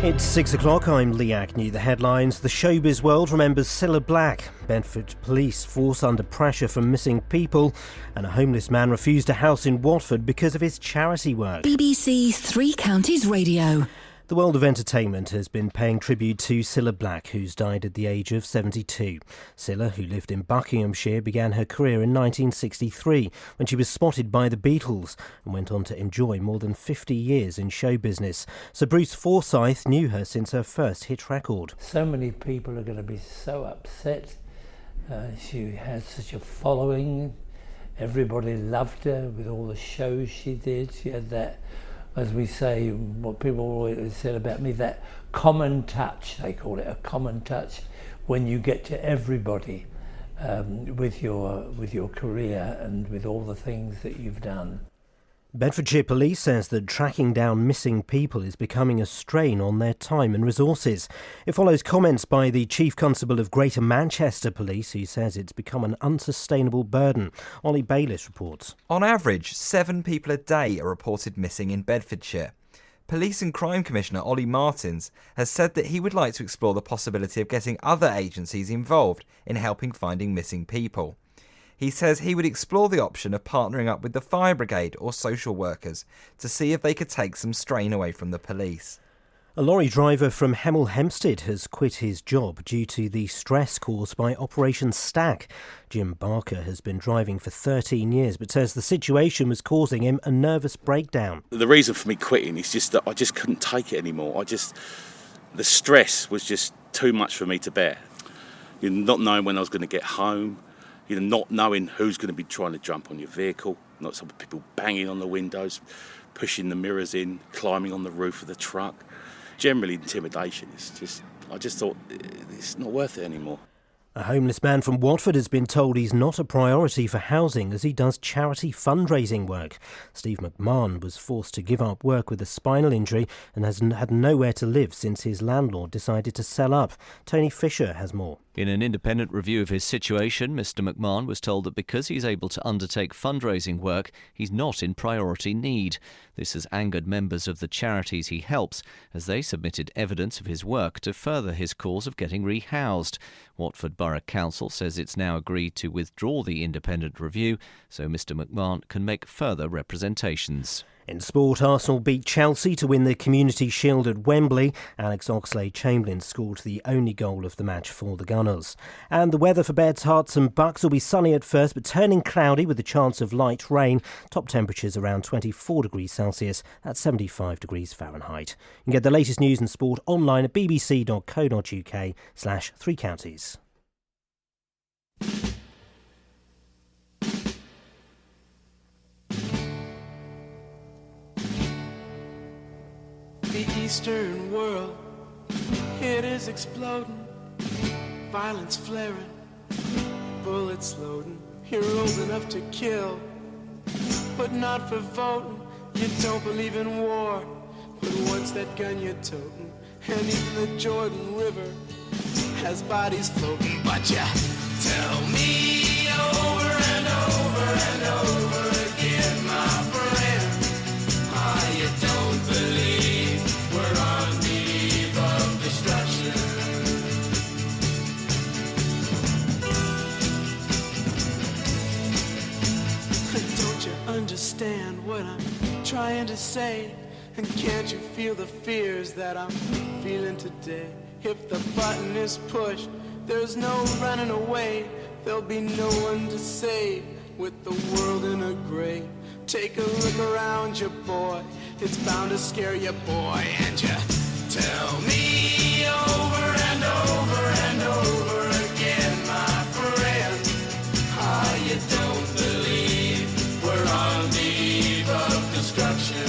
It's 6 o'clock, I'm Lee Agnew. The headlines. The showbiz world remembers Cilla Black. Bedford police force under pressure from missing people. And a homeless man refused a house in Watford because of his charity work. BBC Three Counties Radio. The world of entertainment has been paying tribute to Cilla Black, who's died at the age of 72. Cilla, who lived in Buckinghamshire, began her career in 1963 when she was spotted by the Beatles and went on to enjoy more than 50 years in show business. Sir Bruce Forsyth knew her since her first hit record. So many people are going to be so upset. She has such a following. Everybody loved her with all the shows she did. She had that, as we say, what people always said about me, that common touch, they call it a common touch, when you get to everybody with your career and with all the things that you've done. Bedfordshire Police says that tracking down missing people is becoming a strain on their time and resources. It follows comments by the Chief Constable of Greater Manchester Police, who says it's become an unsustainable burden. Ollie Bayliss reports. On average, 7 people a day are reported missing in Bedfordshire. Police and Crime Commissioner Ollie Martins has said that he would like to explore the possibility of getting other agencies involved in helping finding missing people. He says he would explore the option of partnering up with the fire brigade or social workers to see if they could take some strain away from the police. A lorry driver from Hemel Hempstead has quit his job due to the stress caused by Operation Stack. Jim Barker has been driving for 13 years but says the situation was causing him a nervous breakdown. The reason for me quitting is just that I just couldn't take it anymore. The stress was just too much for me to bear. Not knowing when I was going to get home, not knowing who's going to be trying to jump on your vehicle, not some people banging on the windows, pushing the mirrors in, climbing on the roof of the truck. Generally intimidation. I just thought it's not worth it anymore. A homeless man from Watford has been told he's not a priority for housing as he does charity fundraising work. Steve McMahon was forced to give up work with a spinal injury and has had nowhere to live since his landlord decided to sell up. Tony Fisher has more. In an independent review of his situation, Mr McMahon was told that because he's able to undertake fundraising work, he's not in priority need. This has angered members of the charities he helps, as they submitted evidence of his work to further his cause of getting rehoused. Watford Borough Council says it's now agreed to withdraw the independent review, so Mr McMahon can make further representations. In sport, Arsenal beat Chelsea to win the Community Shield at Wembley. Alex Oxlade-Chamberlain scored the only goal of the match for the Gunners. And the weather for Beds, Herts and Bucks will be sunny at first, but turning cloudy with a chance of light rain. Top temperatures around 24 degrees Celsius, that's 75 degrees Fahrenheit. You can get the latest news and sport online at bbc.co.uk/Three Counties. The Eastern world, it is exploding, violence flaring, bullets loading, heroes enough to kill, but not for voting. You don't believe in war, but what's that gun you're toting? And even the Jordan River has bodies floating. But you tell me over and over and over again, my friend, how you don't believe we're on the eve of destruction. Don't you understand what I'm trying to say? And can't you feel the fears that I'm feeling today? If the button is pushed, there's no running away. There'll be no one to save with the world in a gray. Take a look around you, boy. It's bound to scare you, boy. And you tell me over and over and over again, my friend, how you don't believe we're on the eve of destruction.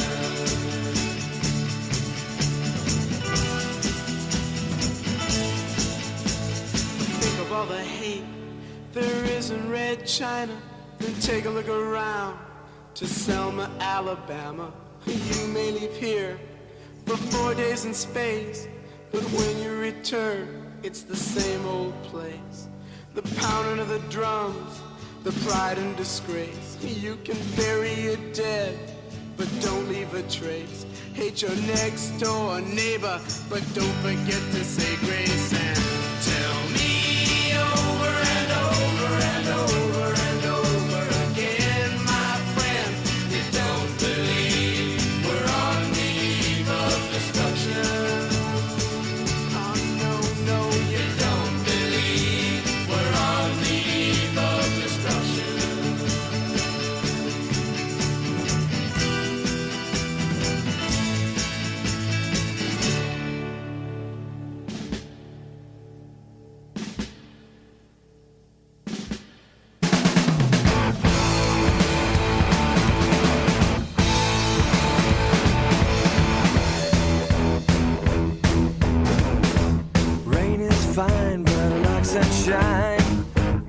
Think of all the hate there is in Red China. Then take a look around to Selma, Alabama. You may leave here for 4 days in space, but when you return, it's the same old place. The pounding of the drums, the pride and disgrace. You can bury your dead but don't leave a trace. Hate your next door neighbor, but don't forget to say grace. And tell me over and over and over and over again, my friend, you don't believe we're on the eve of destruction. Oh no, no, you don't believe we're on the eve of destruction. Rain is fine, but I like sunshine.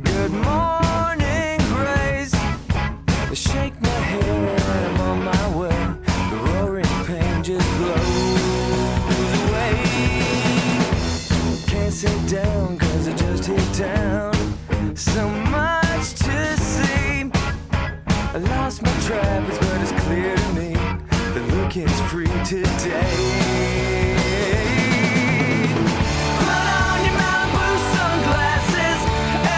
Good morning, Grace. I shake my head, I'm on my way. The roaring pain just blows away. Can't sit down, cause I just hit town. So much to see. I lost my trappers, but it's clear to me the look is free today. Put on your Malibu sunglasses.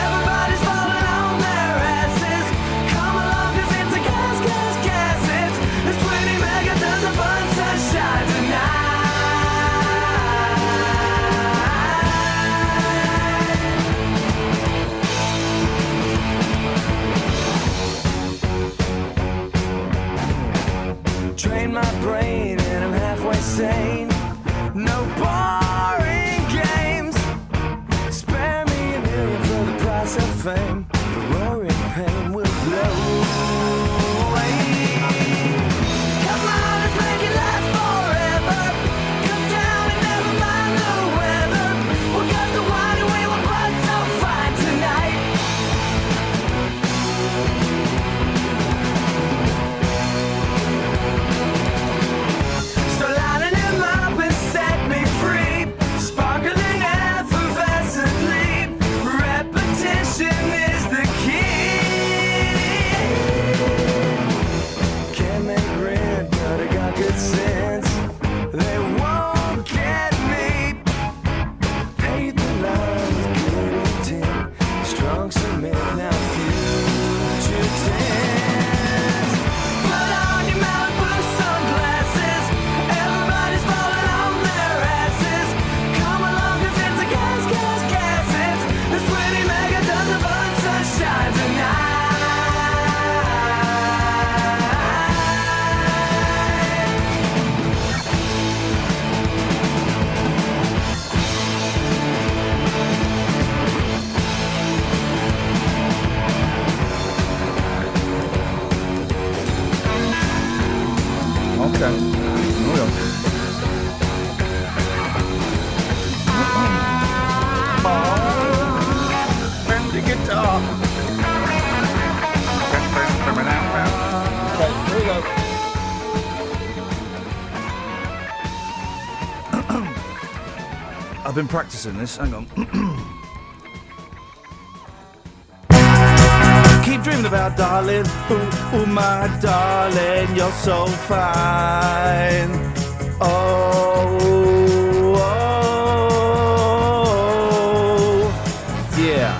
Everybody's falling on their asses. Come along, 'cause it's a gas. There's 20 megatons of fun sunshine tonight. Train my brain and I'm halfway sane. No boring games. Spare me $1 million for the price of fame. The roaring pain will blow away. Come on, let's make it last forever. Come down and never mind the weather. We got the wine and we will buzz so fine tonight. So lighten him up and set me free. Sparkling effervescently. Repetition is the key. Can't make rent, but I got good sense. They won't get me. Paid the line with good intent. Strong cement, now future tense. Put on your Malibu sunglasses. Everybody's falling on their asses. Come along, 'cause it's a gas. There's 20 megatons of fun sunshine tonight. Okay. Bend the guitar. Okay, here we go. I've been practicing this. Hang on. Keep dreaming about darling, ooh, my darling, you're so fine. Oh, yeah.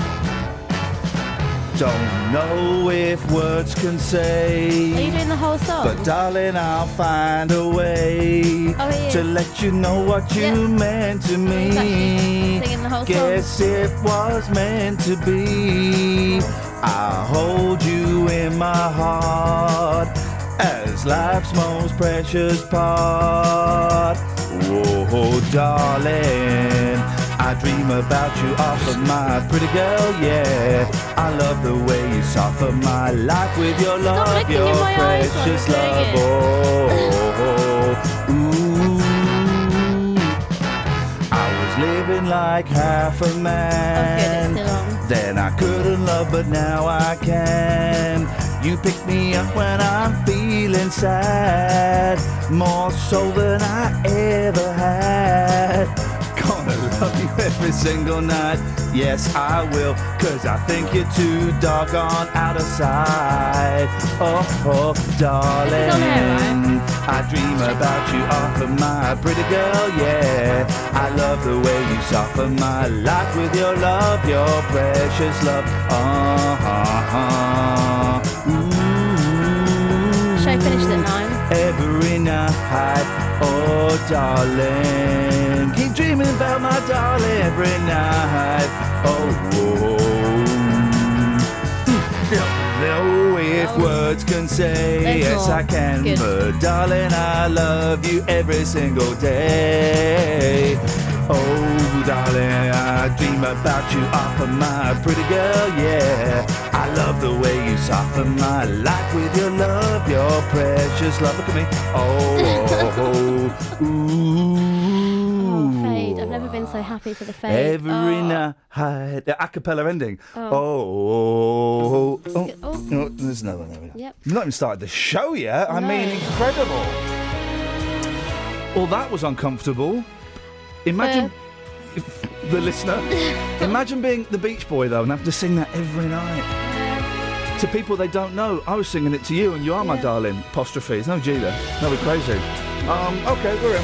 Don't know if words can say. Are you doing the whole song? But darling, I'll find a way to let you know what you meant to me. Singing the whole Guess song. it was meant to be. I'll hold you in my heart as life's most precious part. Whoa, darling, I dream about you often, my pretty girl, yeah. I love the way you soften my life with your Stop love, looking your in my eyes while precious I'm love. doing Oh, ooh. I was living like half a man. Okay, that's still on. Then I couldn't love, but now I can. You pick me up when I'm feeling sad, more so than I ever had. Gonna love you every single night. Yes, I will, 'cause I think you're too doggone out of sight. Oh, darling, This is on air, I dream about you often, my pretty girl, yeah. I love the way you soften my life with your love, your precious love. Show finished at 9. Every night, oh darling, keep dreaming about my darling every night. Oh, no, if words can say There's yes, more. I can. Good. But darling, I love you every single day. Oh, darling, I dream about you often, my pretty girl, yeah. I love the way you soften my life with your love, your precious love. Look at me. Oh, ooh. Oh, fade. I've never been so happy for the fade. Every night. The a cappella ending. Oh. Oh. Oh. No, there's another one there. Yep. You've not even started the show yet. I No. mean, incredible. Well, that was uncomfortable. Imagine the listener. Imagine being the Beach Boy though and having to sing that every night to people they don't know. I was singing it to you, and you are my darling. Apostrophe. There's no G there. No, we're crazy. Okay, we're in.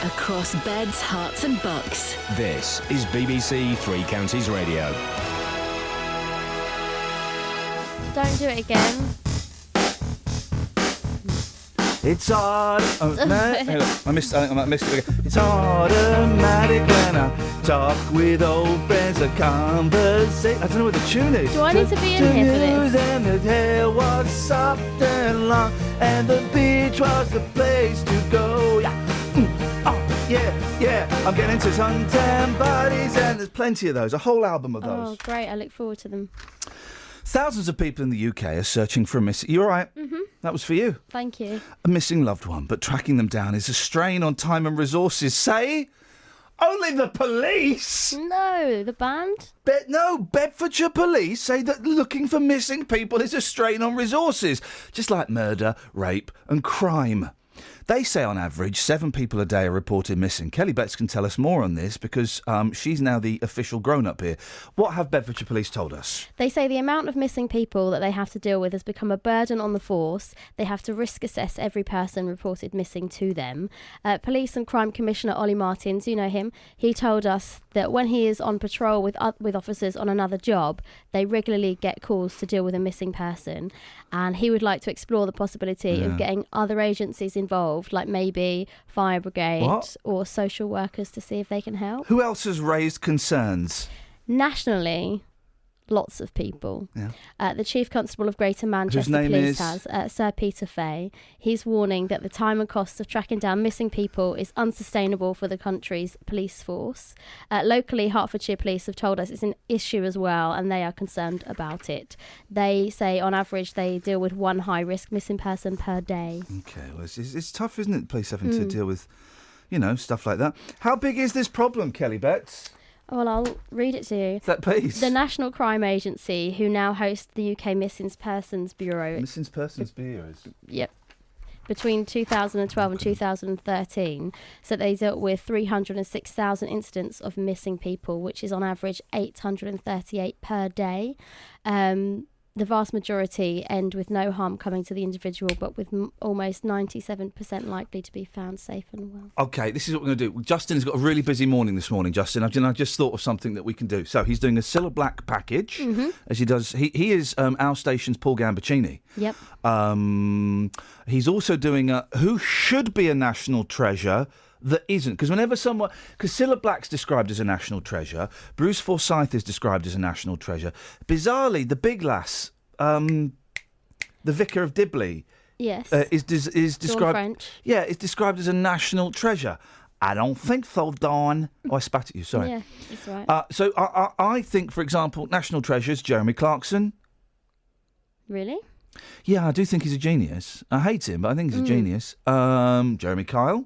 Across beds, hearts and bucks. This is BBC Three Counties Radio. Don't do it again. It's hard. Hang on, I missed it again. It's automatic when I talk with old friends. A conversation. I don't know what the tune is. Do I need to be in here for this? And the hair was soft and long, and the beach was the place to go. Yeah. I'm getting into suntan bodies, and there's plenty of those. A whole album of those. Oh, great. I look forward to them. Thousands of people in the UK are searching for a missing... You all right? Mm-hmm. That was for you. Thank you. A missing loved one, but tracking them down is a strain on time and resources. Say, only the police? No, the band? Bedfordshire police say that looking for missing people is a strain on resources, just like murder, rape and crime. They say on average 7 people a day are reported missing. Kelly Betts can tell us more on this because she's now the official grown-up here. What have Bedfordshire Police told us? They say the amount of missing people that they have to deal with has become a burden on the force. They have to risk assess every person reported missing to them. Police and Crime Commissioner Ollie Martins, you know him, he told us that when he is on patrol with officers on another job, they regularly get calls to deal with a missing person. And he would like to explore the possibility of getting other agencies involved, like maybe fire brigade or social workers, to see if they can help. Who else has raised concerns? Nationally, lots of people. Yeah. The Chief Constable of Greater Manchester Police has, Sir Peter Fay. He's warning that the time and cost of tracking down missing people is unsustainable for the country's police force. Locally, Hertfordshire Police have told us it's an issue as well, and they are concerned about it. They say on average they deal with one high-risk missing person per day. Okay, well, it's tough, isn't it, police having to deal with, stuff like that. How big is this problem, Kelly Betts? Well, I'll read it to you. That piece. The National Crime Agency, who now hosts the UK Missing Persons Bureau. Missing Persons Bureau. Yep. Between 2012 and 2013, so they dealt with 306,000 incidents of missing people, which is on average 838 per day. The vast majority end with no harm coming to the individual, but with almost 97% likely to be found safe and well. Okay, this is what we're going to do. Justin's got a really busy morning this morning, Justin. I just thought of something that we can do. So he's doing a Cilla Black package, as he does. He is our station's Paul Gambaccini. Yep. He's also doing a Who Should Be a National Treasure that isn't. Because Cilla Black's described as a national treasure, Bruce Forsyth is described as a national treasure. Bizarrely, the big lass, the Vicar of Dibley, yes, is described. French. Yeah, is described as a national treasure. I don't think so, Dawn. Oh, I spat at you. Sorry. Yeah, that's right. So I think, for example, national treasures, Jeremy Clarkson. Really? Yeah, I do think he's a genius. I hate him, but I think he's a genius. Jeremy Kyle.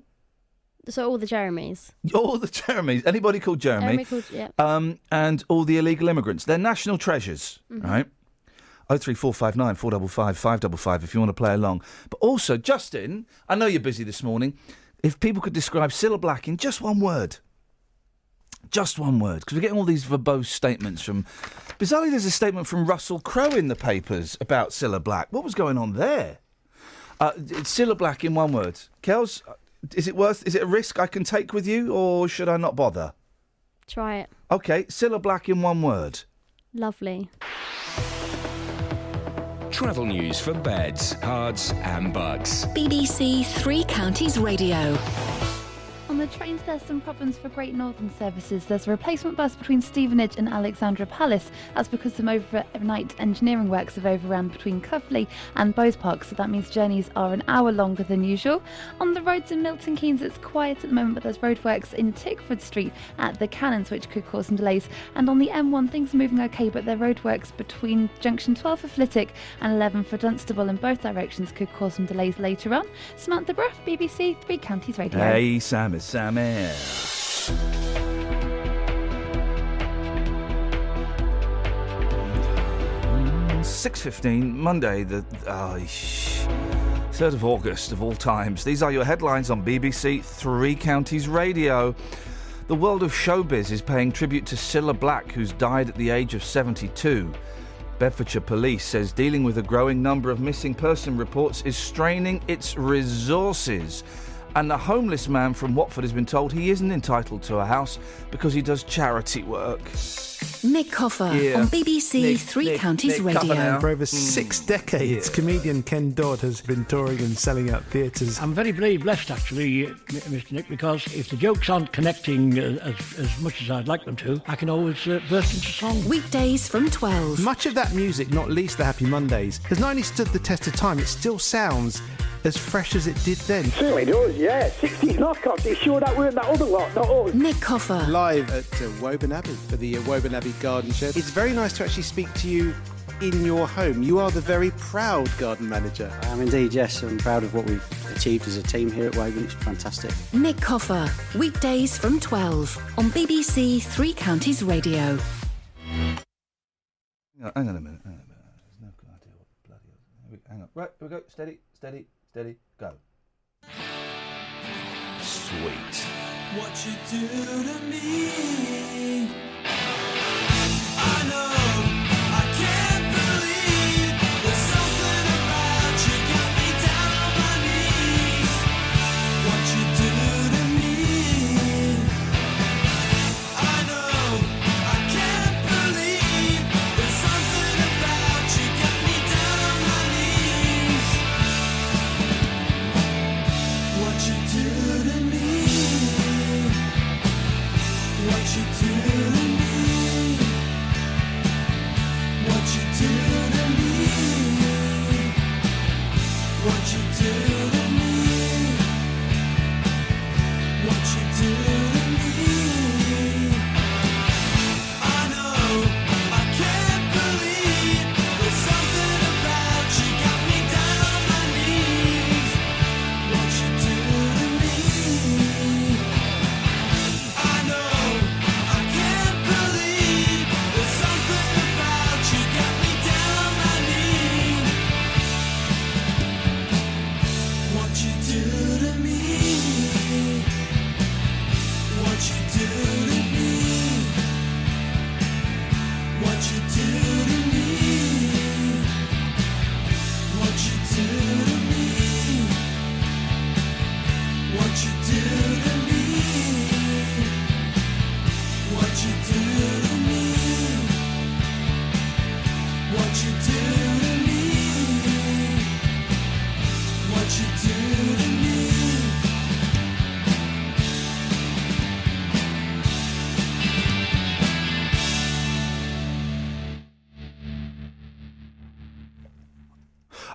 So all the Jeremys. All the Jeremys. Anybody called Jeremy. Yeah. And all the illegal immigrants. They're national treasures, right? 03459 455 555 if you want to play along. But also, Justin, I know you're busy this morning. If people could describe Cilla Black in just one word. Just one word, because we're getting all these verbose statements from... Bizarrely, there's a statement from Russell Crowe in the papers about Cilla Black. What was going on there? It's Cilla Black in one word. Kels, is it a risk I can take with you, or should I not bother? Try it. OK, Cilla Black in one word. Lovely. Travel news for beds, cards and bugs. BBC Three Counties Radio. On the trains, there's some problems for Great Northern services. There's a replacement bus between Stevenage and Alexandra Palace. That's because some overnight engineering works have overrun between Coverley and Bowes Park, so that means journeys are an hour longer than usual. On the roads in Milton Keynes, it's quiet at the moment, but there's roadworks in Tickford Street at the Cannons, which could cause some delays. And on the M1, things are moving okay, but there are roadworks between junction 12 for Flitwick and 11 for Dunstable in both directions could cause some delays later on. Samantha Bruff, BBC Three Counties Radio. Hey, Sammy. 6:15, Monday, the 3rd of August of all times. These are your headlines on BBC Three Counties Radio. The world of showbiz is paying tribute to Cilla Black, who's died at the age of 72. Bedfordshire Police says dealing with a growing number of missing person reports is straining its resources. And a homeless man from Watford has been told he isn't entitled to a house because he does charity work. Nick Coffer on BBC Three Counties Radio. For over 6 decades, comedian Ken Dodd has been touring and selling out theatres. I'm very blessed, actually, Mr. Nick, because if the jokes aren't connecting as much as I'd like them to, I can always burst into song. Weekdays from 12. Much of that music, not least the Happy Mondays, has not only stood the test of time, it still sounds as fresh as it did then. Certainly does, yeah. 60s knockoffs. It's sure that weren't that other lot, not us. Nick Coffer. Live at Woburn Abbey for the Woburn Abbey Garden Shed. It's very nice to actually speak to you in your home. You are the very proud garden manager. I am indeed, yes. I'm proud of what we've achieved as a team here at Woburn. It's fantastic. Nick Coffer. Weekdays from 12 on BBC Three Counties Radio. Hang on a minute. There's no idea what bloody... Hang on. Right, here we go. Steady, go. Sweet. What you do to me, I know, I can't believe there's something about you got me down on my knees. What you do to me, I know, I can't believe there's something about you got me down on my knees. What you do to me, what you do to me, what you do to me, what you do to me, what you do to me. I know, I can't believe there's something about you got me down on my knees. What you do to me, I know.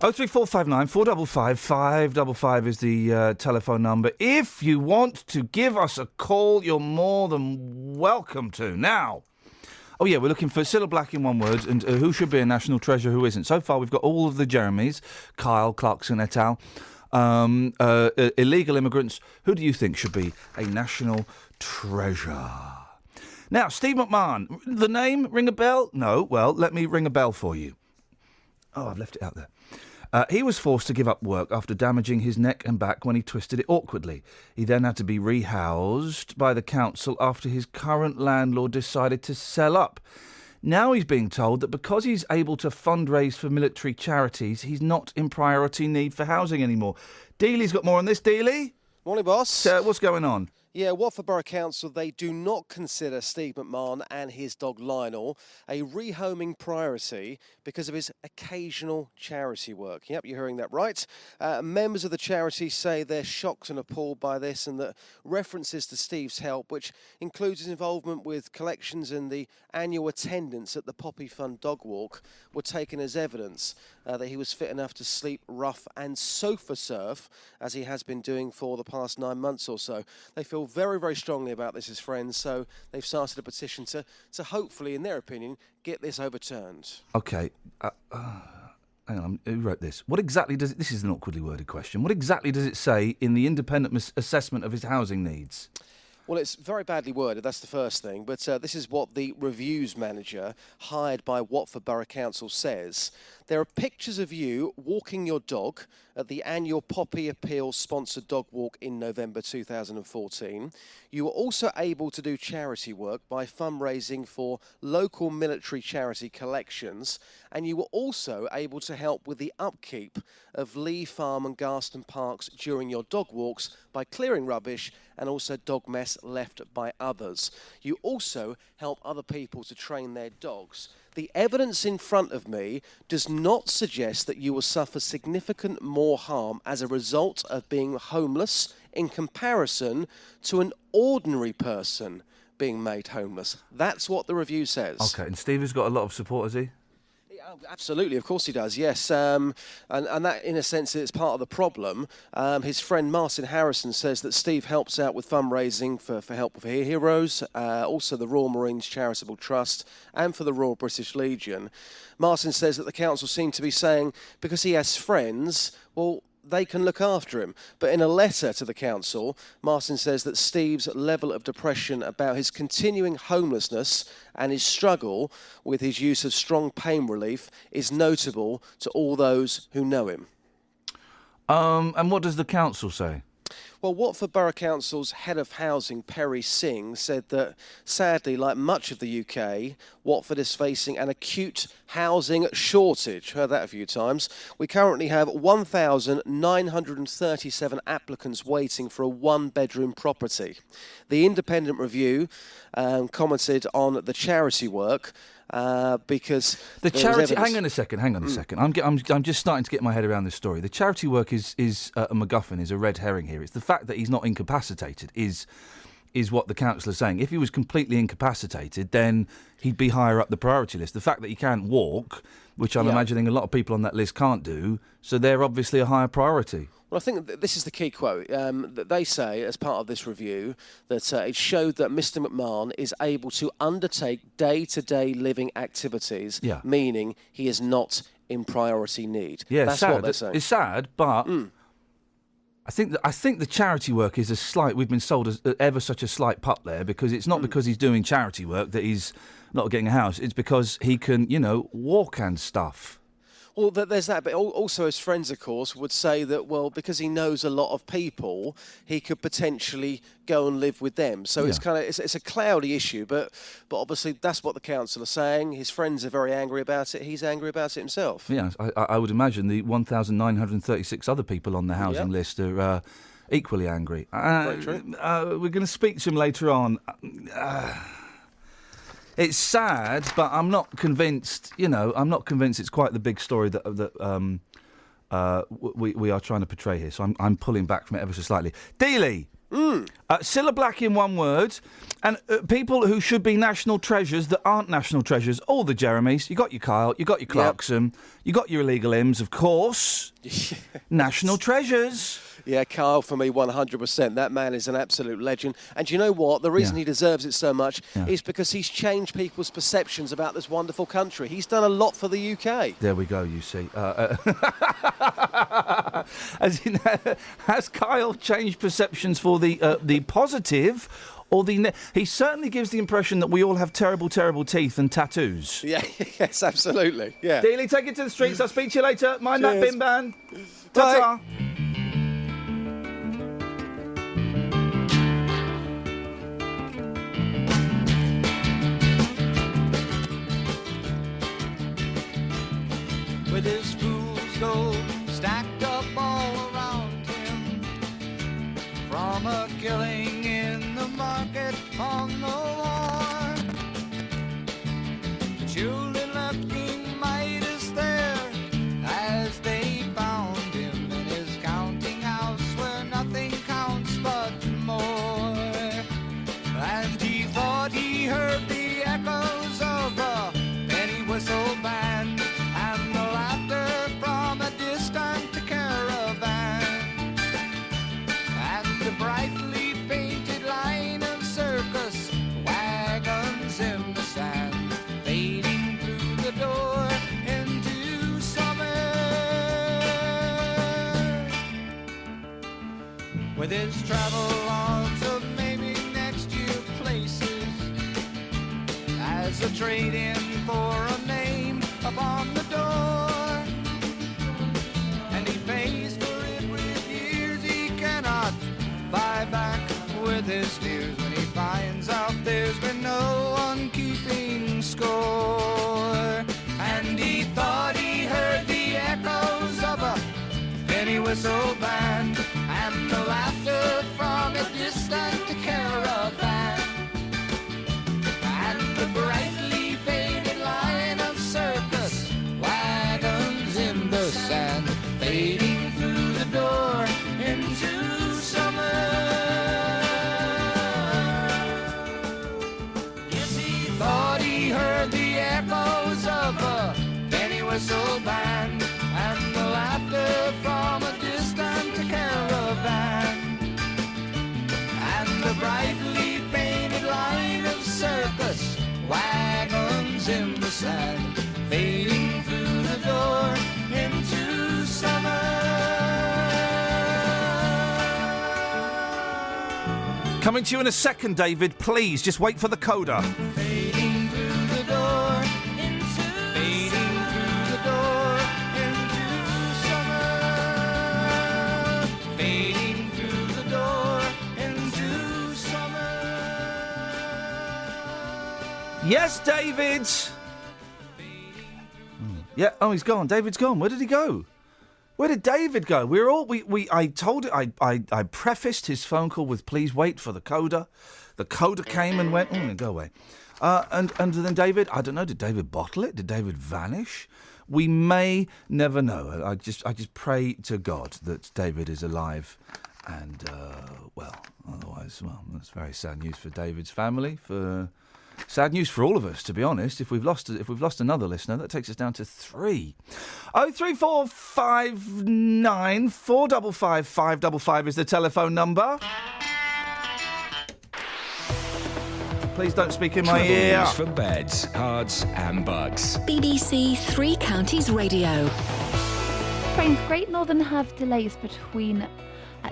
Oh, 03459 455 555 is the telephone number. If you want to give us a call, you're more than welcome to. Now, oh yeah, we're looking for Cilla Black in one word, and who should be a national treasure, who isn't. So far, we've got all of the Jeremys, Kyle, Clarkson et al., illegal immigrants. Who do you think should be a national treasure? Now, Steve McMahon, the name, ring a bell? No, well, let me ring a bell for you. Oh, I've left it out there. He was forced to give up work after damaging his neck and back when he twisted it awkwardly. He then had to be rehoused by the council after his current landlord decided to sell up. Now he's being told that because he's able to fundraise for military charities, he's not in priority need for housing anymore. Dealey's got more on this. Dealey? Morning, boss. What's going on? Yeah, Watford Borough Council, they do not consider Steve McMahon and his dog Lionel a rehoming priority because of his occasional charity work. Yep, you're hearing that right. Members of the charity say they're shocked and appalled by this, and that references to Steve's help, which includes his involvement with collections and the annual attendance at the Poppy Fund Dog Walk, were taken as evidence that he was fit enough to sleep rough and sofa surf, as he has been doing for the past 9 months or so. They feel very, very strongly about this as friends, so they've started a petition to hopefully, in their opinion, get this overturned. OK. Hang on, who wrote this? What exactly does it... This is an awkwardly worded question. What exactly does it say in the independent assessment of his housing needs? Well, it's very badly worded, that's the first thing, but this is what the reviews manager hired by Watford Borough Council says. There are pictures of you walking your dog at the annual Poppy Appeal sponsored dog walk in November 2014. You were also able to do charity work by fundraising for local military charity collections, and you were also able to help with the upkeep of Lee Farm and Garston Parks during your dog walks by clearing rubbish and also dog mess left by others. You also help other people to train their dogs. The evidence in front of me does not suggest that you will suffer significant more harm as a result of being homeless in comparison to an ordinary person being made homeless. That's what the review says. OK, and Steve has got a lot of support, has he? Absolutely, of course he does, yes. And that, in a sense, is part of the problem. His friend Martin Harrison says that Steve helps out with fundraising for Help for Heroes, also the Royal Marines Charitable Trust, and for the Royal British Legion. Martin says that the council seem to be saying, because he has friends, well, they can look after him. But in a letter to the council, Martin says that Steve's level of depression about his continuing homelessness and his struggle with his use of strong pain relief is notable to all those who know him. And what does the council say? Well, Watford Borough Council's head of housing, Perry Singh, said that, sadly, like much of the UK, Watford is facing an acute housing shortage. Heard that a few times. We currently have 1,937 applicants waiting for a one-bedroom property. The independent review commented on the charity work because the charity. Hang on a second. I'm just starting to get my head around this story. The charity work is a MacGuffin, is a red herring here. It's the fact that he's not incapacitated is what the council is saying. If he was completely incapacitated, then he'd be higher up the priority list. The fact that he can't walk, which I'm imagining a lot of people on that list can't do, so they're obviously a higher priority. Well, I think this is the key quote. That they say, as part of this review, that it showed that Mr. McMahon is able to undertake day-to-day living activities, meaning he is not in priority need. Yeah, that's sad. what they're saying. It's sad, but I think the charity work is a slight. We've been sold as ever such a slight pup there, because it's not because he's doing charity work that he's not getting a house. It's because he can, walk and stuff. Well, there's that, but also his friends, of course, would say that, well, because he knows a lot of people, he could potentially go and live with them. So it's kind of it's a cloudy issue, but obviously that's what the council are saying. His friends are very angry about it. He's angry about it himself. Yeah, I would imagine the 1,936 other people on the housing list are equally angry. Very true. We're going to speak to him later on. It's sad, but I'm not convinced. I'm not convinced it's quite the big story that we are trying to portray here. So I'm pulling back from it ever so slightly. Dealey, Cilla Black in one word, and people who should be national treasures that aren't national treasures. All the Jeremys. You got your Kyle. You got your Clarkson. You got your illegal Ims, of course. National treasures. Yeah, Kyle, for me, 100%. That man is an absolute legend. And do you know what? The reason he deserves it so much is because he's changed people's perceptions about this wonderful country. He's done a lot for the UK. There we go, you see. As in, has Kyle changed perceptions for the positive Or he certainly gives the impression that we all have terrible, terrible teeth and tattoos. Yeah, yes, absolutely. Yeah. Dealey, take it to the streets. I'll speak to you later. Mind that Cheers. bin ban. Ta-ta. With his fool's gold stacked up all around him, from a killing in the market on the war. The children left King Midas there as they found him in his counting house where nothing counts but more. And he thought he heard the echoes of a penny whistle band and the laughter from a distant caravan, and the brightly painted line of circus wagons in the sand, fading through the door into summer. With his travel logs of maybe next year places, as a trade-in for a name upon the door, and he pays for it with years he cannot buy back with his tears, when he finds out there's been no one keeping score. And he thought he heard the echoes of a penny whistle band and the laughter from a distant caravan, and the brightly painted line of circus wagons in the sand, fading through the door into summer. Yes, he thought he heard the echoes of a penny whistle band and the laughter from a distant caravan, and the brightly painted line of circus wagons in the sand, fading through the door into summer. Coming to you in a second, David. Please, just wait for the coda. Fading through the door into fading through the door into summer. Fading through the door into summer. Yes, David. Yeah. Oh, he's gone. David's gone. Where did he go? Where did David go? I prefaced his phone call with "Please wait for the coda." The coda came and went. Go away. And then David. I don't know. Did David bottle it? Did David vanish? We may never know. I just pray to God that David is alive, and otherwise, that's very sad news for David's family. Sad news for all of us, to be honest. If we've lost another listener, that takes us down to 3. 03459 455 555 is the telephone number. Please don't speak in my ear. News for beds, cards and bugs. BBC Three Counties Radio. Trains Great Northern have delays between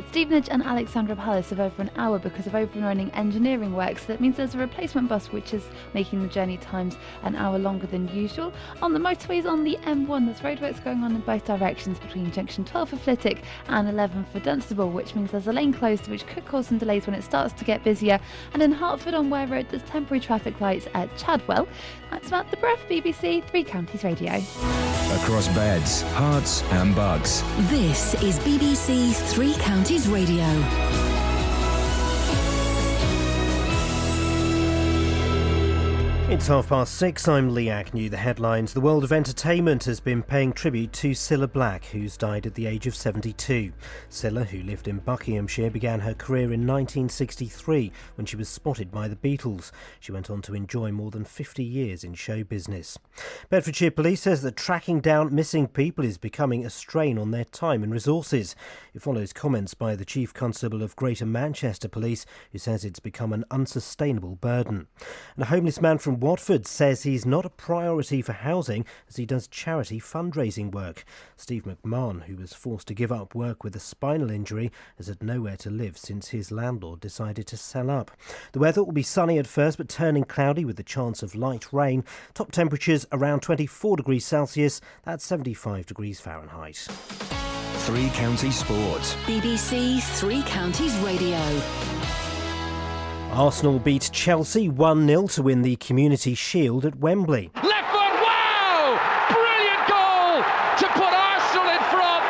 Stevenage and Alexandra Palace of over an hour because of overrunning engineering works. That means there's a replacement bus which is making the journey times an hour longer than usual. On the motorways on the M1, there's roadworks going on in both directions between junction 12 for Flitwick and 11 for Dunstable, which means there's a lane closed which could cause some delays when it starts to get busier. And in Hertford on Ware Road, there's temporary traffic lights at Chadwell. That's Matt the Breath, BBC Three Counties Radio. Across beds, hearts and bugs. This is BBC Three Counties Radio. It's 6:30. I'm Lee Agnew. The headlines. The world of entertainment has been paying tribute to Cilla Black, who's died at the age of 72. Cilla, who lived in Buckinghamshire, began her career in 1963 when she was spotted by the Beatles. She went on to enjoy more than 50 years in show business. Bedfordshire Police says that tracking down missing people is becoming a strain on their time and resources. It follows comments by the Chief Constable of Greater Manchester Police, who says it's become an unsustainable burden. And a homeless man from in Watford says he's not a priority for housing as he does charity fundraising work. Steve McMahon, who was forced to give up work with a spinal injury, has had nowhere to live since his landlord decided to sell up. The weather will be sunny at first but turning cloudy with the chance of light rain. Top temperatures around 24 degrees Celsius, that's 75 degrees Fahrenheit. Three Counties Sports. BBC Three Counties Radio. Arsenal beat Chelsea 1-0 to win the Community Shield at Wembley. Left foot, wow! Brilliant goal to put Arsenal in front,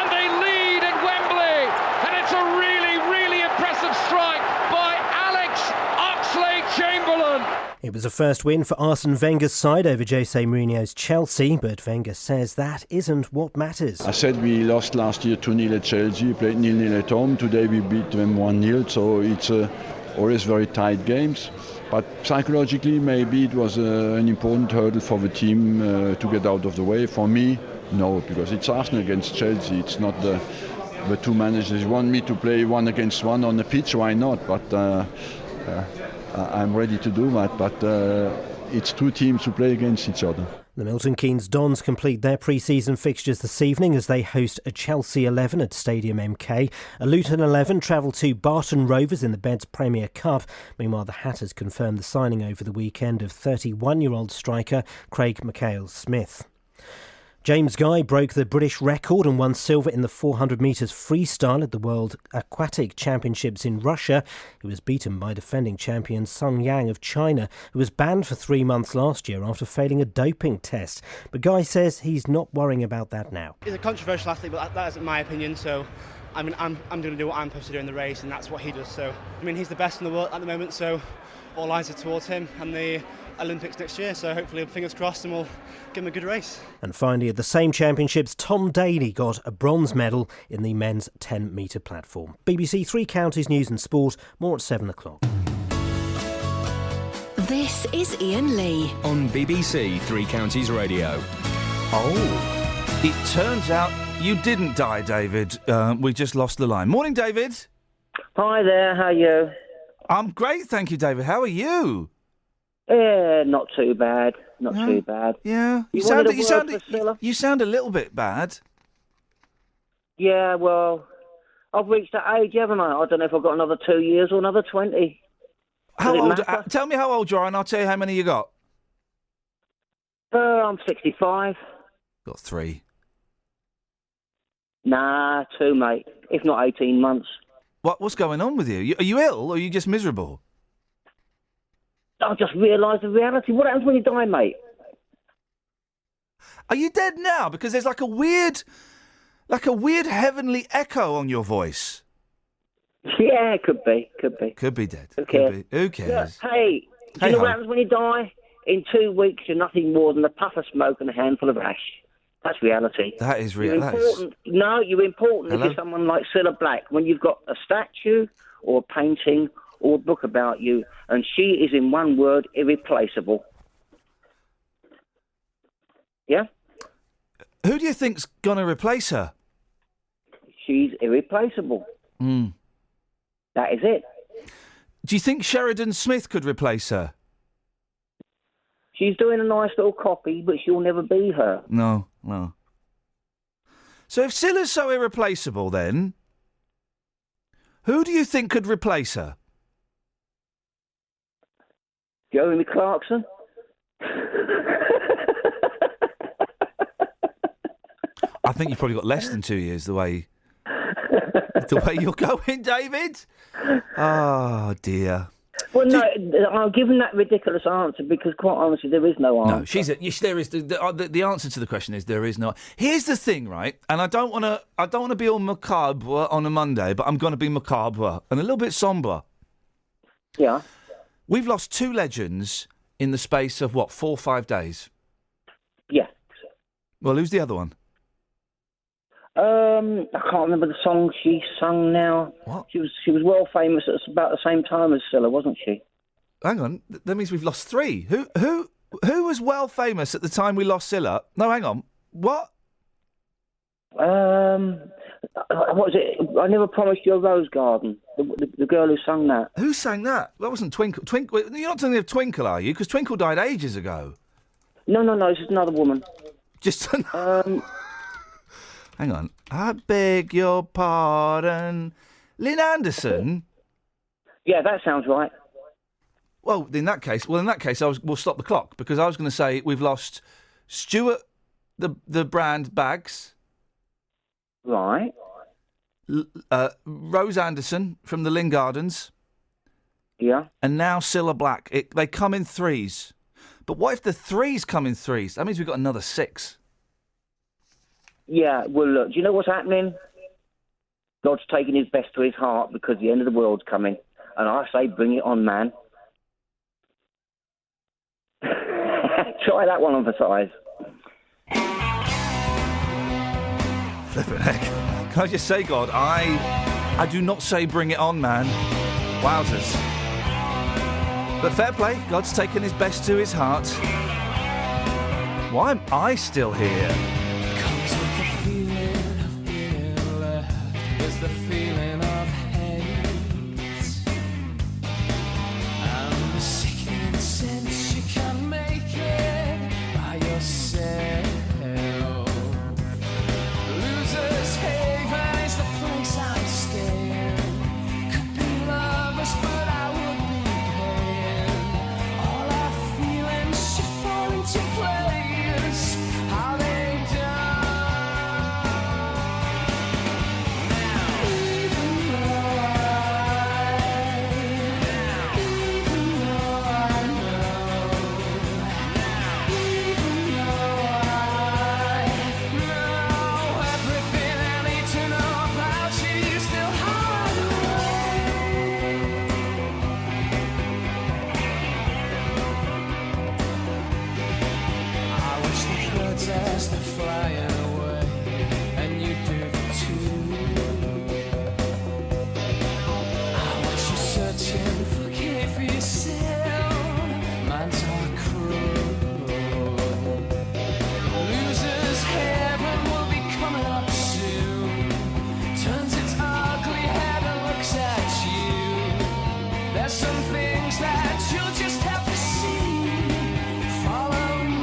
and they lead at Wembley. And it's a really, really impressive strike by Alex Oxlade-Chamberlain. It was a first win for Arsene Wenger's side over Jose Mourinho's Chelsea, but Wenger says that isn't what matters. I said we lost last year 2-0 at Chelsea, played 0-0 at home. Today we beat them 1-0, so it's always very tight games. But psychologically, maybe it was an important hurdle for the team to get out of the way. For me, no, because it's Arsenal against Chelsea. It's not the two managers. You want me to play 1 against 1 on the pitch, why not? But I'm ready to do that. But it's two teams who play against each other. The Milton Keynes Dons complete their pre-season fixtures this evening as they host a Chelsea 11 at Stadium MK. A Luton 11 travel to Barton Rovers in the Beds Premier Cup. Meanwhile, the Hatters confirmed the signing over the weekend of 31-year-old striker Craig McHale-Smith. James Guy broke the British record and won silver in the 400 metres freestyle at the World Aquatic Championships in Russia. He was beaten by defending champion Sun Yang of China, who was banned for 3 months last year after failing a doping test. But Guy says he's not worrying about that now. He's a controversial athlete, but that isn't my opinion, so I mean, I'm going to do what I'm supposed to do in the race, and that's what he does. So, I mean, he's the best in the world at the moment, so all eyes are towards him and the Olympics next year, so hopefully, fingers crossed, and we'll give him a good race. And finally, at the same championships, Tom Daley got a bronze medal in the men's 10-metre platform. BBC Three Counties News and Sport, more at 7 o'clock. This is Iain Lee on BBC Three Counties Radio. Oh, it turns out you didn't die, David. We just lost the line. Morning, David. Hi there, how are you? I'm great, thank you, David. How are you? Not too bad. Not too bad. Yeah. You sound a little bit bad. Yeah, well, I've reached that age, haven't I? I don't know if I've got another 2 years or another 20. How old? Tell me how old you are, and I'll tell you how many you got. I'm 65. Got 3. Nah, 2, mate. If not 18 months. What's going on with you? Are you ill, or are you just miserable? I just realised the reality. What happens when you die, mate? Are you dead now? Because there's like a weird heavenly echo on your voice. Yeah, it could be. Could be dead. Who cares? Who cares? Yeah, hey, do you know what happens when you die? In 2 weeks, you're nothing more than a puff of smoke and a handful of ash. That's reality. That is real. You're important. No, you're important if you're someone like Cilla Black. When you've got a statue or a painting or a book about you, and she is, in one word, irreplaceable. Yeah? Who do you think's going to replace her? She's irreplaceable. Mm. That is it. Do you think Sheridan Smith could replace her? She's doing a nice little copy, but she'll never be her. No. So if Cilla's so irreplaceable, then who do you think could replace her? Jeremy Clarkson. I think you've probably got less than 2 years the way you're going, David. Oh, dear. Well, no, I'll give him that ridiculous answer because, quite honestly, there is no answer. No, there is. The answer to the question is there is no. Here's the thing, right? And I don't want to be all macabre on a Monday, but I'm going to be macabre and a little bit sombre. Yeah. We've lost 2 legends in the space of, 4 or 5 days? Yeah. Well, who's the other one? I can't remember the song she sung now. What? She was world famous at about the same time as Cilla, wasn't she? Hang on, that means we've lost 3. Who was well famous at the time we lost Cilla? No, hang on. What? What was it? I Never Promised You a Rose Garden. The girl who sang that. Who sang that? That wasn't Twinkle. Twinkle. You're not thinking of Twinkle, are you? Because Twinkle died ages ago. No, this is another woman. Just hang on. I beg your pardon, Lynn Anderson. Yeah, that sounds right. Well, in that case, we'll stop the clock because I was going to say we've lost Stuart, the brand Baggs. Right. Rose Anderson from the Lynn Gardens. Yeah. And now Cilla Black. They come in threes. But what if the threes come in threes? That means we've got another 6. Yeah, well, look, do you know what's happening? God's taking his best to his heart because the end of the world's coming. And I say, bring it on, man. Try that one on for size. Flippin' heck. Can I just say, God, I do not say bring it on, man. Wowzers. But fair play, God's taken his best to his heart. Why am I still here? Comes with the feeling of being left. There's the feeling of hate. And the sickening sense you can make it by yourself. Losers Haven is the place I'm staying. Could be lovers, but I would be paying. All our feelings should fall into place. How they as they're flying away, and you do too. I watch you searching for care for yourself. Minds are cruel. Losers heaven will be coming up soon. Turns its ugly head and looks at you. There's some things that you'll just have to see. Follow me.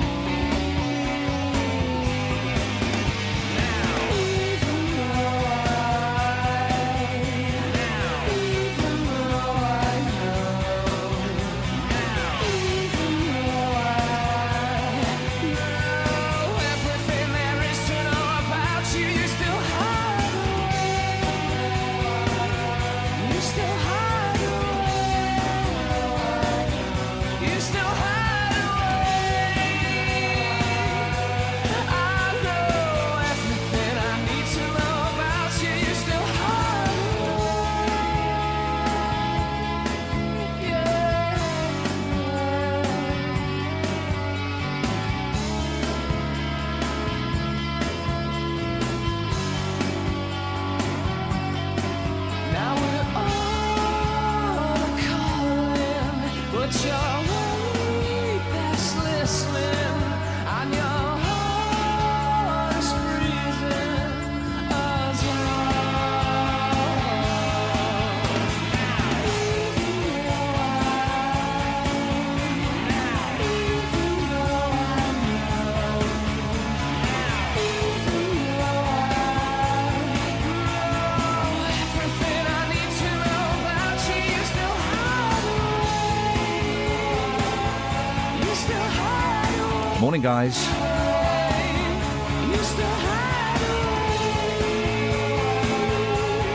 Morning, guys.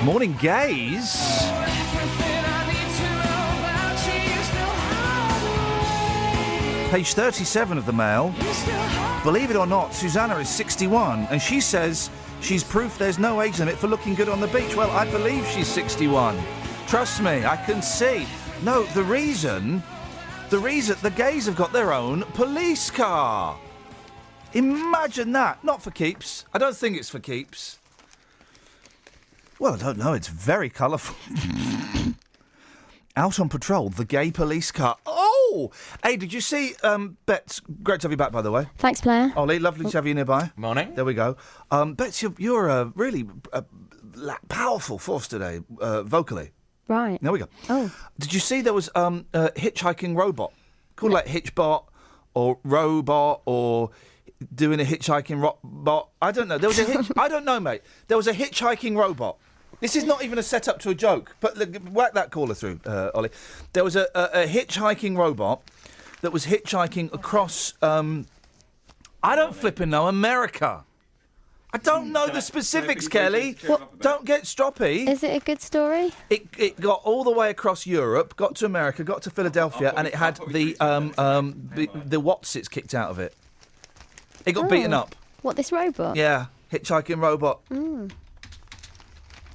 Morning, gays. Page 37 of the Mail. Believe it or not, Susanna is 61, and she says she's proof there's no age limit for looking good on the beach. Well, I believe she's 61. Trust me, I can see. No, the reason the gays have got their own police car. Imagine that. Not for keeps. I don't think it's for keeps. Well, I don't know. It's very colourful. Out on patrol, the gay police car. Oh! Oh, hey, did you see Bets? Great to have you back, by the way. Thanks, Blair. Ollie, lovely to have you nearby. Morning. There we go. Bets, you're a really powerful force today, vocally. Right. There we go. Oh. Did you see there was a hitchhiking robot called like Hitchbot or Robot or doing a hitchhiking robot? I don't know. There was a I don't know, mate. There was a hitchhiking robot. This is not even a setup to a joke. But whack that caller through, Ollie. There was a hitchhiking robot that was hitchhiking across. I don't flipping know America. I don't know the specifics, Kelly. Don't get stroppy. Is it a good story? It got all the way across Europe, got to America, got to Philadelphia, and it had the whatsits kicked out of it. It got beaten up. What, this robot? Yeah, hitchhiking robot.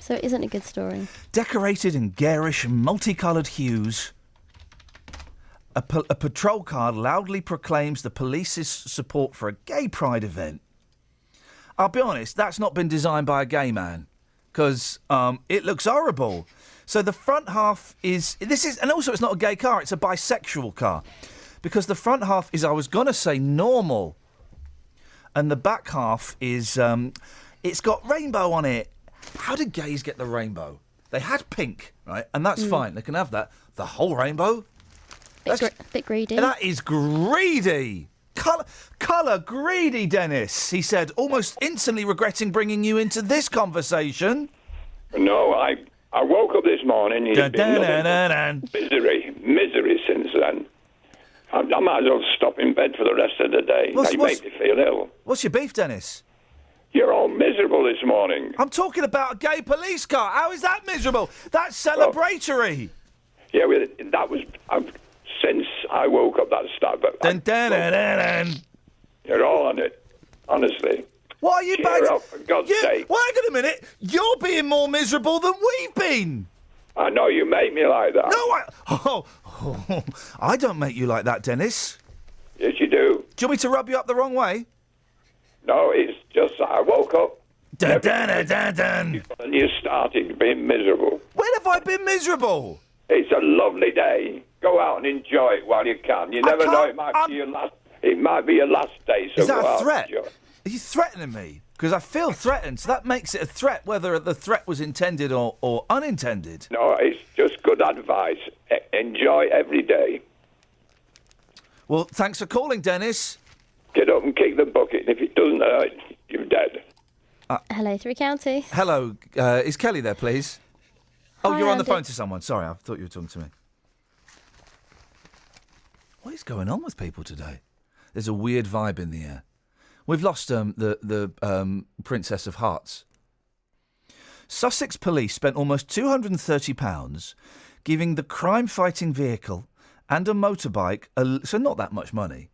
So it isn't a good story. Decorated in garish, multicoloured hues, a patrol car loudly proclaims the police's support for a gay pride event. I'll be honest, that's not been designed by a gay man, because it looks horrible. So the front half and also it's not a gay car, it's a bisexual car, because the front half is, I was going to say, normal, and the back half is, it's got rainbow on it. How did gays get the rainbow? They had pink, right, and that's fine, they can have that. The whole rainbow? Bit greedy. That is greedy. Colour greedy, Dennis, he said, almost instantly regretting bringing you into this conversation. No, I woke up this morning, it's been misery since then. I might as well stop in bed for the rest of the day. They make me feel ill. What's your beef, Dennis? You're all miserable this morning. I'm talking about a gay police car. How is that miserable? That's celebratory. Yeah, that was... since I woke up, that's started. But you're all on it, honestly. What are you Cheer up, for God's sake. Well, hang on a minute. You're being more miserable than we've been. I know you make me like that. No, I don't make you like that, Dennis. Yes, you do. Do you want me to rub you up the wrong way? No, it's just that I woke up. Dun. And you started being miserable. When have I been miserable? It's a lovely day. Go out and enjoy it while you can. You never know, it might be your last. It might be your last day. So is that go a out threat? and enjoy. Are you threatening me? Because I feel threatened, so that makes it a threat, whether the threat was intended or unintended. No, it's just good advice. Enjoy every day. Well, thanks for calling, Dennis. Get up and kick the bucket. If it doesn't hurt, you're dead. Hello, Three Counties. Hello, is Kelly there, please? Oh, Hi, you're on the Andy. phone to someone. Sorry, I thought you were talking to me. What is going on with people today? There's a weird vibe in the air. We've lost the Princess of Hearts. Sussex police spent almost £230 giving the crime-fighting vehicle and a motorbike, so not that much money,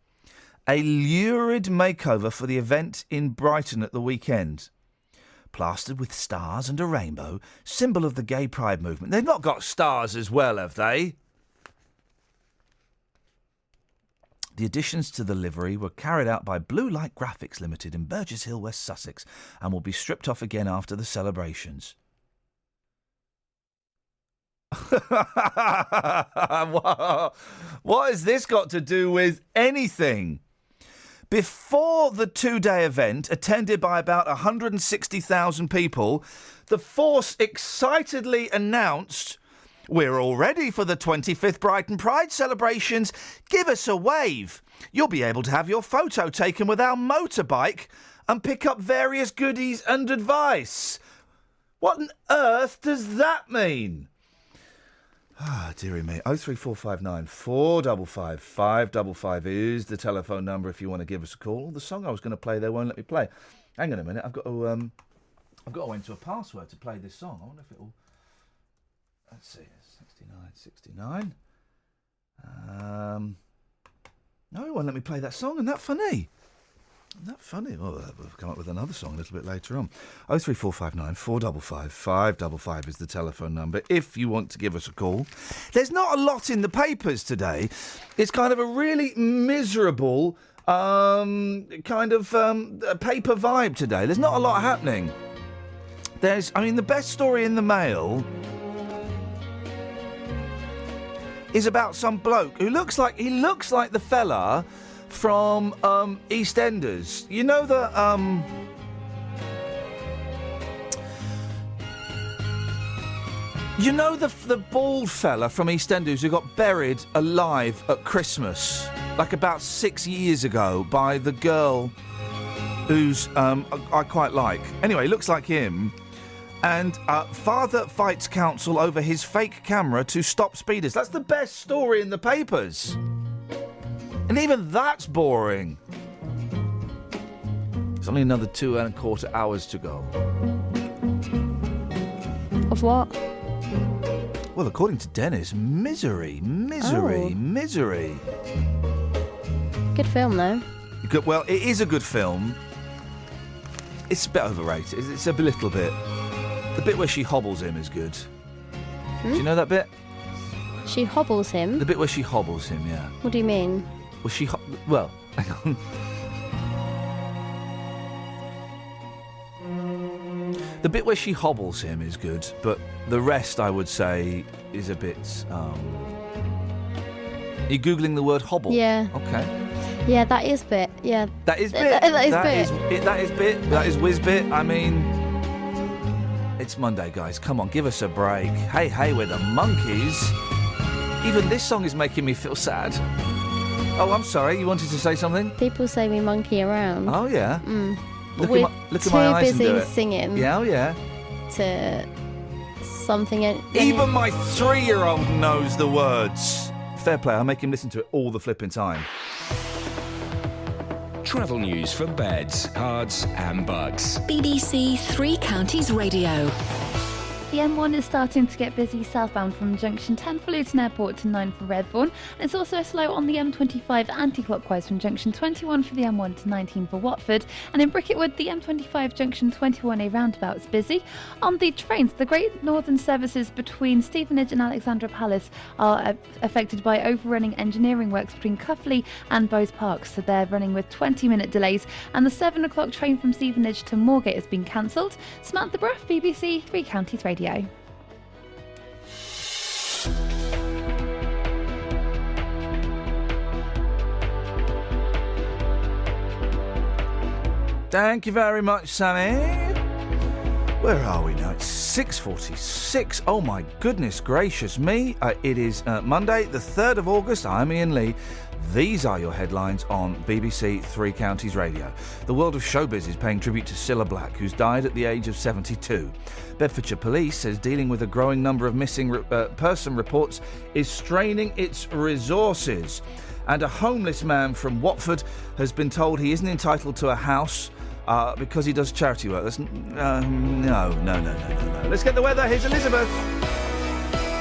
a lurid makeover for the event in Brighton at the weekend. Plastered with stars and a rainbow, symbol of the gay pride movement. They've not got stars as well, have they? The additions to the livery were carried out by Blue Light Graphics Limited in Burgess Hill, West Sussex, and will be stripped off again after the celebrations. What has this got to do with anything? Before the two-day event, attended by about 160,000 people, the force excitedly announced, "We're all ready for the 25th Brighton Pride celebrations. Give us a wave. You'll be able to have your photo taken with our motorbike and pick up various goodies and advice." What on earth does that mean? Ah, dearie me. 03459 455 555 is the telephone number if you want to give us a call. The song I was going to play there won't let me play. Hang on a minute. I've got to enter a password to play this song. I wonder if it'll. Let's see. 69. No, it won't let me play that song. Isn't that funny? Isn't that funny? Well, we'll come up with another song a little bit later on. 03459 455 555 is the telephone number if you want to give us a call. There's not a lot in the papers today. It's kind of a really miserable paper vibe today. There's not a lot happening. The best story in the Mail is about some bloke who looks like the fella from EastEnders. You know the the bald fella from EastEnders who got buried alive at Christmas, like about 6 years ago, by the girl who's I quite like. Anyway, looks like him. And father fights council over his fake camera to stop speeders. That's the best story in the papers. And even that's boring. There's only another 2.25 hours to go. Of what? Well, according to Dennis, misery. Good film, though. Well, it is a good film. It's a bit overrated. It's a little bit. The bit where she hobbles him is good. Do you know that bit? She hobbles him? The bit where she hobbles him, yeah. What do you mean? Well, hang on. The bit where she hobbles him is good, but the rest, I would say, is a bit... Are you Googling the word hobble? Yeah. Okay. Yeah, that is bit. Yeah. That is bit. That is bit. That is whiz bit. I mean... It's Monday, guys. Come on, give us a break. Hey, we're the Monkeys. Even this song is making me feel sad. Oh, I'm sorry. You wanted to say something? People say we monkey around. Oh, yeah. Look We're at my eyes and do too it. busy singing. Yeah, oh, yeah. To something. Even my 3-year-old knows the words. Fair play. I make him listen to it all the flipping time. Travel news for beds, cards and bugs. BBC Three Counties Radio. The M1 is starting to get busy southbound from junction 10 for Luton Airport to 9 for Redbourne. And it's also slow on the M25 anti-clockwise from junction 21 for the M1 to 19 for Watford. And in Bricketwood, the M25 junction 21A roundabout is busy. On the trains, the Great Northern services between Stevenage and Alexandra Palace are affected by overrunning engineering works between Cuffley and Bowes Park, so they're running with 20-minute delays. And the 7 o'clock train from Stevenage to Moorgate has been cancelled. Samantha Bruff, BBC Three Counties Radio. Thank you very much, Sammy. Where are we now? It's 6:46. Oh my goodness gracious me. It is Monday, the 3rd of August. I'm Iain Lee. These are your headlines on BBC Three Counties Radio. The world of showbiz is paying tribute to Cilla Black, who's died at the age of 72. Bedfordshire Police says dealing with a growing number of missing person reports is straining its resources. And a homeless man from Watford has been told he isn't entitled to a house because he does charity work. No. Let's get the weather. Here's Elizabeth.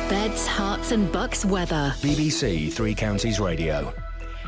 Beds, hearts and bucks weather. BBC Three Counties Radio.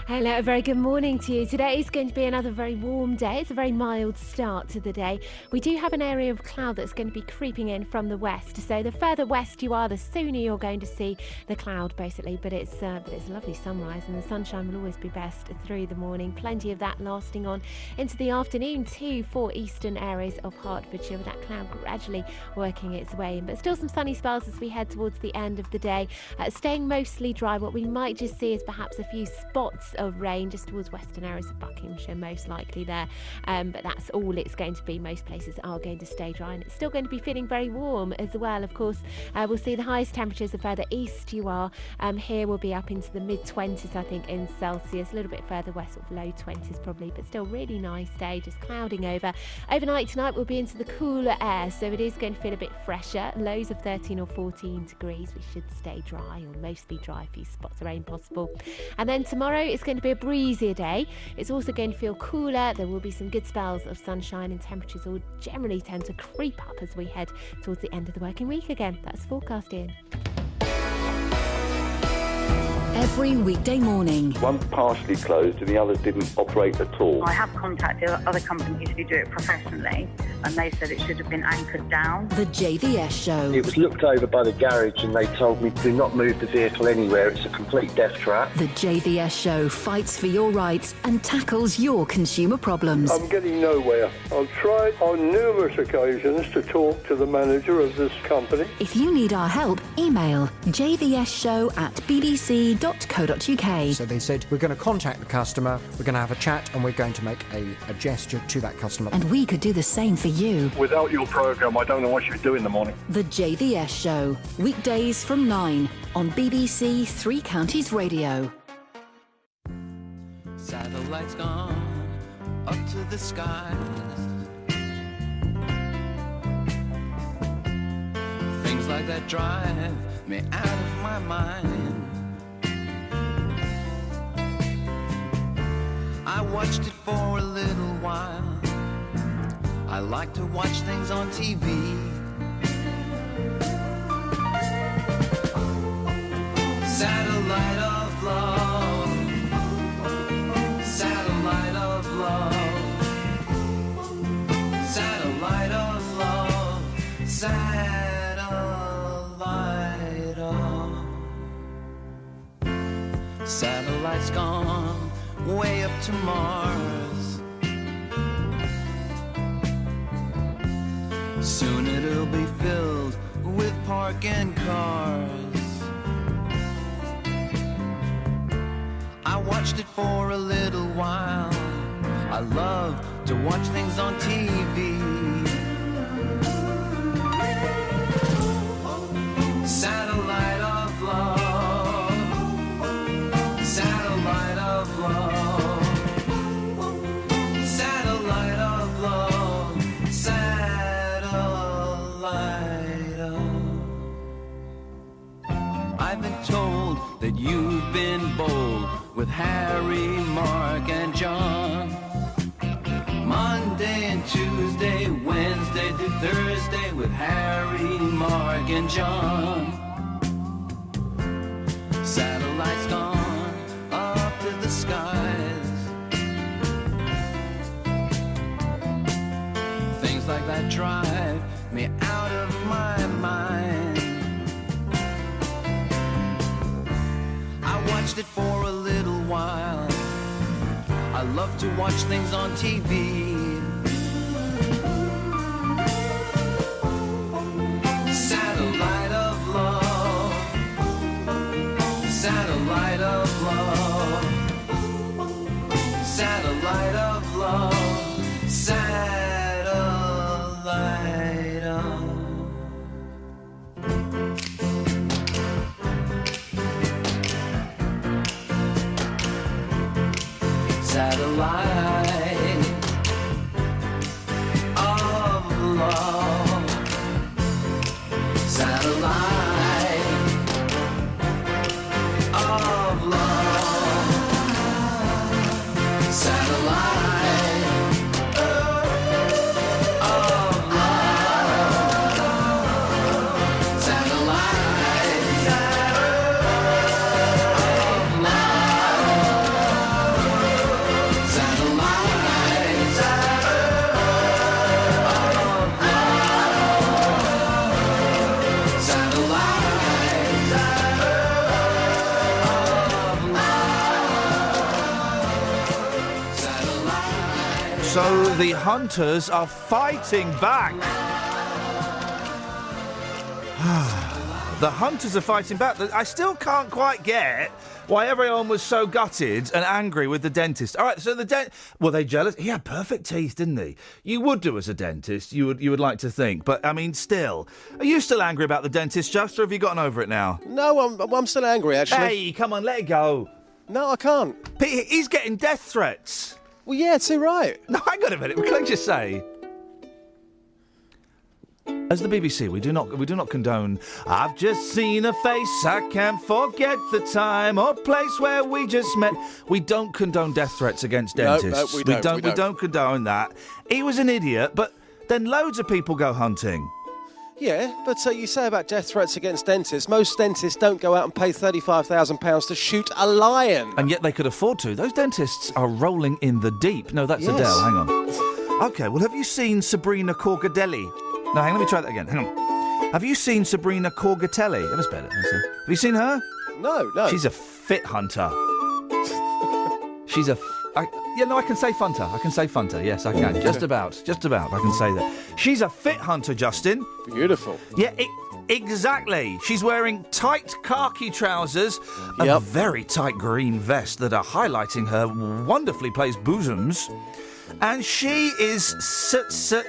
Hello, a very good morning to you. Today is going to be another very warm day. It's a very mild start to the day. We do have an area of cloud that's going to be creeping in from the west. So the further west you are, the sooner you're going to see the cloud, basically. But it's a lovely sunrise, and the sunshine will always be best through the morning. Plenty of that lasting on into the afternoon too for eastern areas of Hertfordshire, with that cloud gradually working its way in. But still some sunny spells as we head towards the end of the day. Staying mostly dry. What we might just see is perhaps a few spots of rain just towards western areas of Buckinghamshire, most likely there, but that's all it's going to be. Most places are going to stay dry, and it's still going to be feeling very warm as well. Of course, we'll see the highest temperatures the further east you are. Here we'll be up into the mid-20s, I think, in Celsius. A little bit further west, sort of low 20s probably, but still really nice day, just clouding over. Overnight tonight we'll be into the cooler air, so it is going to feel a bit fresher. Lows of 13 or 14 degrees. We should stay dry, or mostly dry, a few spots of rain possible. And then tomorrow it's going to be a breezier day. It's also going to feel cooler. There will be some good spells of sunshine, and temperatures will generally tend to creep up as we head towards the end of the working week again. That's forecast, Iain. Every weekday morning. One partially closed and the others didn't operate at all. I have contacted other companies who do it professionally, and they said it should have been anchored down. The JVS Show. It was looked over by the garage and they told me do not move the vehicle anywhere. It's a complete death trap. The JVS Show fights for your rights and tackles your consumer problems. I'm getting nowhere. I've tried on numerous occasions to talk to the manager of this company. If you need our help, email jvsshow@bbc.co.uk. So they said, we're going to contact the customer, we're going to have a chat, and we're going to make a gesture to that customer. And we could do the same for you. Without your programme, I don't know what you'd do in the morning. The JVS Show, weekdays from 9 on BBC Three Counties Radio. Satellites gone up to the skies. Things like that drive me out of my mind. I watched it for a little while. I like to watch things on TV. Satellite of love. Satellite of love. Satellite of love. Satellite of. Satellite's gone way up to Mars. Soon it'll be filled with parking cars. I watched it for a little while. I love to watch things on TV. Satellite of love. Satellite of love. Satellite of love. Satellite of. I've been told that you've been bold with Harry, Mark, and John. Monday and Tuesday, Wednesday to Thursday with Harry, Mark, and John. Satellites gone up to the skies. Things like that drive me out of my mind. I watched it for a little while. I love to watch things on TV. Satellite of love. Satellite of love. Satellite of love. Satellite of. Satellite of love. Satellite of love. Satellite of love. Satellite of So the hunters are fighting back. The hunters are fighting back. I still can't quite get why everyone was so gutted and angry with the dentist. All right, so were they jealous? He had perfect teeth, didn't he? You would do as a dentist, you would like to think. But, I mean, still. Are you still angry about the dentist, Just, or have you gotten over it now? No, I'm still angry, actually. Hey, come on, let it go. No, I can't. He's getting death threats. Well, yeah, too right. No, hang on a minute. Can I just say... As the BBC, we do not condone. I've just seen a face, I can't forget the time or place where we just met. We don't condone death threats against dentists. No, we don't condone that. He was an idiot, but then loads of people go hunting. Yeah, but you say about death threats against dentists. Most dentists don't go out and pay £35,000 to shoot a lion. And yet they could afford to. Those dentists are rolling in the deep. No, that's Yes. Adele. Hang on. OK, well, have you seen Sabrina Corgadelli? No, hang on, let me try that again. Hang on. Have you seen Sabrina Corgatelli? That was better. Have you seen her? No. She's a fit hunter. She's a... I can say funter. I can say funter. Yes, I can. Just about. I can say that. She's a fit hunter, Justin. Beautiful. Yeah, exactly. She's wearing tight khaki trousers, a very tight green vest that are highlighting her wonderfully placed bosoms, and she is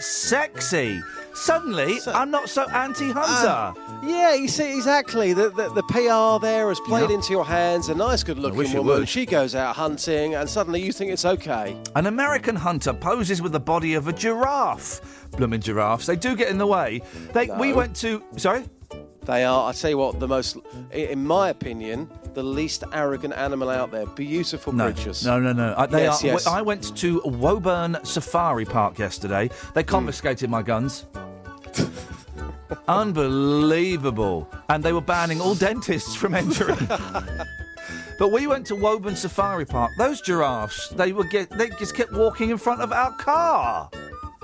sexy. Suddenly, I'm not so anti-hunter. Yeah, you see, exactly. The PR there has played into your hands. A nice, good-looking woman. She goes out hunting, and suddenly you think it's okay. An American hunter poses with the body of a giraffe. Blooming giraffes. They do get in the way. We went to... Sorry? They are, I tell you what, the most, in my opinion, the least arrogant animal out there. Beautiful creatures. No. Yes. I went to Woburn Safari Park yesterday. They confiscated my guns. Unbelievable. And they were banning all dentists from entering. But we went to Woburn Safari Park. Those giraffes, they just kept walking in front of our car.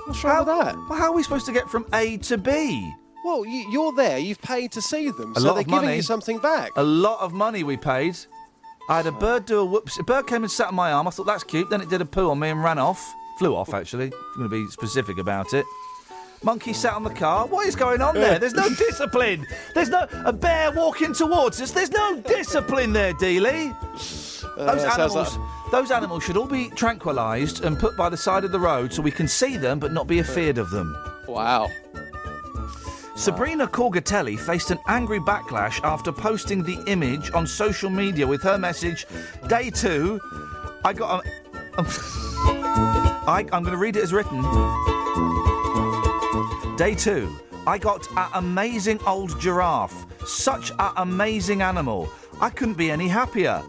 What's wrong with that? Well, how are we supposed to get from A to B? Well, you're there. You've paid to see them, A so lot they're of giving money. you something back. A lot of money we paid. I had a bird do a whoops. A bird came and sat on my arm. I thought, that's cute. Then it did a poo on me and ran off. Flew off, actually. I'm going to be specific about it. Monkey sat on the car. What is going on there? There's no discipline. There's no... A bear walking towards us. There's no discipline there, Dealey. Those animals should all be tranquilised and put by the side of the road so we can see them but not be afeared of them. Wow. Sabrina Corgatelli faced an angry backlash after posting the image on social media with her message, Day 2, I got a... I'm going to read it as written. Day 2, I got an amazing old giraffe. Such an amazing animal. I couldn't be any happier.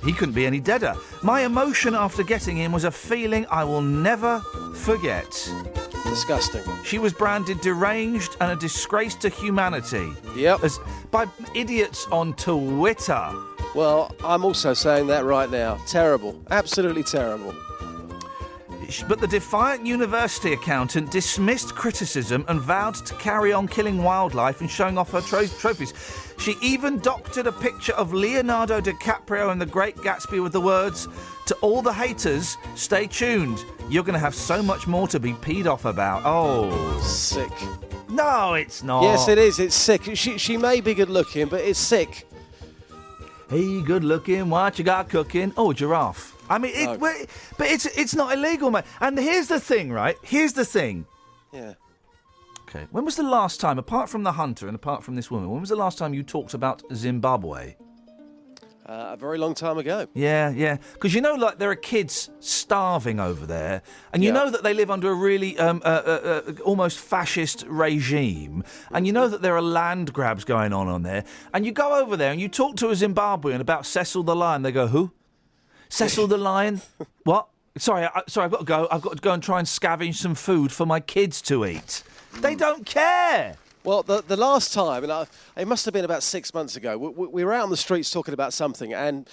He couldn't be any deader. My emotion after getting him was a feeling I will never forget. Disgusting. She was branded deranged and a disgrace to humanity. Yep. By idiots on Twitter. Well, I'm also saying that right now. Terrible. Absolutely terrible. But the defiant university accountant dismissed criticism and vowed to carry on killing wildlife and showing off her trophies. She even doctored a picture of Leonardo DiCaprio in The Great Gatsby with the words, "To all the haters, stay tuned. You're going to have so much more to be peed off about." Oh. Sick. No, it's not. Yes, it is. It's sick. She may be good looking, but it's sick. Hey, good looking, what you got cooking? Oh, giraffe. I mean, but it's not illegal, mate. And here's the thing, right? Here's the thing. Yeah. Okay. When was the last time, apart from the hunter and apart from this woman, when was the last time you talked about Zimbabwe? A very long time ago. Yeah. Because you know, like, there are kids starving over there, and you know that they live under a really almost fascist regime, and you know that there are land grabs going on there, and you go over there and you talk to a Zimbabwean about Cecil the Lion, they go, who? Cecil the Lion? What? Sorry, I've got to go. I've got to go and try and scavenge some food for my kids to eat. They don't care. Well, the last time, and it must have been about 6 months ago, we were out on the streets talking about something, and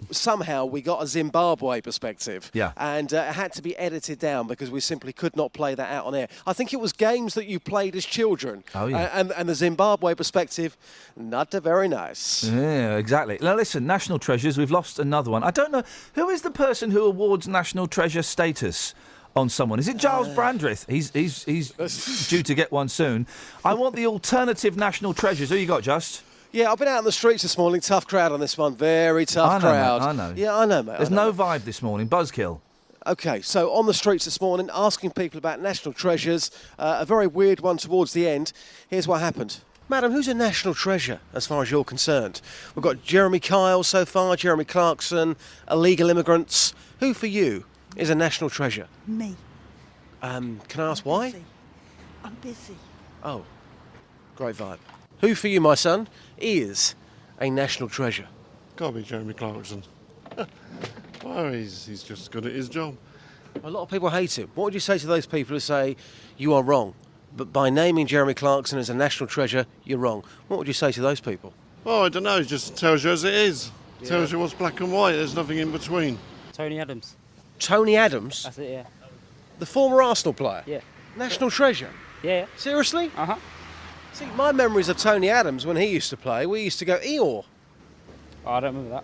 somehow we got a Zimbabwe perspective. Yeah. And it had to be edited down because we simply could not play that out on air. I think it was games that you played as children. Oh, yeah. And the Zimbabwe perspective, not very nice. Yeah, exactly. Now, listen, National Treasures, we've lost another one. I don't know, who is the person who awards National Treasure status on someone? Is it Giles Brandreth? He's due to get one soon. I want the alternative National Treasures. Who you got, Just? Yeah, I've been out on the streets this morning. Tough crowd on this one. Very tough crowd. Mate, I know. Yeah, I know, mate. There's no vibe this morning. Buzzkill. OK, so on the streets this morning, asking people about national treasures. A very weird one towards the end. Here's what happened. Madam, who's a national treasure as far as you're concerned? We've got Jeremy Kyle so far, Jeremy Clarkson, illegal immigrants. Who for you is a national treasure? Me. Can I ask why? I'm busy. Oh, great vibe. Who for you, my son, is a national treasure? Gotta be Jeremy Clarkson. Well, he's just good at his job. A lot of people hate him. What would you say to those people who say you are wrong? But by naming Jeremy Clarkson as a national treasure, you're wrong. What would you say to those people? Oh, I don't know. It just tells you as it is. Tells you what's black and white. There's nothing in between. Tony Adams. Tony Adams? That's it, yeah. The former Arsenal player? Yeah. National treasure? Yeah. Seriously? Uh-huh. See, my memories of Tony Adams when he used to play, we used to go Eeyore. Oh, I don't remember that.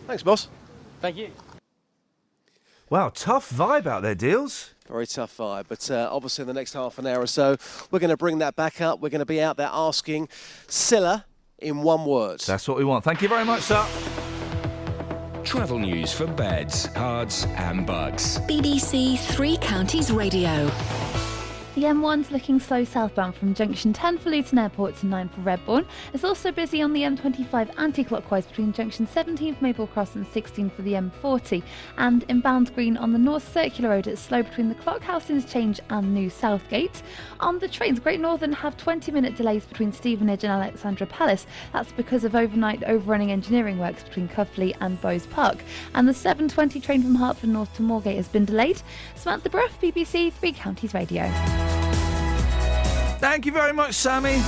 Thanks, boss. Thank you. Wow, tough vibe out there, Deals. Very tough vibe, but obviously in the next half an hour or so, we're going to bring that back up. We're going to be out there asking Scylla in one word. That's what we want. Thank you very much, sir. Travel news for beds, cards and bugs. BBC Three Counties Radio. The M1's looking slow southbound from junction 10 for Luton Airport to 9 for Redbourne. It's also busy on the M25 anti-clockwise between junction 17 for Maple Cross and 16 for the M40. And inbound green on the North Circular Road, it's slow between the Clock House Interchange and New Southgate. On the trains, Great Northern have 20-minute delays between Stevenage and Alexandra Palace. That's because of overnight overrunning engineering works between Cuffley and Bowes Park. And the 7:20 train from Hertford North to Moorgate has been delayed. Samantha Bruff, BBC Three Counties Radio. Thank you very much, Sammy.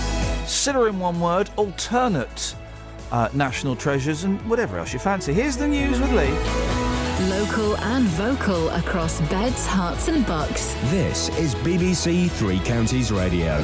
Scylla in one word, alternate national treasures and whatever else you fancy. Here's the news with Lee. Local and vocal across beds, hearts and bucks. This is BBC Three Counties Radio.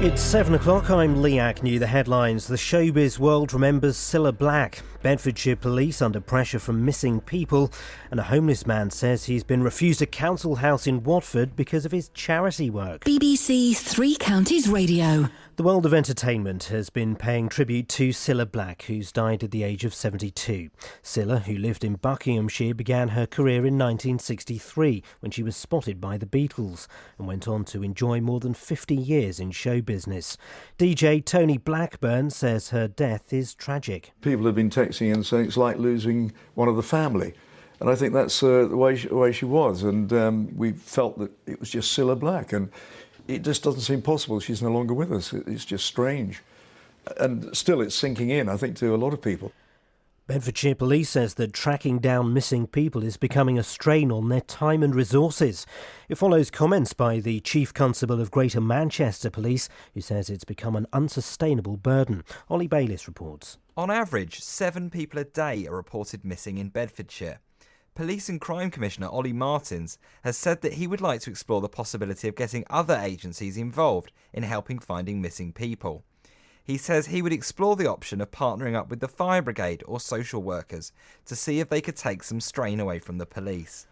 It's 7 o'clock. I'm Lee Agnew. The headlines. The showbiz world remembers Cilla Black. Bedfordshire police under pressure from missing people. And a homeless man says he's been refused a council house in Watford because of his charity work. BBC Three Counties Radio. The world of entertainment has been paying tribute to Cilla Black, who's died at the age of 72. Cilla, who lived in Buckinghamshire, began her career in 1963 when she was spotted by the Beatles and went on to enjoy more than 50 years in show business. DJ Tony Blackburn says her death is tragic. People have been texting and saying it's like losing one of the family. And I think that's the way she was. And we felt that it was just Cilla Black. And it just doesn't seem possible. She's no longer with us. It's just strange. And still it's sinking in, I think, to a lot of people. Bedfordshire Police says that tracking down missing people is becoming a strain on their time and resources. It follows comments by the Chief Constable of Greater Manchester Police, who says it's become an unsustainable burden. Ollie Bayliss reports. On average, 7 people a day are reported missing in Bedfordshire. Police and Crime Commissioner Ollie Martins has said that he would like to explore the possibility of getting other agencies involved in helping finding missing people. He says he would explore the option of partnering up with the fire brigade or social workers to see if they could take some strain away from the police.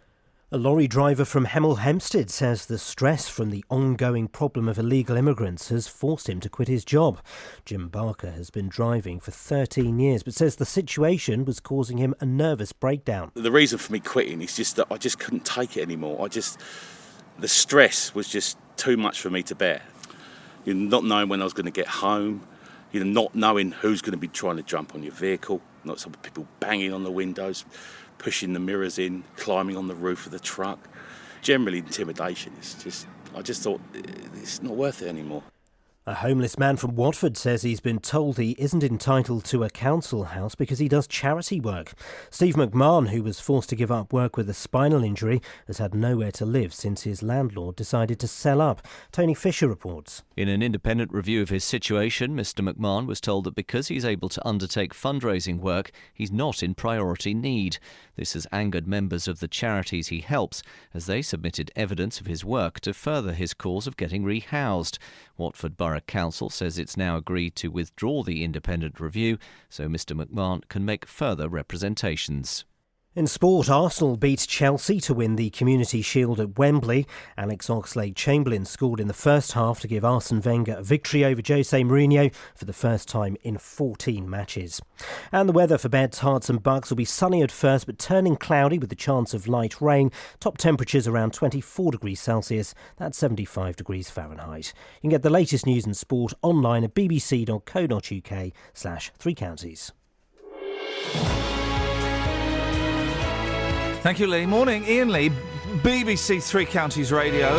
A lorry driver from Hemel Hempstead says the stress from the ongoing problem of illegal immigrants has forced him to quit his job. Jim Barker has been driving for 13 years but says the situation was causing him a nervous breakdown. The reason for me quitting is just that I just couldn't take it anymore. The stress was just too much for me to bear. Not knowing when I was going to get home, not knowing who's going to be trying to jump on your vehicle, not some people banging on the windows, pushing the mirrors in, climbing on the roof of the truck. Generally intimidation. I just thought it's not worth it anymore. A homeless man from Watford says he's been told he isn't entitled to a council house because he does charity work. Steve McMahon, who was forced to give up work with a spinal injury, has had nowhere to live since his landlord decided to sell up. Tony Fisher reports. In an independent review of his situation, Mr McMahon was told that because he's able to undertake fundraising work, he's not in priority need. This has angered members of the charities he helps, as they submitted evidence of his work to further his cause of getting rehoused. Watford Borough Council says it's now agreed to withdraw the independent review so Mr McMahon can make further representations. In sport, Arsenal beat Chelsea to win the Community Shield at Wembley. Alex Oxlade-Chamberlain scored in the first half to give Arsene Wenger a victory over Jose Mourinho for the first time in 14 matches. And the weather for beds, hearts and bucks will be sunny at first but turning cloudy with the chance of light rain. Top temperatures around 24 degrees Celsius, that's 75 degrees Fahrenheit. You can get the latest news and sport online at bbc.co.uk/Three Counties. Thank you, Lee. Morning, Iain Lee, BBC Three Counties Radio.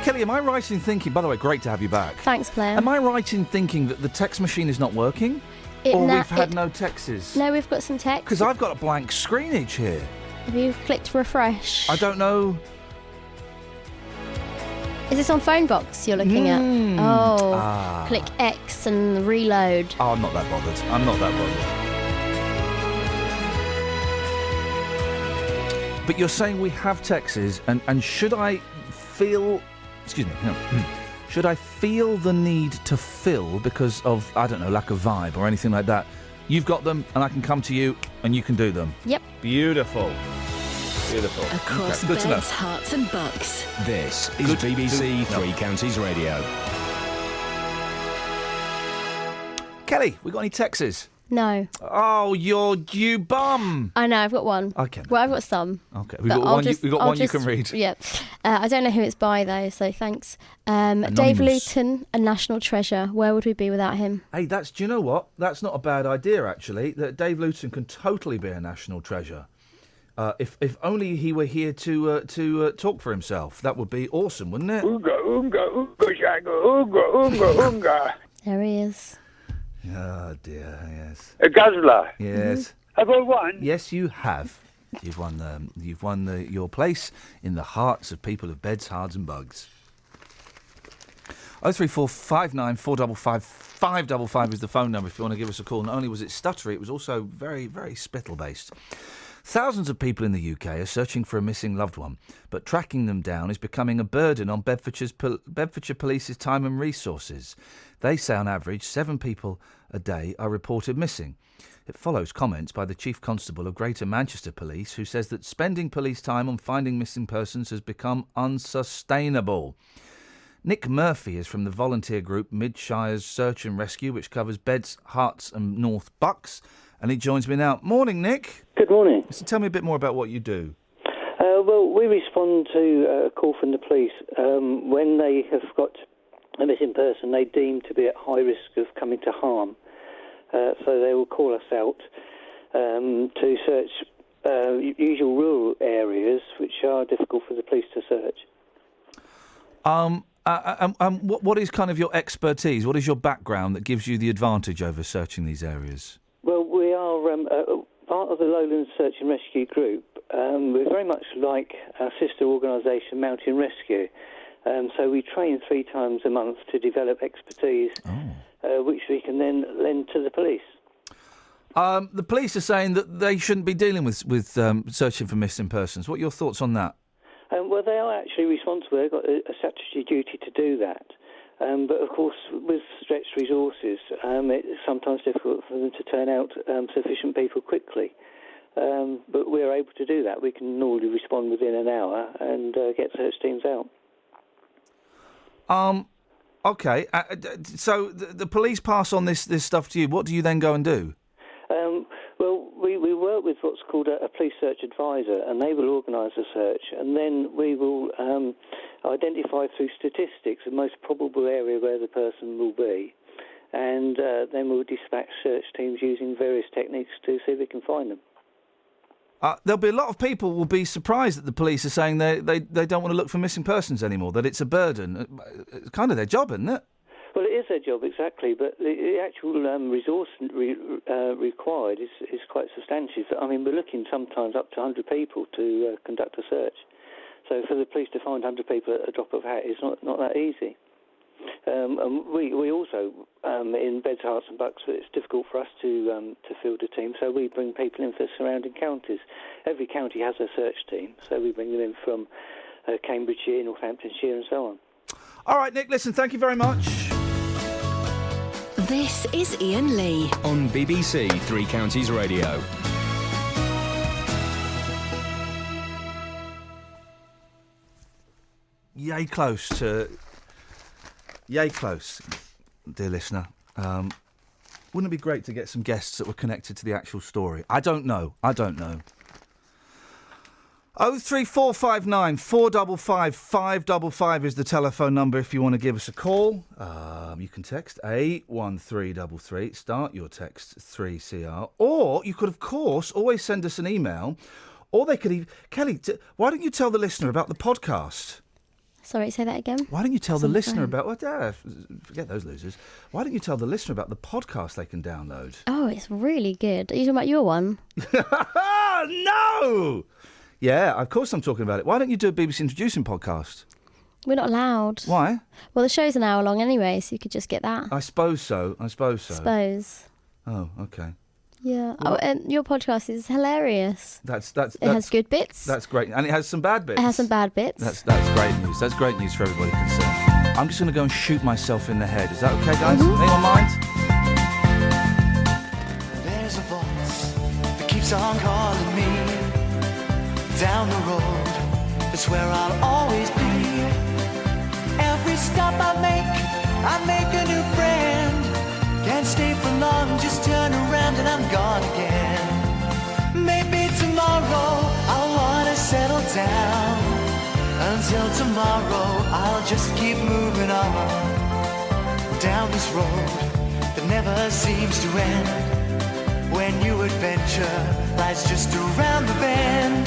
Kelly, am I right in thinking, by the way, great to have you back. Thanks, Blair. Am I right in thinking that the text machine is not working? Or we've had no texts? No, we've got some text. Because I've got a blank screenage here. Have you clicked refresh? I don't know. Is this on phone box you're looking at? Oh. Click X and reload. Oh, I'm not that bothered. But you're saying we have texts, and should I feel... Excuse me. Should I feel the need to fill because of, I don't know, lack of vibe or anything like that? You've got them, and I can come to you, and you can do them. Yep. Beautiful. Across Okay, good to know. beds, hearts and bucks. This is BBC Three Counties Radio. Kelly, we got any texts? No. Oh, you bum. I know, I've got one. Okay. Well, I've got some. Okay, we've got one you can read. Yeah. I don't know who it's by, though, so thanks. Dave Luton, a national treasure. Where would we be without him? Hey, do you know what? That's not a bad idea, actually. That Dave Luton can totally be a national treasure. If only he were here to talk for himself. That would be awesome, wouldn't it? Oonga. There he is. Oh, dear, yes. A guzzler. Yes. Have I won? Yes, you have. You've won your place in the hearts of people of beds, cards and bugs. 03459 455 555 is the phone number if you want to give us a call. Not only was it stuttery, it was also very, very spittle-based. Thousands of people in the UK are searching for a missing loved one, but tracking them down is becoming a burden on Bedfordshire Police's time and resources. They say on average 7 people a day are reported missing. It follows comments by the Chief Constable of Greater Manchester Police, who says that spending police time on finding missing persons has become unsustainable. Nick Murphy is from the volunteer group Midshires Search and Rescue, which covers Beds, Herts and North Bucks, and he joins me now. Morning, Nick. Good morning. So tell me a bit more about what you do. Well, we respond to a call from the police when they have got a missing person they deem to be at high risk of coming to harm. So they will call us out to search usual rural areas which are difficult for the police to search. What is kind of your expertise? What is your background that gives you the advantage over searching these areas? Well, we are part of the Lowland Search and Rescue Group. We're very much like our sister organisation, Mountain Rescue. So we train 3 times a month to develop expertise, which we can then lend to the police. The police are saying that they shouldn't be dealing with searching for missing persons. What are your thoughts on that? Well, they are actually responsible. They've got a statutory duty to do that. But, of course, with stretched resources, it's sometimes difficult for them to turn out sufficient people quickly. But we're able to do that. We can normally respond within an hour and get search teams out. Okay. So the police pass on this stuff to you. What do you then go and do? Well, we work with what's called a police search advisor, and they will organise a search, and then we will identify through statistics the most probable area where the person will be, and then we'll dispatch search teams using various techniques to see if we can find them. There'll be a lot of people will be surprised that the police are saying they don't want to look for missing persons anymore, that it's a burden. It's kind of their job, isn't it? Well, it is their job, exactly, but the actual resource required is quite substantial. I mean, we're looking sometimes up to 100 people to conduct a search. So for the police to find 100 people at a drop of a hat is not that easy. And we also, in Beds, Herts and Bucks, it's difficult for us to field a team, so we bring people in for surrounding counties. Every county has a search team, so we bring them in from Cambridgeshire, Northamptonshire and so on. All right, Nick, listen, thank you very much. This is Iain Lee on BBC Three Counties Radio. Yay close, dear listener. Wouldn't it be great to get some guests that were connected to the actual story? I don't know. 03459 455 555 is the telephone number if you want to give us a call. You can text 81333. Start your text 3CR. Or you could, of course, always send us an email. Or they could even... Kelly, why don't you tell the listener about the podcast? Sorry, say that again. Why don't you tell the Some listener phone. about... forget those losers. Why don't you tell the listener about the podcast they can download? Oh, it's really good. Are you talking about your one? No! Yeah, of course I'm talking about it. Why don't you do a BBC Introducing podcast? We're not allowed. Why? Well, the show's an hour long anyway, so you could just get that. I suppose so. Suppose. Oh, okay. Yeah. Well, and your podcast is hilarious. It has good bits. That's great. And it has some bad bits. It has some bad bits. That's great news. That's great news for everybody concerned. I'm just going to go and shoot myself in the head. Is that okay, guys? Anyone mind? There's a voice that keeps on calling me down the road. It's where I'll always be. Every stop I make a new friend. Can't stay for long, just turn around and I'm gone again. Maybe tomorrow I'll wanna settle down. Until tomorrow I'll just keep moving on. Down this road that never seems to end. When new adventure lies just around the bend.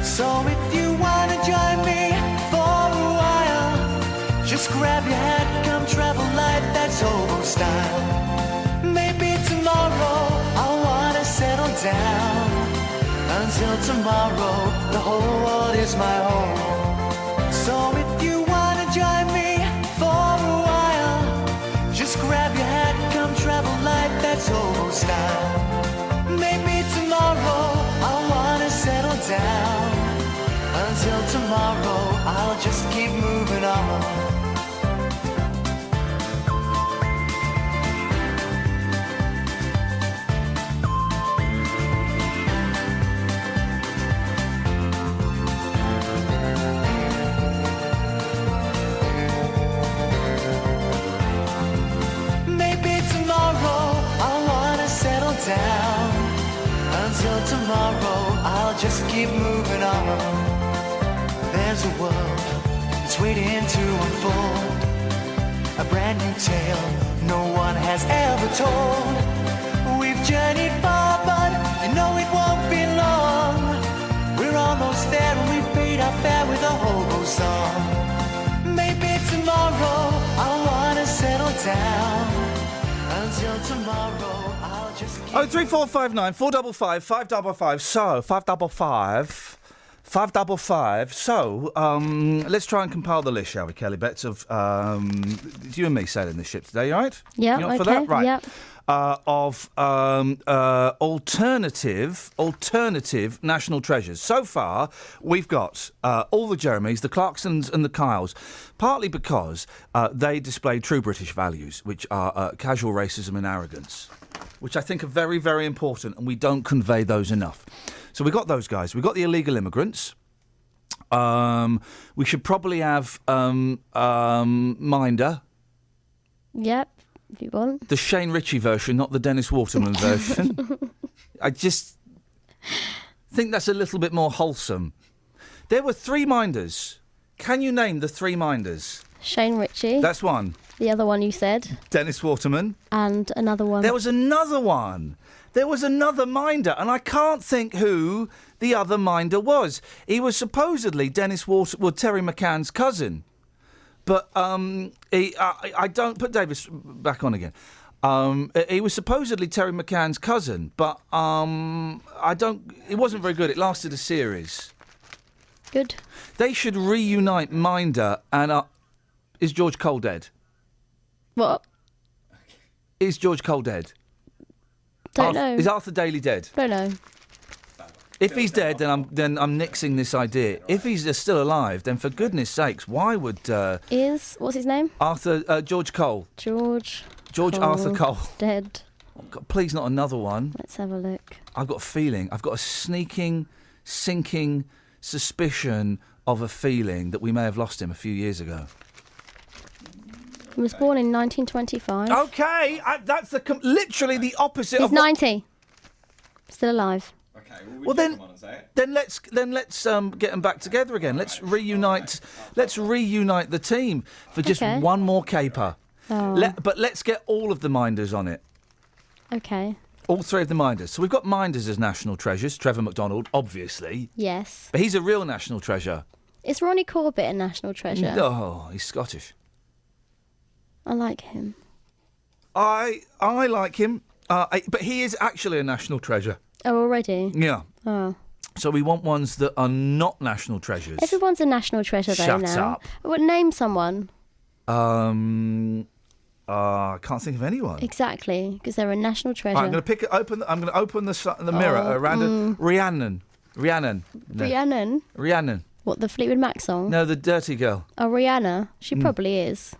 So if you wanna join me for a while, just grab your hat, come travel light, that's hobo style. Maybe tomorrow I'll wanna settle down. Until tomorrow, the whole world is my home. So if you wanna join me for a while, just grab your hat, come travel light, that's hobo style. Maybe tomorrow I'll wanna settle down. Until tomorrow, I'll just keep moving on. Maybe tomorrow I'll wanna settle down. Until tomorrow, I'll just keep moving on. There's a world that's waiting to unfold. A brand new tale no one has ever told. We've journeyed far, but you know it won't be long. We're almost there and we've paid our fare with a hobo song. Maybe tomorrow I'll wanna settle down. Until tomorrow, I'll just keep... 03459 455 555. So, 555. 555. So, let's try and compile the list, shall we, Kelly Betts, of it's you and me sailing this ship today, you all right? Yeah, you up for okay, that? Right. yep. Of alternative national treasures. So far, we've got all the Jeremys, the Clarksons and the Kyles, partly because they display true British values, which are casual racism and arrogance, which I think are very, very important, and we don't convey those enough. So we've got those guys. We've got the illegal immigrants. We should probably have Minder. Yep, if you want. The Shane Ritchie version, not the Dennis Waterman version. I just think that's a little bit more wholesome. There were 3 Minders. Can you name the 3 Minders? Shane Ritchie. That's one. The other one you said. Dennis Waterman. And another one. There was another one. There was another Minder, and I can't think who the other Minder was. He was supposedly Terry McCann's cousin. But I don't... Put Davis back on again. He was supposedly Terry McCann's cousin, but I don't... It wasn't very good. It lasted a series. Good. They should reunite Minder and... is George Cole dead? What? Is George Cole dead? Don't know. Is Arthur Daly dead? Don't know. If he's dead, then I'm nixing this idea. If he's still alive, then for goodness sakes, why would... what's his name? George Cole. George Arthur Cole. Dead. Oh, God, please, not another one. Let's have a look. I've got a feeling. I've got a sneaking, sinking suspicion of a feeling that we may have lost him a few years ago. He was born in 1925. Okay, that's literally the opposite. He's of 90. Still alive. Okay. Well, then let's get them back together again. Let's reunite. Let's reunite the team for just one more caper. Oh. But let's get all of the Minders on it. Okay. All 3 of the Minders. So we've got Minders as national treasures. Trevor McDonald, obviously. Yes. But he's a real national treasure. Is Ronnie Corbett a national treasure? Oh, he's Scottish. I like him. I like him, but he is actually a national treasure. Oh, already? Yeah. Oh. So we want ones that are not national treasures. Everyone's a national treasure, though, Shut now. up. Well, name someone. I can't think of anyone. Exactly, because they're a national treasure. Right, I'm going to pick it open. I'm going to open the mirror around Rhiannon. No. Rhiannon? What, the Fleetwood Mac song? No, the dirty girl. Oh, Rihanna. She probably is.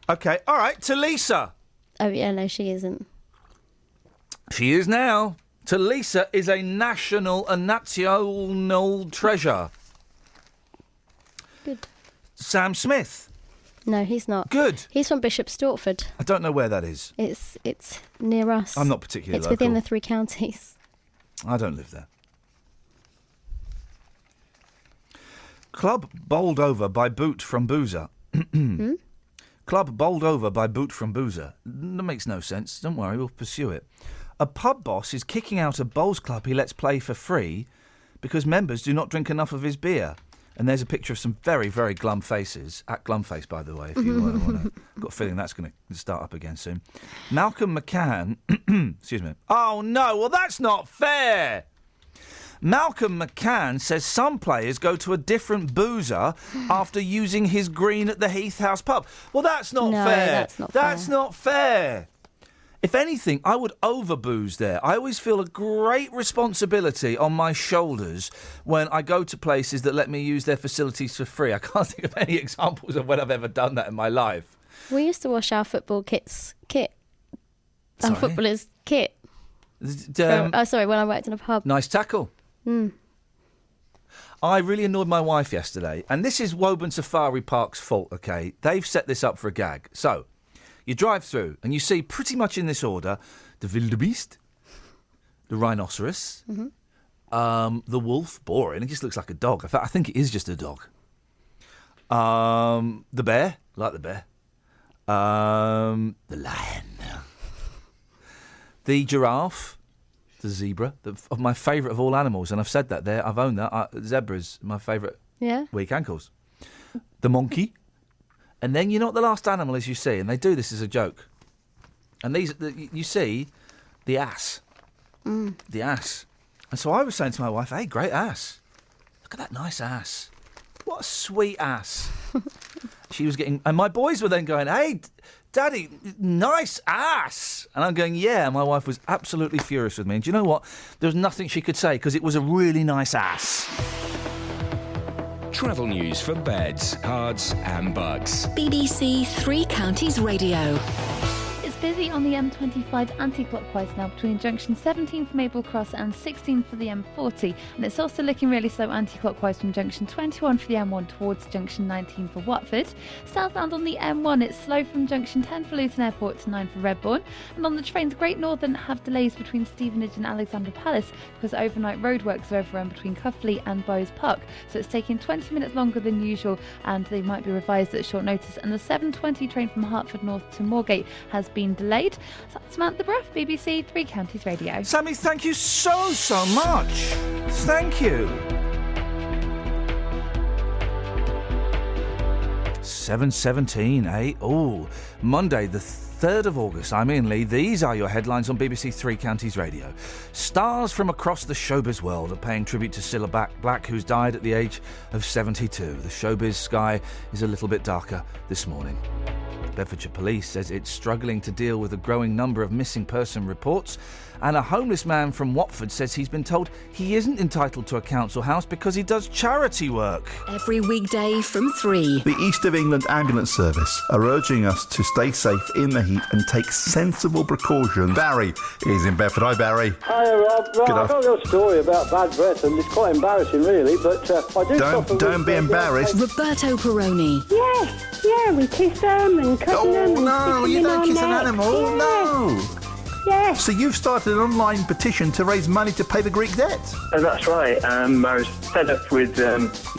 Okay, all right. Talisa. Oh, yeah, no, she isn't. She is now. Talisa is a national treasure. Good. Sam Smith. No, he's not. Good. He's from Bishop Stortford. I don't know where that is. It's near us. I'm not particularly It's local. within the 3 counties. I don't live there. Club bowled over by boot from Boozer. Club bowled over by boot from Boozer. That makes no sense. Don't worry, we'll pursue it. A pub boss is kicking out a bowls club he lets play for free because members do not drink enough of his beer. And there's a picture of some very, very glum faces. At Glumface, by the way, if you want to. I've got a feeling that's going to start up again soon. Malcolm McCann... excuse me. Oh, no, well, that's not fair! Malcolm McCann says some players go to a different boozer after using his green at the Heath House pub. Well, that's not fair. That's not fair. If anything, I would over-booze there. I always feel a great responsibility on my shoulders when I go to places that let me use their facilities for free. I can't think of any examples of when I've ever done that in my life. We used to wash our football kit. Our footballers' kit. When I worked in a pub. Nice tackle. I really annoyed my wife yesterday, and this is Woburn Safari Park's fault, OK? They've set this up for a gag. So, you drive through, and you see pretty much in this order, the wildebeest, the rhinoceros, the wolf, boring, it just looks like a dog. In fact, I think it is just a dog. The bear, like the bear. The lion. The giraffe. The zebra, of my favourite of all animals, and I've said that there. I've owned that. Zebra's my favourite. Yeah. Weak ankles. The monkey, and then you know what the last animal is you see, and they do this as a joke. And you see, the ass, the ass. And so I was saying to my wife, "Hey, great ass! Look at that nice ass! What a sweet ass!" She was getting, and my boys were then going, "Hey, Daddy, nice ass!" And I'm going, yeah. And my wife was absolutely furious with me. And do you know what? There was nothing she could say because it was a really nice ass. Travel news for beds, cards and bugs. BBC 3 Counties Radio. It's busy on the M25 anti-clockwise now between junction 17 for Maple Cross and 16 for the M40, and it's also looking really slow anti-clockwise from junction 21 for the M1 towards junction 19 for Watford. Southbound on the M1 it's slow from junction 10 for Luton Airport to 9 for Redbourne, and on the trains Great Northern have delays between Stevenage and Alexandra Palace because overnight roadworks are overrun between Cuffley and Bowes Park, so it's taking 20 minutes longer than usual and they might be revised at short notice. And the 7:20 train from Hertford North to Moorgate has been delayed. So that's Samantha Bruff, BBC 3 Counties Radio. Sammy, thank you so much. Thank you. 7:17, eh? Oh, Monday the 3rd of August. I'm Iain Lee. These are your headlines on BBC 3 Counties Radio. Stars from across the showbiz world are paying tribute to Cilla Black, who's died at the age of 72. The showbiz sky is a little bit darker this morning. Bedfordshire Police says it's struggling to deal with a growing number of missing person reports, and a homeless man from Watford says he's been told he isn't entitled to a council house because he does charity work. Every weekday from 3. The East of England Ambulance Service are urging us to stay safe in the heat and take sensible precautions. Barry is in Bedford. Hi, Barry. Hi, Rob. Right, I've got a little story about bad breath, and it's quite embarrassing, really, but I do... Don't be embarrassed. Roberto Peroni. Yes, yeah, we kiss them and cuddle them. Oh, no, you don't kiss an animal. Yeah. No. Yes. So you've started an online petition to raise money to pay the Greek debt? That's right. I was fed up with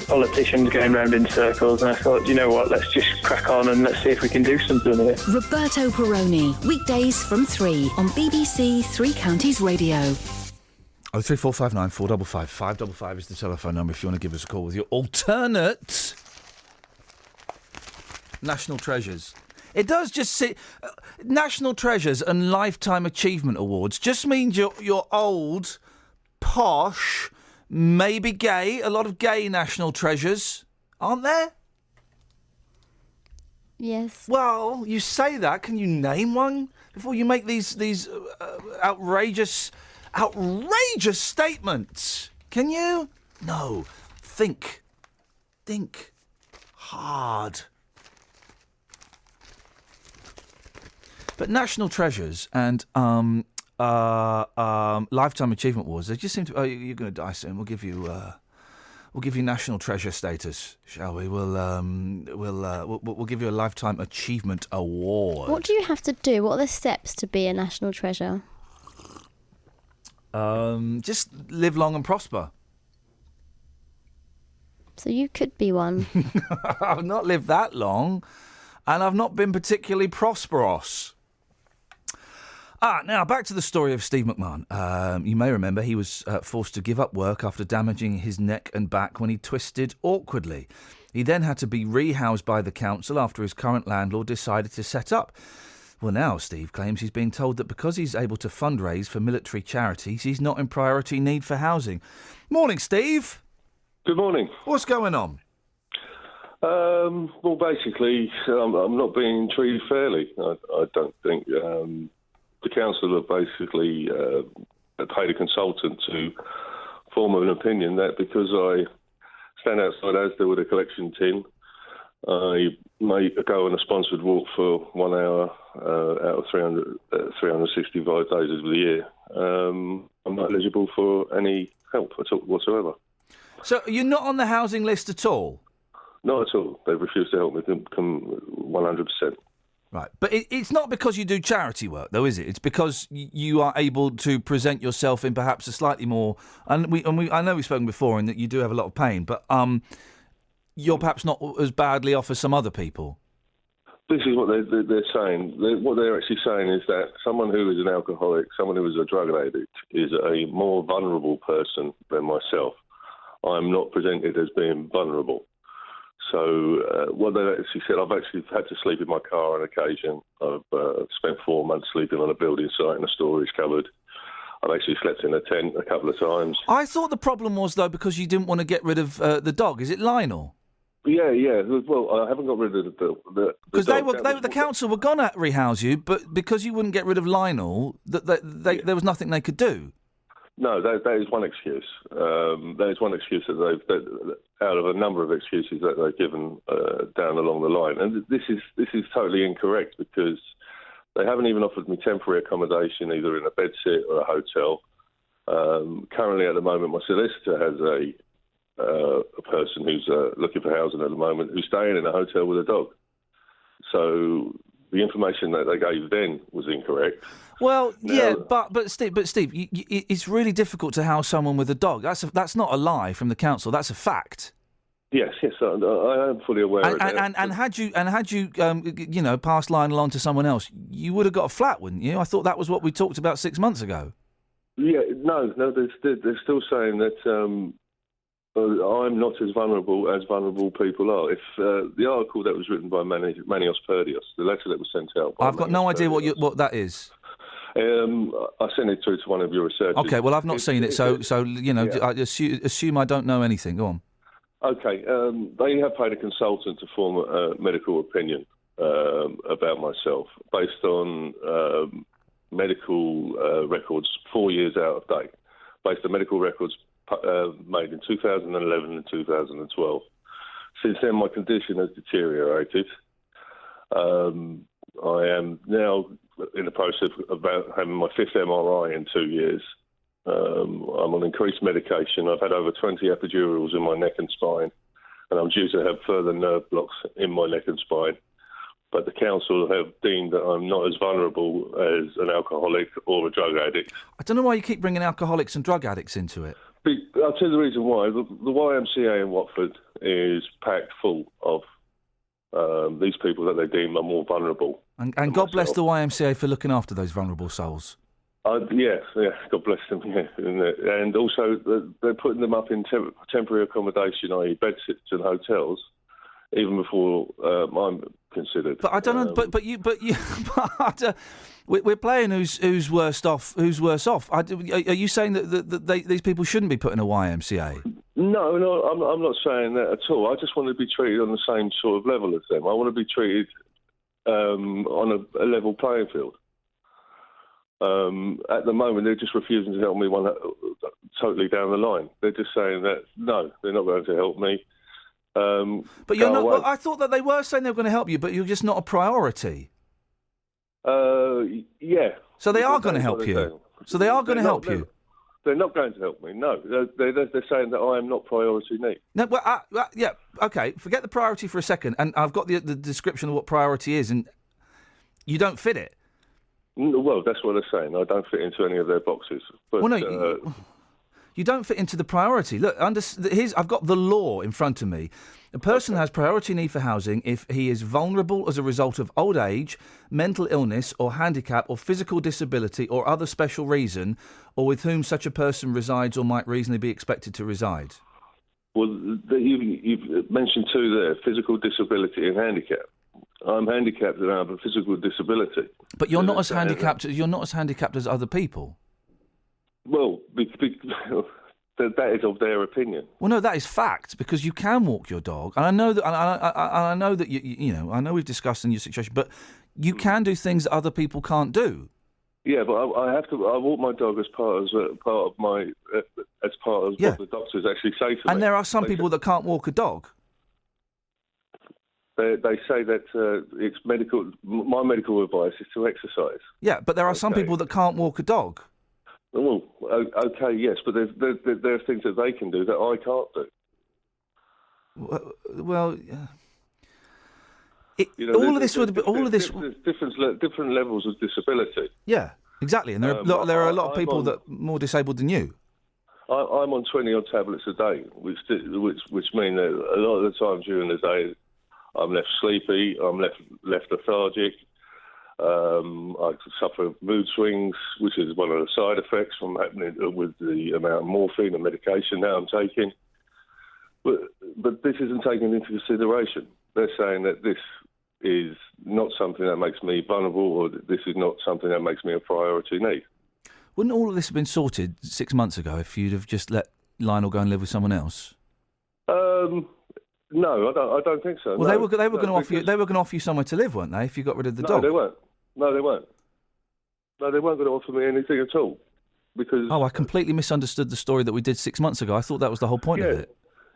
politicians going round in circles, and I thought, you know what, let's just crack on and let's see if we can do something with it. Roberto Peroni, weekdays from 3 on BBC 3 Counties Radio. 03459 455 555 is the telephone number if you want to give us a call with your alternate national treasures. It does just say national treasures and lifetime achievement awards just means you're old, posh, maybe gay. A lot of gay national treasures, aren't there? Yes. Well, you say that. Can you name one before you make these outrageous statements? Can you? No. Think hard. But national treasures and lifetime achievement awards, they just seem to. Oh, you're going to die soon. We'll give you national treasure status, shall we? We'll give you a lifetime achievement award. What do you have to do? What are the steps to be a national treasure? Just live long and prosper. So you could be one. I've not lived that long, and I've not been particularly prosperous. Now back to the story of Steve McMahon. You may remember he was forced to give up work after damaging his neck and back when he twisted awkwardly. He then had to be rehoused by the council after his current landlord decided to set up. Well, now Steve claims he's being told that because he's able to fundraise for military charities, he's not in priority need for housing. Morning, Steve. Good morning. What's going on? Well, basically, I'm not being treated fairly. I don't think. The council have basically paid a consultant to form an opinion that because I stand outside Asda with a collection tin, I may go on a sponsored walk for 1 hour out of 365 days of the year. I'm not eligible for any help at all whatsoever. So you're not on the housing list at all? Not at all. They've refused to help me come 100%. Right, but it's not because you do charity work, though, is it? It's because you are able to present yourself in perhaps a slightly more, I know we've spoken before, and that you do have a lot of pain, but you're perhaps not as badly off as some other people. This is what they're saying. What they're actually saying is that someone who is an alcoholic, someone who is a drug addict, is a more vulnerable person than myself. I'm not presented as being vulnerable. So what they actually said, I've actually had to sleep in my car on occasion. I've spent 4 months sleeping on a building site in a storage cupboard. I've actually slept in a tent a couple of times. I thought the problem was, though, because you didn't want to get rid of the dog. Is it Lionel? Yeah. Well, I haven't got rid of the because the council were going to rehouse you, but because you wouldn't get rid of Lionel, there was nothing they could do. No, that is one excuse. That is one excuse that out of a number of excuses that they've given down along the line, and this is totally incorrect because they haven't even offered me temporary accommodation either in a bedsit or a hotel. Currently, at the moment, my solicitor has a person who's looking for housing at the moment who's staying in a hotel with a dog. So the information that they gave then was incorrect. Well, yeah, but Steve, it's really difficult to house someone with a dog. That's not a lie from the council. That's a fact. Yes, I am fully aware of that. And had you passed Lionel on to someone else, you would have got a flat, wouldn't you? I thought that was what we talked about 6 months ago. Yeah, no, they're still saying that I'm not as vulnerable people are. If the article that was written by Manios Perdios, the letter that was sent out, I've got no idea what that is. I sent it through to one of your researchers. Okay, well, I've not seen it, so I assume I don't know anything. Go on. Okay, they have paid a consultant to form a medical opinion about myself based on medical records 4 years out of date, based on medical records made in 2011 and 2012. Since then, my condition has deteriorated. I am now in the process of having my 5th MRI in 2 years. I'm on increased medication. I've had over 20 epidurals in my neck and spine, and I'm due to have further nerve blocks in my neck and spine. But the council have deemed that I'm not as vulnerable as an alcoholic or a drug addict. I don't know why you keep bringing alcoholics and drug addicts into it. I'll tell you the reason why. The YMCA in Watford is packed full of these people that they deem are more vulnerable. And God bless the YMCA for looking after those vulnerable souls. Yeah, God bless them, yeah. And also, they're putting them up in temporary accommodation, i.e. bedsits and hotels, even before I'm considered. But I don't know. But you. We're playing who's worse off. Who's worse off? Are you saying that these people shouldn't be put in a YMCA? No, I'm not saying that at all. I just want to be treated on the same sort of level as them. I want to be treated on a level playing field. At the moment, they're just refusing to help me totally down the line. They're just saying that, no, they're not going to help me. But you're not. Well, I thought that they were saying they were going to help you, but you're just not a priority. Yeah. So they are going to help you. So they are going to help you. They're not going to help me. No, they're saying that I am not priority need. No, well, yeah, okay. Forget the priority for a second, and I've got the description of what priority is, and you don't fit it. Well, that's what they're saying. I don't fit into any of their boxes. But, well, no, you don't fit into the priority. Look, I've got the law in front of me. A person has priority need for housing if he is vulnerable as a result of old age, mental illness or handicap or physical disability or other special reason, or with whom such a person resides or might reasonably be expected to reside. Well, you've mentioned two there, physical disability and handicap. I'm handicapped and I have a physical disability. But you're not as handicapped. You're not as handicapped as other people. Well, that is of their opinion. Well, no, that is fact because you can walk your dog, and I know that. I know that you know. I know we've discussed in your situation, but you can do things that other people can't do. Yeah, but I have to. I walk my dog as part of what the doctors actually say to me. And there are some people that can't walk a dog. They say that it's medical. My medical advice is to exercise. Yeah, but there are some people that can't walk a dog. Well, okay, yes, but there are things that they can do that I can't do. Well, all of this there's different levels of disability. Yeah, exactly, and there are a lot of people that are more disabled than you. I'm on 20 odd tablets a day, which mean that a lot of the time during the day I'm left sleepy, I'm left lethargic. I suffer mood swings, which is one of the side effects from happening with the amount of morphine and medication that I'm taking. But this isn't taken into consideration. They're saying that this is not something that makes me vulnerable, or that this is not something that makes me a priority need. Wouldn't all of this have been sorted 6 months ago if you'd have just let Lionel go and live with someone else? No, I don't think so. Well, they were going to offer you. They were going to offer you somewhere to live, weren't they? If you got rid of the dog. No, they weren't. No, they weren't. No, they weren't going to offer me anything at all. Because I completely misunderstood the story that we did 6 months ago. I thought that was the whole point of it.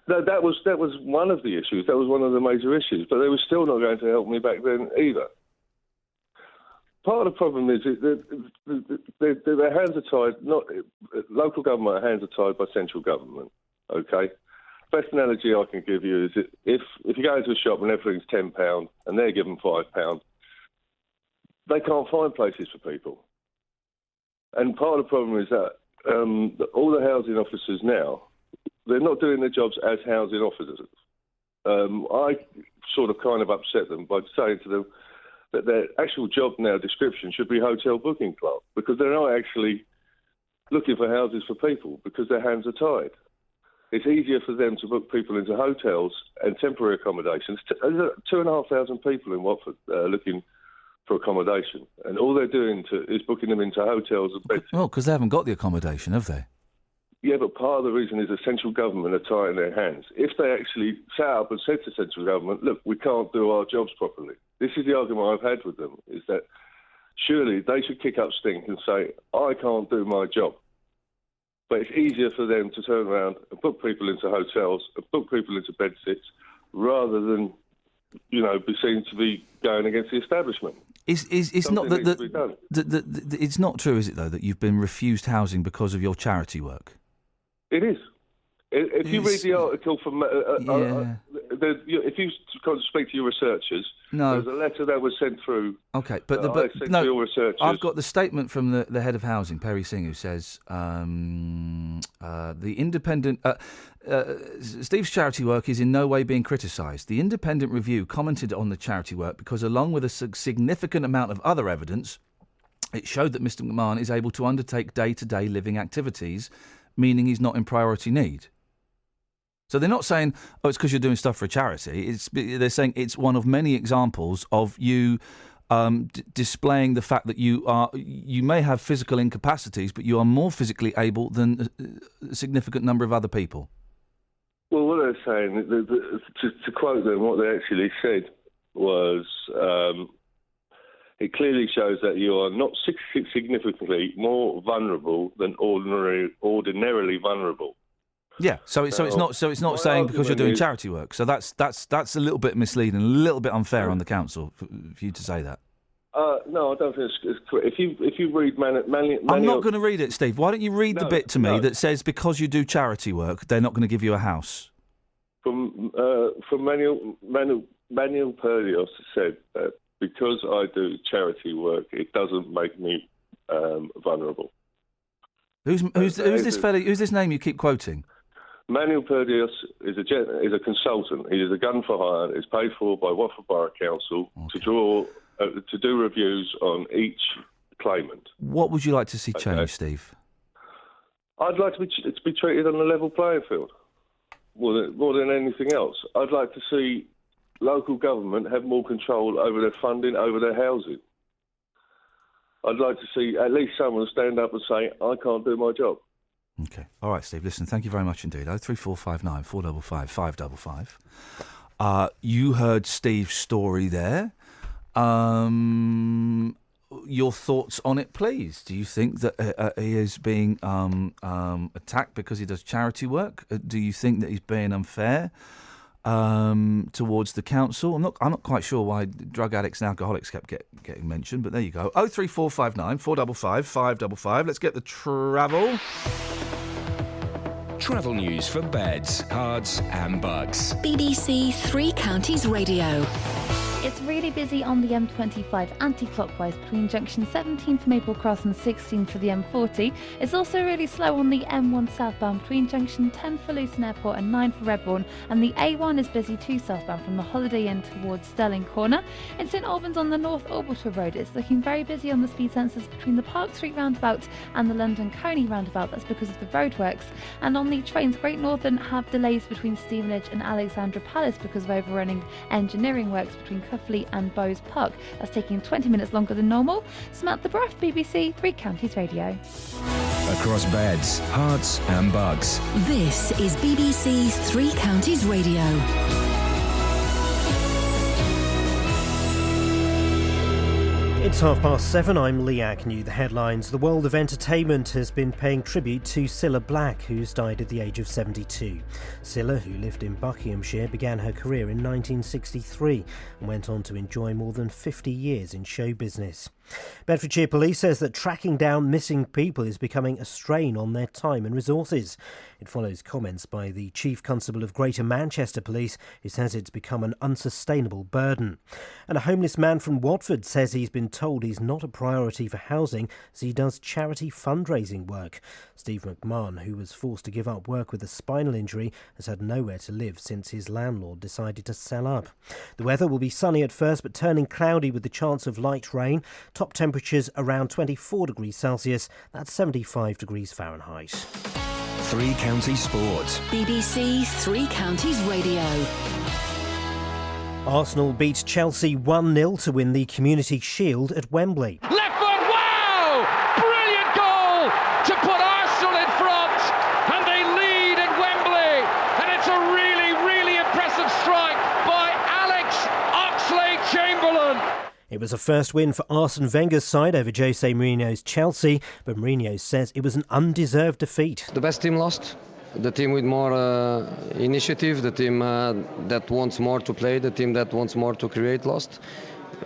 That was one of the issues. That was one of the major issues. But they were still not going to help me back then either. Part of the problem is that their hands are tied. Local government hands are tied by central government. Okay. Best analogy I can give you is that if you go into a shop and everything's £10 and they're given £5, they can't find places for people. And part of the problem is that all the housing officers now, they're not doing their jobs as housing officers. I sort of kind of upset them by saying to them that their actual job now description should be hotel booking clerk, because they're not actually looking for houses for people because their hands are tied. It's easier for them to book people into hotels and temporary accommodations. 2,500 people in Watford looking for accommodation, and all they're doing is booking them into hotels and beds. Well, because they haven't got the accommodation, have they? Yeah, but part of the reason is the central government are tying their hands. If they actually sat up and said to central government, look, we can't do our jobs properly. This is the argument I've had with them, is that surely they should kick up stink and say, I can't do my job. But it's easier for them to turn around and book people into hotels and book people into bedsits rather than, be seen to be going against the establishment. It's not it's not true, is it, though, that you've been refused housing because of your charity work? It is. If you read the article from... if you speak to your researchers, there's a letter that was sent through... Okay, but to your researchers. I've got the statement from the head of housing, Perry Singh, who says the independent... Steve's charity work is in no way being criticised. The independent review commented on the charity work because, along with a significant amount of other evidence, it showed that Mr. McMahon is able to undertake day-to-day living activities, meaning he's not in priority need. So they're not saying, oh, it's because you're doing stuff for a charity. They're saying it's one of many examples of you displaying the fact that you may have physical incapacities, but you are more physically able than a significant number of other people. Well, what they're saying, to quote them, what they actually said was, it clearly shows that you are not significantly more vulnerable than ordinarily vulnerable. Yeah, so it's not saying because you're doing charity work. So that's a little bit misleading, a little bit unfair on the council for you to say that. No, I don't think it's correct. If you read I'm not going to read it, Steve. Why don't you read the bit to me that says because you do charity work, they're not going to give you a house? From Manuel Perdios said that because I do charity work, it doesn't make me vulnerable. Who's this fella? Who's this name you keep quoting? Manuel Perdios is a consultant. He is a gun for hire. Is paid for by Watford Borough Council to do reviews on each claimant. What would you like to see changed, Steve? I'd like to be treated on a level playing field more than anything else. I'd like to see local government have more control over their funding, over their housing. I'd like to see at least someone stand up and say, I can't do my job. OK. All right, Steve, listen, thank you very much indeed. 03459 455 555. You heard Steve's story there. Your thoughts on it, please. Do you think that he is being attacked because he does charity work? Do you think that he's being unfair towards the council? I'm not quite sure why drug addicts and alcoholics kept getting mentioned, but there you go. 03459 455 555. Let's get the travel. Travel news for beds, cards and bugs. BBC Three Counties Radio. It's really busy on the M25 anti-clockwise between junction 17 for Maple Cross and 16 for the M40. It's also really slow on the M1 southbound between junction 10 for Luton Airport and 9 for Redbourne, and the A1 is busy too southbound from the Holiday Inn towards Stirling Corner. In St Albans on the North Orbital Road, it's looking very busy on the speed sensors between the Park Street roundabout and the London Coney roundabout. That's because of the roadworks. And on the trains, Great Northern have delays between Stevenage and Alexandra Palace because of overrunning engineering works between Cuffley and Bowes Park. That's taking 20 minutes longer than normal. Samantha Bruff, BBC Three Counties Radio. Across beds, hearts and bugs. This is BBC Three Counties Radio. It's 7:30. I'm Lee Agnew. The headlines. The world of entertainment has been paying tribute to Cilla Black, who's died at the age of 72. Cilla, who lived in Buckinghamshire, began her career in 1963 and went on to enjoy more than 50 years in show business. Bedfordshire Police says that tracking down missing people is becoming a strain on their time and resources. It follows comments by the Chief Constable of Greater Manchester Police, who says it's become an unsustainable burden. And a homeless man from Watford says he's been told he's not a priority for housing as he does charity fundraising work. Steve McMahon, who was forced to give up work with a spinal injury, has had nowhere to live since his landlord decided to sell up. The weather will be sunny at first but turning cloudy with the chance of light rain. Top temperatures around 24 degrees Celsius, that's 75 degrees Fahrenheit. Three Counties Sports. BBC Three Counties Radio. Arsenal beat Chelsea 1-0 to win the Community Shield at Wembley. Left foot, wow! Brilliant goal to put Arsenal in front, and they lead at Wembley. And it's a really, really impressive strike by Alex Oxlade-Chamberlain. It was a first win for Arsene Wenger's side over Jose Mourinho's Chelsea, but Mourinho says it was an undeserved defeat. The best team lost. The team with more initiative, the team that wants more to play, the team that wants more to create lost.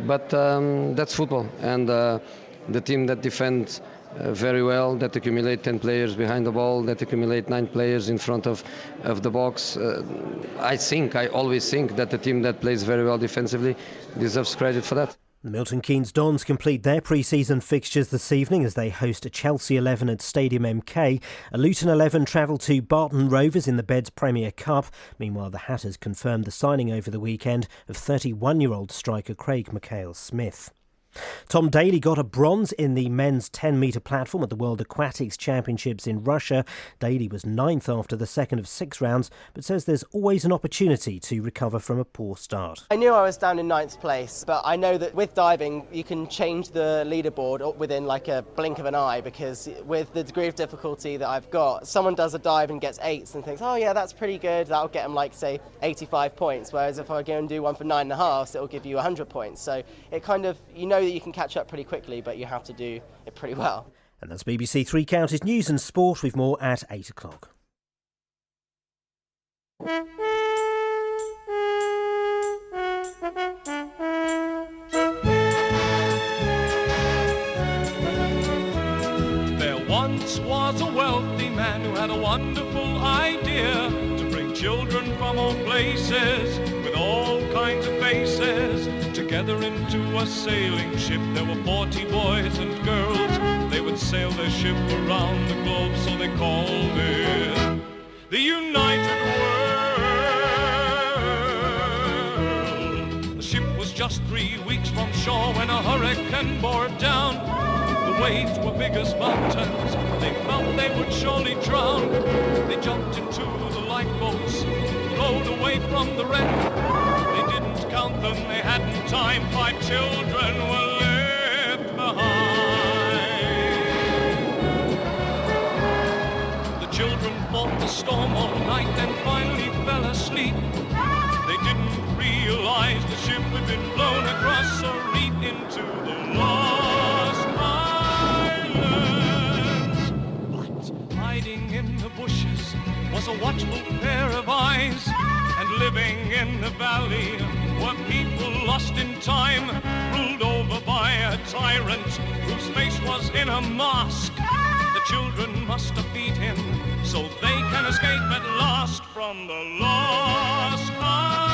But that's football. And the team that defends very well, that accumulate 10 players behind the ball, that accumulate 9 players in front of the box. I always think that the team that plays very well defensively deserves credit for that. The Milton Keynes Dons complete their pre-season fixtures this evening as they host a Chelsea 11 at Stadium MK. A Luton 11 travel to Barton Rovers in the Beds Premier Cup. Meanwhile, the Hatters confirmed the signing over the weekend of 31-year-old striker Craig McHale-Smith. Tom Daley got a bronze in the men's 10-metre platform at the World Aquatics Championships in Russia. Daley was 9th after the second of 6 rounds, but says there's always an opportunity to recover from a poor start. I knew I was down in 9th place, but I know that with diving you can change the leaderboard within like a blink of an eye, because with the degree of difficulty that I've got, someone does a dive and gets 8s and thinks, oh yeah, that's pretty good, that'll get them like say 85 points, whereas if I go and do one for 9.5, it'll give you 100 points. So it kind of, you know that you can catch up pretty quickly, but you have to do it pretty well. And that's BBC Three Counties News and Sport, with more at 8 o'clock. There once was a wealthy man who had a wonderful idea to bring children from all places with all kinds of faces together into a sailing ship. There were 40 boys and girls. They would sail their ship around the globe, so they called it the United World. The ship was just 3 weeks from shore when a hurricane bore down. The waves were big as mountains. They felt they would surely drown. They jumped into the lifeboats, rowed away from the wreck. They didn't count them, they hadn't time. 5 children were left behind. The children fought the storm all night, then finally fell asleep. They didn't realize the ship had been blown across a reef into the lost islands. But hiding in the bushes was a watchful pair of eyes, and living in the valley were people lost in time, ruled over by a tyrant whose face was in a mask. The children must defeat him so they can escape at last from the lost islands.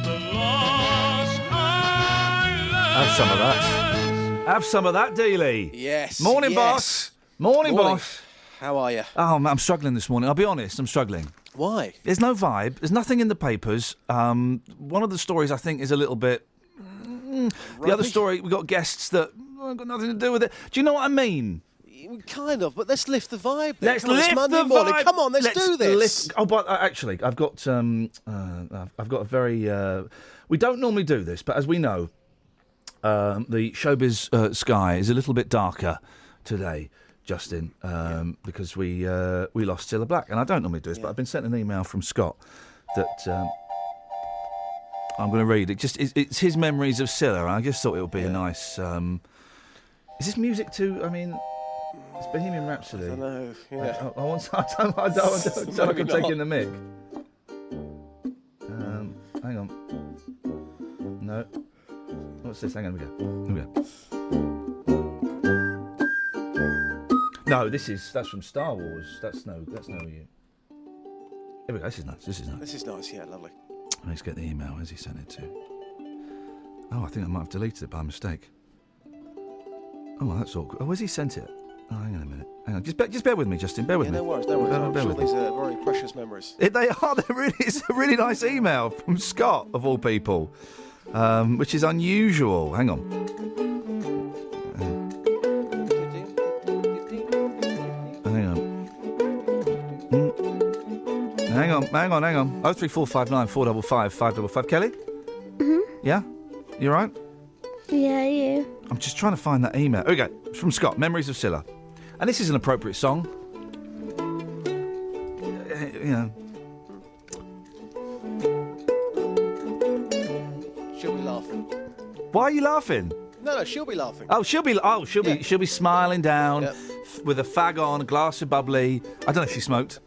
The lost islands. Have some of that. Have some of that, Dealey. Yes. Morning, yes. boss. Morning, boss. How are you? Oh, I'm struggling this morning. I'll be honest, I'm struggling. Why? There's no vibe. There's nothing in the papers. One of the stories I think is a little bit... The other story, we've got guests that got nothing to do with it. Do you know what I mean? Kind of, but let's lift the vibe then. Let's Come on, it's lift Monday the morning. vibe. Come on, let's do this. Oh, but actually, I've got a very... we don't normally do this, but as we know, the showbiz sky is a little bit darker today, Justin, because we lost Cilla Black, and I don't normally do this, but I've been sent an email from Scott that I'm going to read. It's his memories of Cilla, and I just thought it would be a nice. Is this music too? I mean, it's Bohemian Rhapsody. I don't know. Yeah. I don't sound like I'm taking the mic. Hang on. No. What's this? Hang on. Here we go. No, that's from Star Wars. That's no you. Here we go. This is nice. This is nice. Yeah, lovely. Let's get the email. Where's he sent it to? Oh, I think I might have deleted it by mistake. Oh, well, that's awkward. Oh, where's he sent it? Oh, hang on a minute. Hang on. Just bear with me, Justin. Bear with me. No worries. I'm Bear sure with me. these are very precious memories. They are. It's a really nice email from Scott, of all people, which is unusual. Hang on. Hang on. 03459 455 555. Kelly? Mhm. Yeah? You all right? Yeah, you. I'm just trying to find that email. Okay, it's from Scott, Memories of Cilla. And this is an appropriate song. You know. She'll be laughing. Why are you laughing? No, she'll be laughing. She'll be smiling down with a fag on, a glass of bubbly. I don't know if she smoked.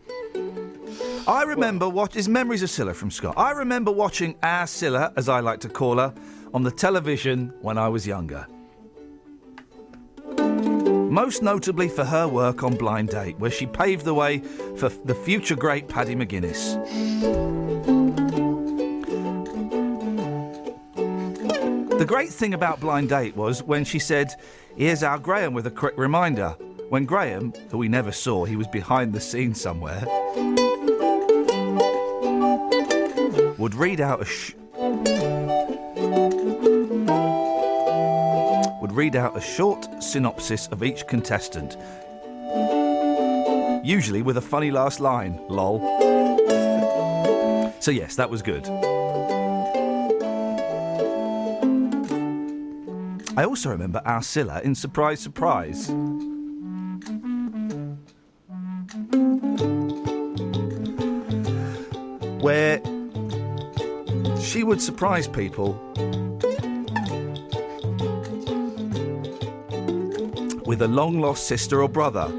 I remember it's Memories of Cilla from Scott. I remember watching our Cilla, as I like to call her, on the television when I was younger. Most notably for her work on Blind Date, where she paved the way for the future great Paddy McGuinness. The great thing about Blind Date was when she said, "Here's our Graham with a quick reminder." When Graham, who we never saw, he was behind the scenes somewhere, would read out would read out a short synopsis of each contestant. Usually with a funny last line, lol. So yes, that was good. I also remember our Scylla in Surprise Surprise. Where she would surprise people with a long-lost sister or brother.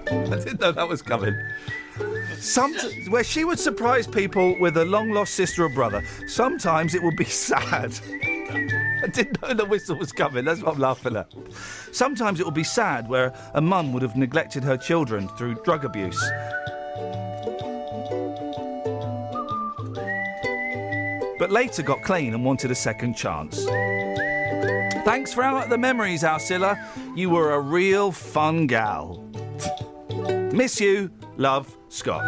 I didn't know that was coming. Where she would surprise people with a long-lost sister or brother. Sometimes it would be sad. I didn't know the whistle was coming, that's what I'm laughing at. Sometimes it would be sad, where a mum would have neglected her children through drug abuse. But later got clean and wanted a second chance. Thanks for the memories, Alcilla. You were a real fun gal. Miss you. Love, Scott.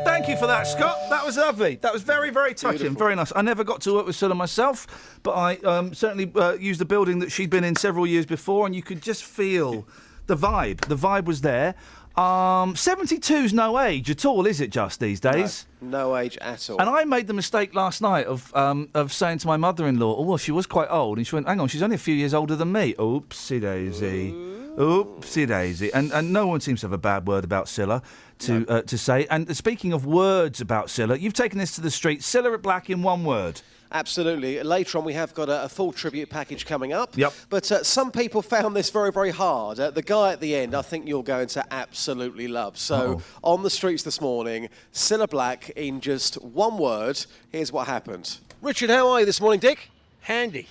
Thank you for that, Scott. That was lovely. That was very, very touching. Beautiful. Very nice. I never got to work with Scylla myself, but I certainly used the building that she'd been in several years before, and you could just feel the vibe. The vibe was there. 72's no age at all, is it, just these days? No age at all. And I made the mistake last night of saying to my mother-in-law, oh, well, she was quite old, and she went, hang on, she's only a few years older than me. Oopsie daisy. Oopsie daisy. And no one seems to have a bad word about Scylla to say. And speaking of words about Scylla, you've taken this to the street. Scylla Black in one word. Absolutely. Later on, we have got a full tribute package coming up. Yep. But some people found this very, very hard. The guy at the end, I think you're going to absolutely love. So, on the streets this morning, Scylla Black in just one word. Here's what happened. Richard, how are you this morning, Dick? Handy.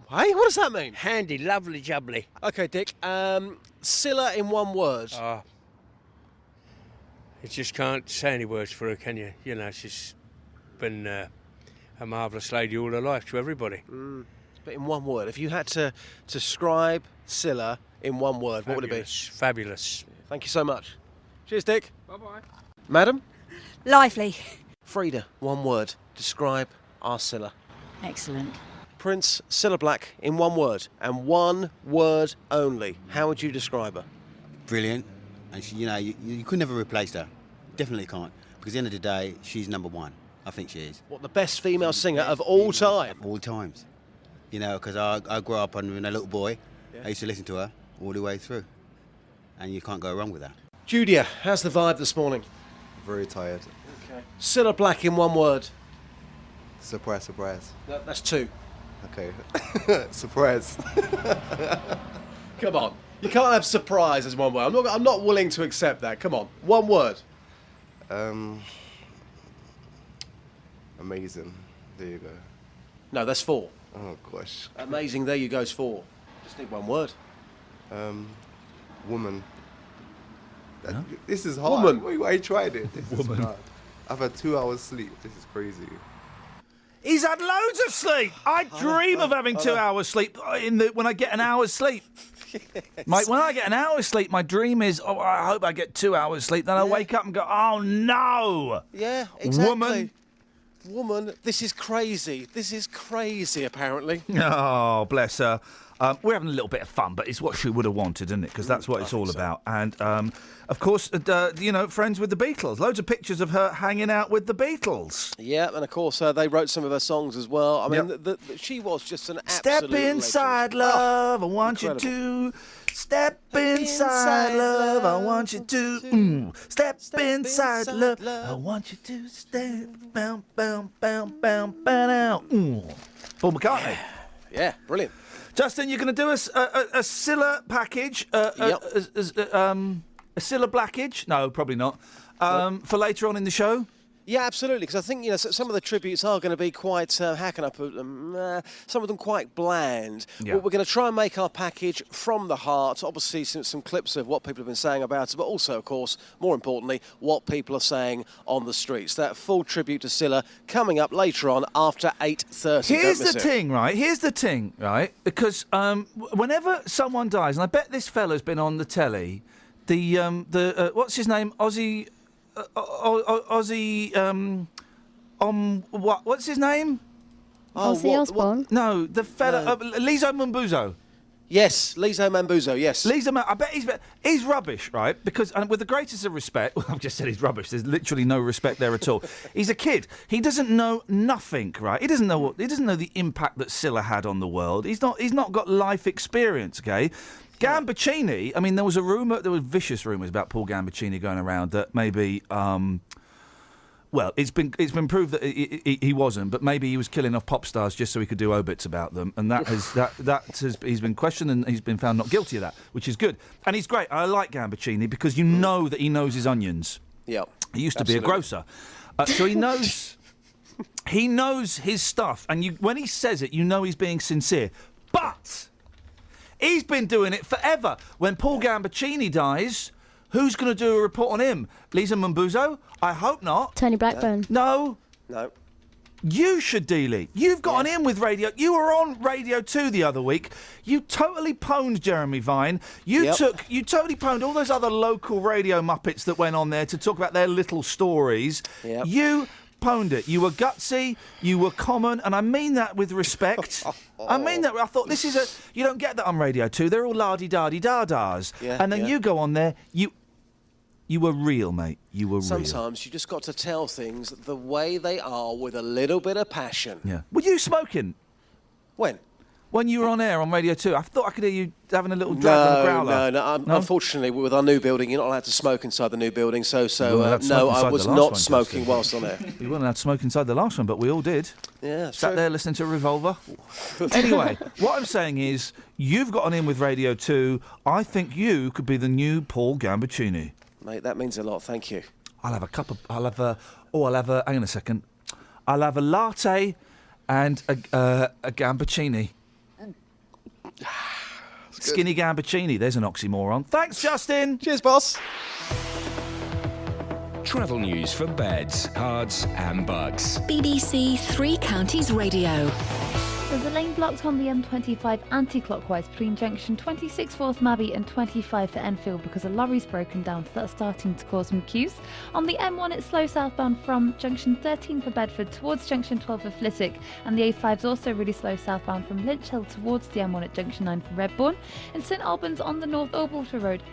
Hey, what does that mean? Handy, lovely, jubbly. OK, Dick. Scylla in one word. You just can't say any words for her, can you? You know, she's been a marvellous lady all her life to everybody. But in one word, if you had to describe Scylla in one word, what would it be? Fabulous. Thank you so much. Cheers, Dick. Bye-bye. Madam? Lively. Frida, one word. Describe our Scylla. Excellent. Prince, Scylla Black in one word, and one word only. How would you describe her? Brilliant. And she, you could never replace her. Definitely can't. Because at the end of the day, she's number one. I think she is. What, the best female singer of all time? Of all times. You know, because I grew up when a little boy. Yeah. I used to listen to her all the way through. And you can't go wrong with that. Julia, how's the vibe this morning? Very tired. Okay. Scylla Black in one word. Surprise, surprise. No, that's two. Okay. Surprise. Come on. You can't have surprise as one word. I'm not willing to accept that. Come on. One word. Amazing. There you go. No, that's four. Oh, gosh. Amazing. There you go's four. Just need one word. Woman. This is hard. Woman. Why you tried it? This Woman. is hard. I've had 2 hours sleep. This is crazy. He's had loads of sleep. I dream of having 2 hours sleep when I get an hour's sleep. Yes. When I get an hour's sleep, my dream is, I hope I get 2 hours sleep. Then I wake up and go, oh, no. Yeah, exactly. Woman. Woman, this is crazy. This is crazy, apparently. Oh, bless her. We're having a little bit of fun, but it's what she would have wanted, isn't it? Because that's what it's all about. And, of course, friends with the Beatles. Loads of pictures of her hanging out with the Beatles. Yeah, and, of course, they wrote some of her songs as well. I mean, she was just an absolute Step inside, love, I want incredible. you to. Step inside, love, I want you to. Step inside, love, I want you to. Step, bam, bam, bam, bam, bam, out. Paul McCartney. Yeah, brilliant. Justin, you're going to do us a Scylla package, a Scylla Blackage? No, probably not. For later on in the show? Yeah, absolutely, because I think, some of the tributes are going to be quite, how can I put them, some of them quite bland. Yeah. Well, we're going to try and make our package from the heart, obviously some clips of what people have been saying about it, but also, of course, more importantly, what people are saying on the streets. That full tribute to Scylla coming up later on after 8:30. Here's the thing, right? Because whenever someone dies, and I bet this fella's been on the telly, what's his name? Ozzy... what's his name? Ozzy Osbourne? No, the fella... Lizo Mambuzo. Yes, Lizo Mambuzo, yes. I bet he's rubbish, right? Because, and with the greatest of respect... Well, I've just said he's rubbish. There's literally no respect there at all. He's a kid. He doesn't know nothing, right? He doesn't know the impact that Scylla had on the world. He's not got life experience, okay? Gambaccini, I mean, there was vicious rumours about Paul Gambaccini going around that maybe, it's been proved that he wasn't, but maybe he was killing off pop stars just so he could do obits about them, and he's been questioned and he's been found not guilty of that, which is good. And he's great. I like Gambaccini because you know that he knows his onions. Yeah, he used to be a grocer, so he knows he knows his stuff, and when he says it, you know he's being sincere, but. He's been doing it forever. When Paul Gambaccini dies, who's going to do a report on him? Lizo Mambuzo? I hope not. Tony Blackburn. No. No. You should, Dealey. You've got an in with radio. You were on Radio 2 the other week. You totally pwned Jeremy Vine. You totally pwned all those other local radio muppets that went on there to talk about their little stories. Yep. You pwned it. You were gutsy, you were common, and I mean that with respect. I mean that. I thought, you don't get that on Radio 2. They're all la-di-da-di-da-das. Yeah, and then you go on there, you were real, mate. You were real. Sometimes you just got to tell things the way they are with a little bit of passion. Yeah. Were you smoking? When? When you were on air on Radio 2, I thought I could hear you having a little drag on a growler. No. Unfortunately, with our new building, you're not allowed to smoke inside the new building. I was not smoking whilst on air. You weren't allowed to smoke inside the last one, but we all did. Yeah, Sat there listening to Revolver. Anyway, what I'm saying is, you've got an in with Radio 2. I think you could be the new Paul Gambaccini. Mate, that means a lot. Thank you. Hang on a second. I'll have a latte and a Gambaccini. Skinny Gambaccini, there's an oxymoron. Thanks, Justin. Cheers, boss. Travel news for beds, cards and bugs. BBC Three Counties Radio. There's a lane blocked on the M25 anti-clockwise between junction 26 Forth Mabbey and 25 for Enfield because a lorry's broken down, so that's starting to cause some queues. On the M1 it's slow southbound from junction 13 for Bedford towards junction 12 for Flitwick, and the A5 is also really slow southbound from Lynch Hill towards the M1 at junction 9 for Redbourne. In St Albans on the North Orbital Road,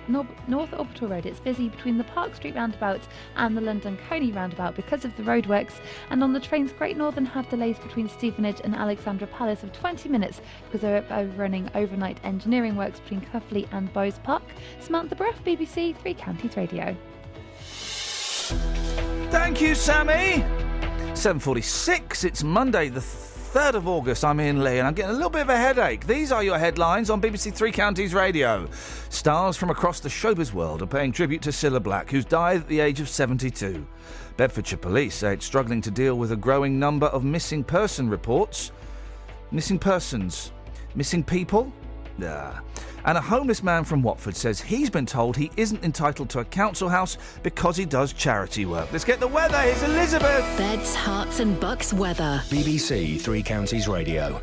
it's busy between the Park Street roundabout and the London Coney roundabout because of the roadworks, and on the trains Great Northern have delays between Stevenage and Alexandra Palace of 20 minutes because they're running overnight engineering works between Cuffley and Bowes Park. Samantha Bruff, BBC Three Counties Radio. Thank you, Sammy. 7:46. It's Monday, the 3rd of August. I'm Iain Lee, and I'm getting a little bit of a headache. These are your headlines on BBC Three Counties Radio. Stars from across the showbiz world are paying tribute to Cilla Black, who's died at the age of 72. Bedfordshire Police say it's struggling to deal with a growing number of missing person reports. Missing persons. Missing people? And a homeless man from Watford says he's been told he isn't entitled to a council house because he does charity work. Let's get the weather. Here's Elizabeth. Beds, Herts and Bucks weather. BBC Three Counties Radio.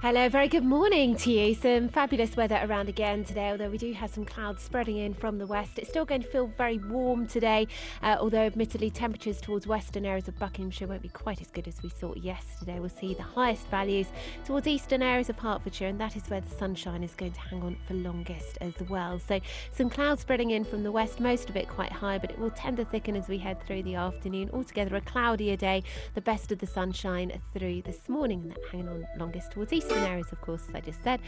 Hello, very good morning to you. Some fabulous weather around again today, although we do have some clouds spreading in from the west. It's still going to feel very warm today, although admittedly temperatures towards western areas of Buckinghamshire won't be quite as good as we thought yesterday. We'll see the highest values towards eastern areas of Hertfordshire, and that is where the sunshine is going to hang on for longest as well. So some clouds spreading in from the west, most of it quite high, but it will tend to thicken as we head through the afternoon. Altogether a cloudier day, the best of the sunshine through this morning, and that hanging on longest towards eastern western areas, of course, as I just said.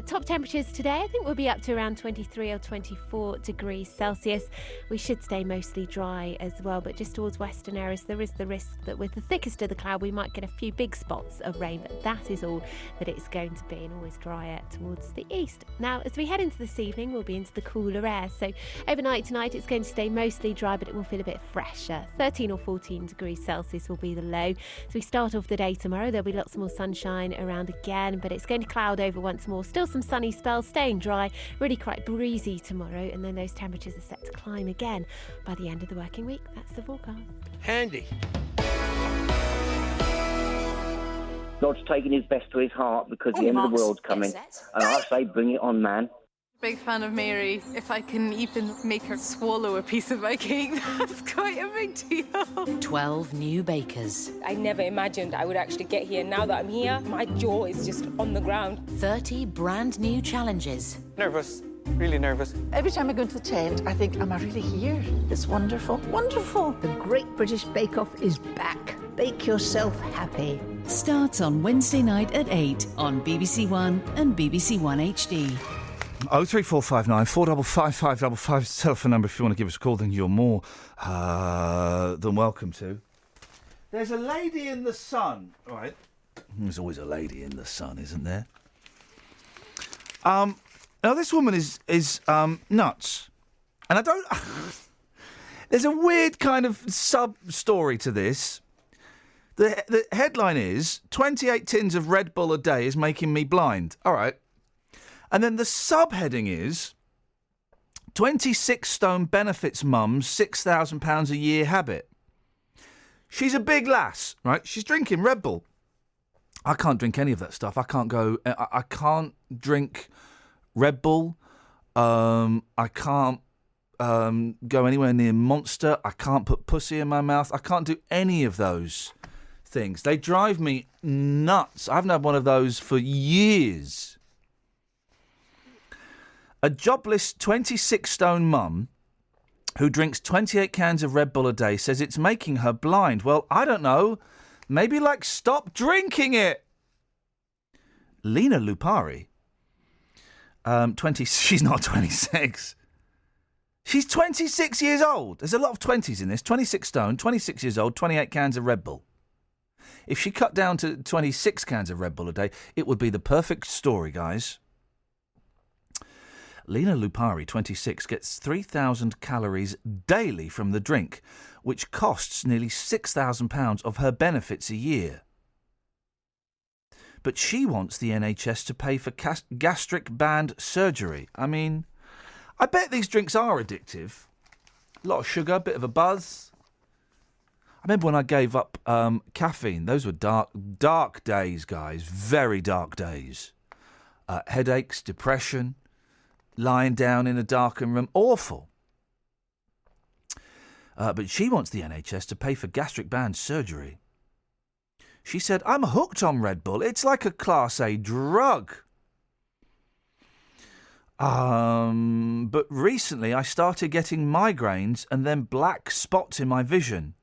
Top temperatures today, I think we'll be up to around 23 or 24 degrees Celsius. We should stay mostly dry as well, but just towards western areas, there is the risk that with the thickest of the cloud, we might get a few big spots of rain, but that is all that it's going to be, and always drier towards the east. Now, as we head into this evening, we'll be into the cooler air. So overnight tonight, it's going to stay mostly dry, but it will feel a bit fresher. 13 or 14 degrees Celsius will be the low. As we start off the day tomorrow, there'll be lots more sunshine around again, but it's going to cloud over once more. Still some sunny spells, staying dry, really quite breezy tomorrow, and then those temperatures are set to climb again by the end of the working week. That's the forecast. Handy. God's taking his best to his heart because the end of the world's coming. And I say, bring it on, man. Big fan of Mary. If I can even make her swallow a piece of my cake, that's quite a big deal. 12 new bakers. I never imagined I would actually get here. Now that I'm here, my jaw is just on the ground. 30 brand new challenges. Nervous. Really nervous. Every time I go into the tent, I think, am I really here? It's wonderful. Wonderful. The Great British Bake Off is back. Bake yourself happy. Starts on Wednesday night at 8 on BBC One and BBC One HD. 03459 455 555 is the telephone number if you want to give us a call, then you're more than welcome to. There's a lady in the sun, right? There's always a lady in the sun, isn't there? Now this woman is nuts, and I don't. There's a weird kind of sub-story to this. The headline is 28 tins of Red Bull a day is making me blind. All right. And then the subheading is 26 stone benefits mum's £6,000 a year habit. She's a big lass, right? She's drinking Red Bull. I can't drink any of that stuff. I can't drink Red Bull. I can't go anywhere near Monster. I can't put pussy in my mouth. I can't do any of those things. They drive me nuts. I haven't had one of those for years. A jobless 26-stone mum who drinks 28 cans of Red Bull a day says it's making her blind. Well, I don't know. Maybe, stop drinking it. Lena Lupari, 20. She's not 26. She's 26 years old. There's a lot of 20s in this. 26 stone, 26 years old, 28 cans of Red Bull. If she cut down to 26 cans of Red Bull a day, it would be the perfect story, guys. Lena Lupari, 26, gets 3,000 calories daily from the drink, which costs nearly £6,000 of her benefits a year. But she wants the NHS to pay for gastric band surgery. I mean, I bet these drinks are addictive. A lot of sugar, a bit of a buzz. I remember when I gave up caffeine. Those were dark days, guys. Very dark days. Headaches, depression, lying down in a darkened room. Awful. But she wants the NHS to pay for gastric band surgery. She said, I'm hooked on Red Bull. It's like a Class A drug. But recently I started getting migraines and then black spots in my vision.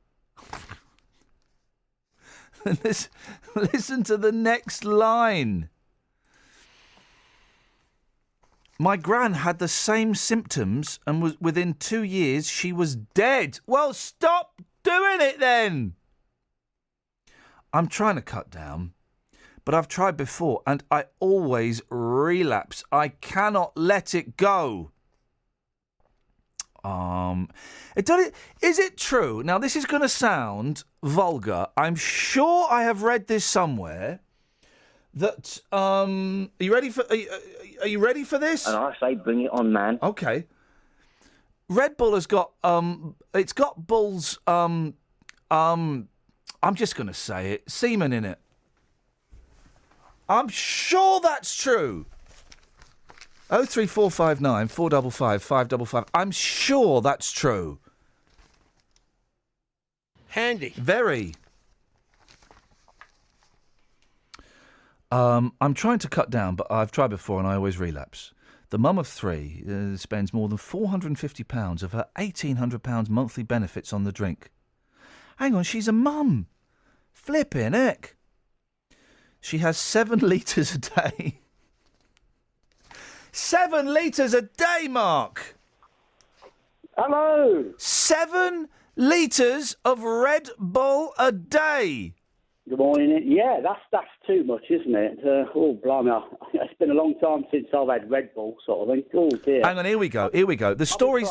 Listen to the next line. My gran had the same symptoms and was within 2 years she was dead. Well, stop doing it then. I'm trying to cut down, but I've tried before and I always relapse. I cannot let it go. Is it true? Now, this is going to sound vulgar. I'm sure I have read this somewhere. That are you ready for? Are you ready for this? And I say, bring it on, man. Okay. Red Bull has got it's got Bull's I'm just going to say it, semen in it. I'm sure that's true. 03459 455 555. I'm sure that's true. Handy. Very. I'm trying to cut down, but I've tried before and I always relapse. The mum of three spends more than £450 of her £1,800 monthly benefits on the drink. Hang on, she's a mum. Flippin' heck. She has 7 litres a day. 7 litres a day, Mark! Hello! 7 litres of Red Bull a day! Good morning. Yeah, that's too much, isn't it? Oh, blimey. It's been a long time since I've had Red Bull, sort of thing. Oh, dear. Hang on, here we go. The stories...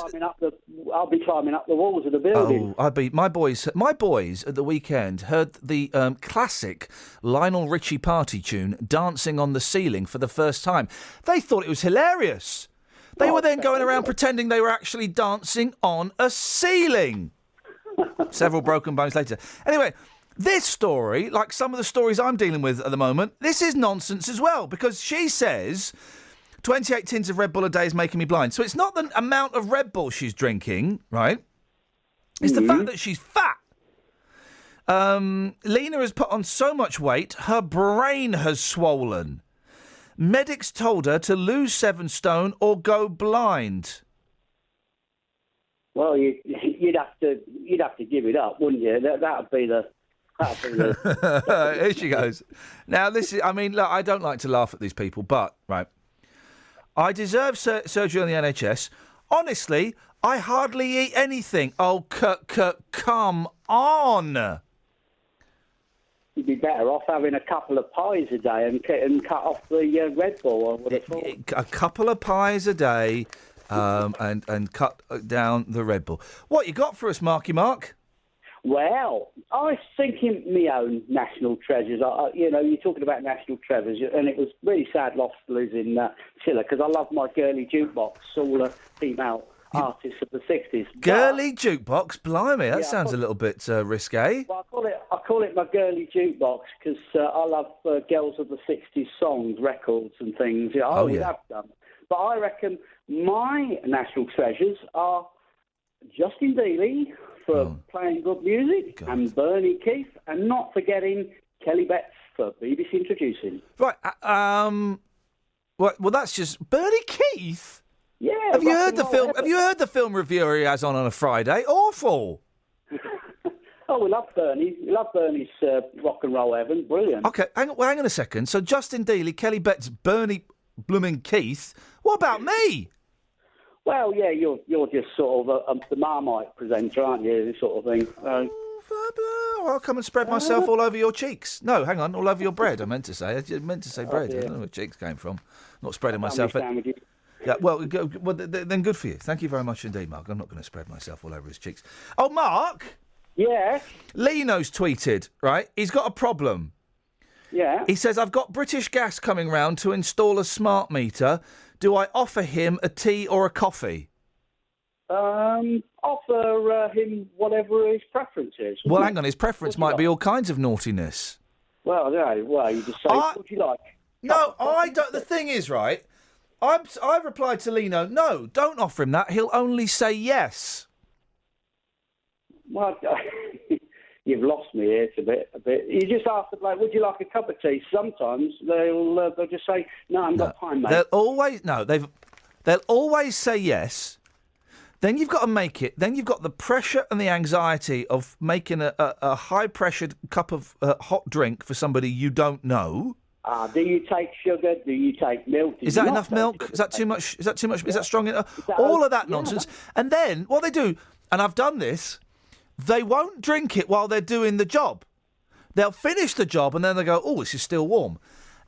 I'll be climbing up the walls of the building. Oh, my boys at the weekend heard the classic Lionel Richie party tune, Dancing on the Ceiling, for the first time. They thought it was hilarious. They were then going around pretending they were actually dancing on a ceiling. Several broken bones later. Anyway, this story, like some of the stories I'm dealing with at the moment, this is nonsense as well, because she says 28 tins of Red Bull a day is making me blind. So it's not the amount of Red Bull she's drinking, right? It's the fact that she's fat. Lena has put on so much weight, her brain has swollen. Medics told her to lose 7 stone or go blind. Well, you'd have to give it up, wouldn't you? That'd be the. Here she goes. Now, look, I don't like to laugh at these people, but, right, I deserve surgery on the NHS. Honestly, I hardly eat anything. Oh, come on. You'd be better off having a couple of pies a day and cut off the Red Bull, I would have thought. A couple of pies a day and cut down the Red Bull. What you got for us, Marky Mark? Well, I was thinking my own national treasures. You're talking about national treasures, and it was really sad loss losing Chiller, because I love my girly jukebox, all female artists of the 60s. Girly jukebox? Blimey, that sounds a little bit risque. Well, I call it my girly jukebox because I love girls of the 60s songs, records and things. Yeah, I always have done. But I reckon my national treasures are Justin Dealey for playing good music, and Bernie Keith, and not forgetting Kelly Betts for BBC Introducing. Right, well, that's just Bernie Keith. Yeah. Have you heard the film? Have you heard the film reviewer he has on a Friday? Awful. Oh, we love Bernie. We love Bernie's rock and roll heaven. Brilliant. Okay, hang on a second. So Justin Dealey, Kelly Betts, Bernie blooming Keith. What about me? Well, yeah, you're just sort of the Marmite presenter, aren't you? This sort of thing. I'll come and spread myself all over your cheeks. No, hang on, all over your bread. I meant to say bread. I don't know where cheeks came from. Not spreading myself. Yeah, well, then good for you. Thank you very much indeed, Mark. I'm not going to spread myself all over his cheeks. Oh, Mark. Yeah. Lino's tweeted. Right, he's got a problem. Yeah. He says, I've got British Gas coming round to install a smart meter. Do I offer him a tea or a coffee? Offer him whatever his preference is. Well, hang on. His preference might be all kinds of naughtiness. Well, yeah. Well, you just say, what would you like? No, I don't. The thing is, right, I replied to Lino, no, don't offer him that. He'll only say yes. Well, you've lost me here a bit. You just ask the bloke, would you like a cup of tea? Sometimes they'll just say, no, I haven't got time, mate. They'll always say yes. Then you've got to make it. Then you've got the pressure and the anxiety of making a high-pressured cup of hot drink for somebody you don't know. Do you take sugar? Do you take milk? Is that enough milk? Is that too much? Is that too much? Yeah. Is that strong enough? All of that nonsense. And then what they do, and I've done this, they won't drink it while they're doing the job. They'll finish the job and then they'll go, oh, this is still warm.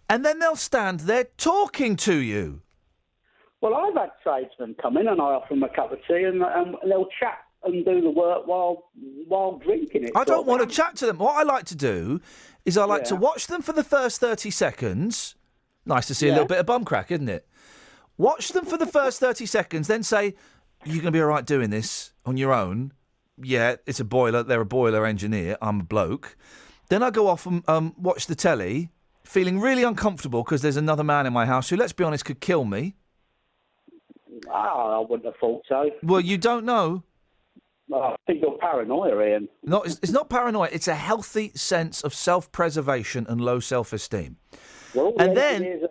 And then they'll stand there talking to you. Well, I've had tradesmen come in and I offer them a cup of tea and they'll chat and do the work while drinking it. I don't want to chat to them. What I like to do is I like to watch them for the first 30 seconds. Nice to see a little bit of bum crack, isn't it? Watch them for the first 30 seconds, then say, you're going to be all right doing this on your own. Yeah, it's a boiler. They're a boiler engineer. I'm a bloke. Then I go off and watch the telly, feeling really uncomfortable because there's another man in my house who, let's be honest, could kill me. I wouldn't have thought so. Well, you don't know. I think you're paranoia, Ian. No, it's not paranoia. It's a healthy sense of self-preservation and low self-esteem. Well, and then...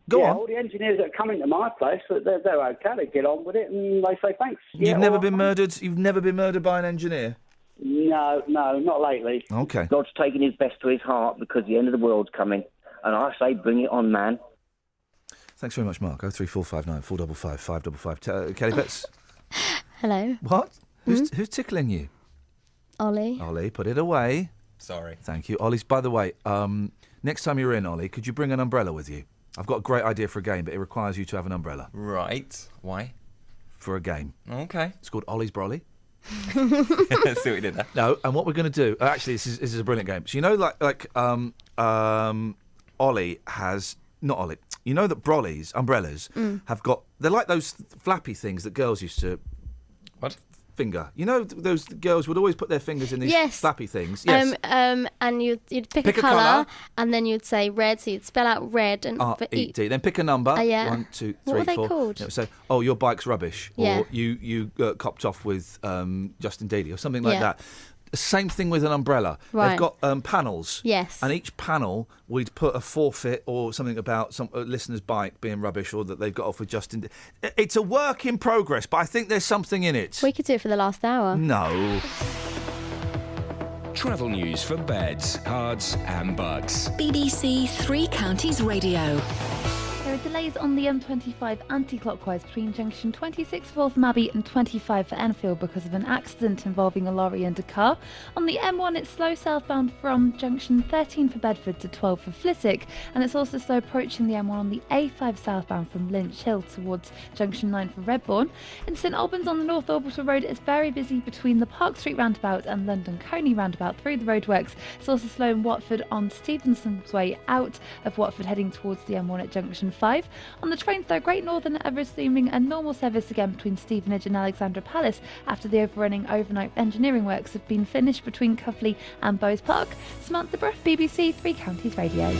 Go on. All the engineers that come into my place, they're okay. They get on with it and they say thanks. You've never been murdered. You've never been murdered by an engineer. No, not lately. Okay. God's taking his best to his heart because the end of the world's coming. And I say, bring it on, man. Thanks very much, Mark. 03459 455 555. Kelly Betts. Hello. What? Who's tickling you? Ollie. Ollie, put it away. Sorry. Thank you. Ollie's, by the way, next time you're in, Ollie, could you bring an umbrella with you? I've got a great idea for a game, but it requires you to have an umbrella. Right. Why? For a game. Okay. It's called Ollie's Brolly. Let's see what we did there. No, and what we're going to do... actually, this is a brilliant game. So you know, Ollie has... Not Ollie. You know that Brolly's umbrellas have got... They're like those flappy things that girls used to... What? Finger. You know, those girls would always put their fingers in these flappy things. Yes. And you'd pick a colour, and then you'd say red, so you'd spell out red and R-E-D. Then pick a number. Yeah. 1, 2, 3, 4. What were they called? It would say, oh, your bike's rubbish. Yeah. Or you copped off with Justin Dealey or something like that. Same thing with an umbrella. Right. They've got panels. Yes. And each panel, we'd put a forfeit or something about some listener's bike being rubbish or that they've got off with Justin. It's a work in progress, but I think there's something in it. We could do it for the last hour. No. Travel news for beds, cards and bugs. BBC Three Counties Radio. There are delays on the M25 anti-clockwise between junction 26 for Waltham Abbey and 25 for Enfield because of an accident involving a lorry and a car. On the M1 it's slow southbound from junction 13 for Bedford to 12 for Flitwick, and it's also slow approaching the M1 on the A5 southbound from Lynch Hill towards junction 9 for Redbourne. In St Albans on the North Orbital Road it's very busy between the Park Street roundabout and London Coney roundabout through the roadworks. It's also slow in Watford on Stevenson's way out of Watford heading towards the M1 at junction 5. On the trains though, Great Northern are resuming a normal service again between Stevenage and Alexandra Palace after the overrunning overnight engineering works have been finished between Cuffley and Bowes Park. Samantha Bruff, BBC Three Counties Radio.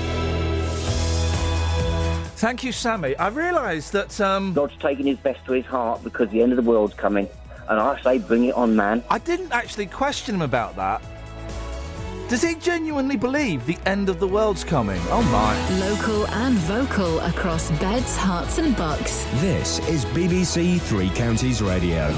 Thank you, Sammy. I realised that... God's taking his best to his heart because the end of the world's coming. And I say, bring it on, man. I didn't actually question him about that. Does he genuinely believe the end of the world's coming? Oh, my. Local and vocal across beds, hearts and bucks. This is BBC Three Counties Radio.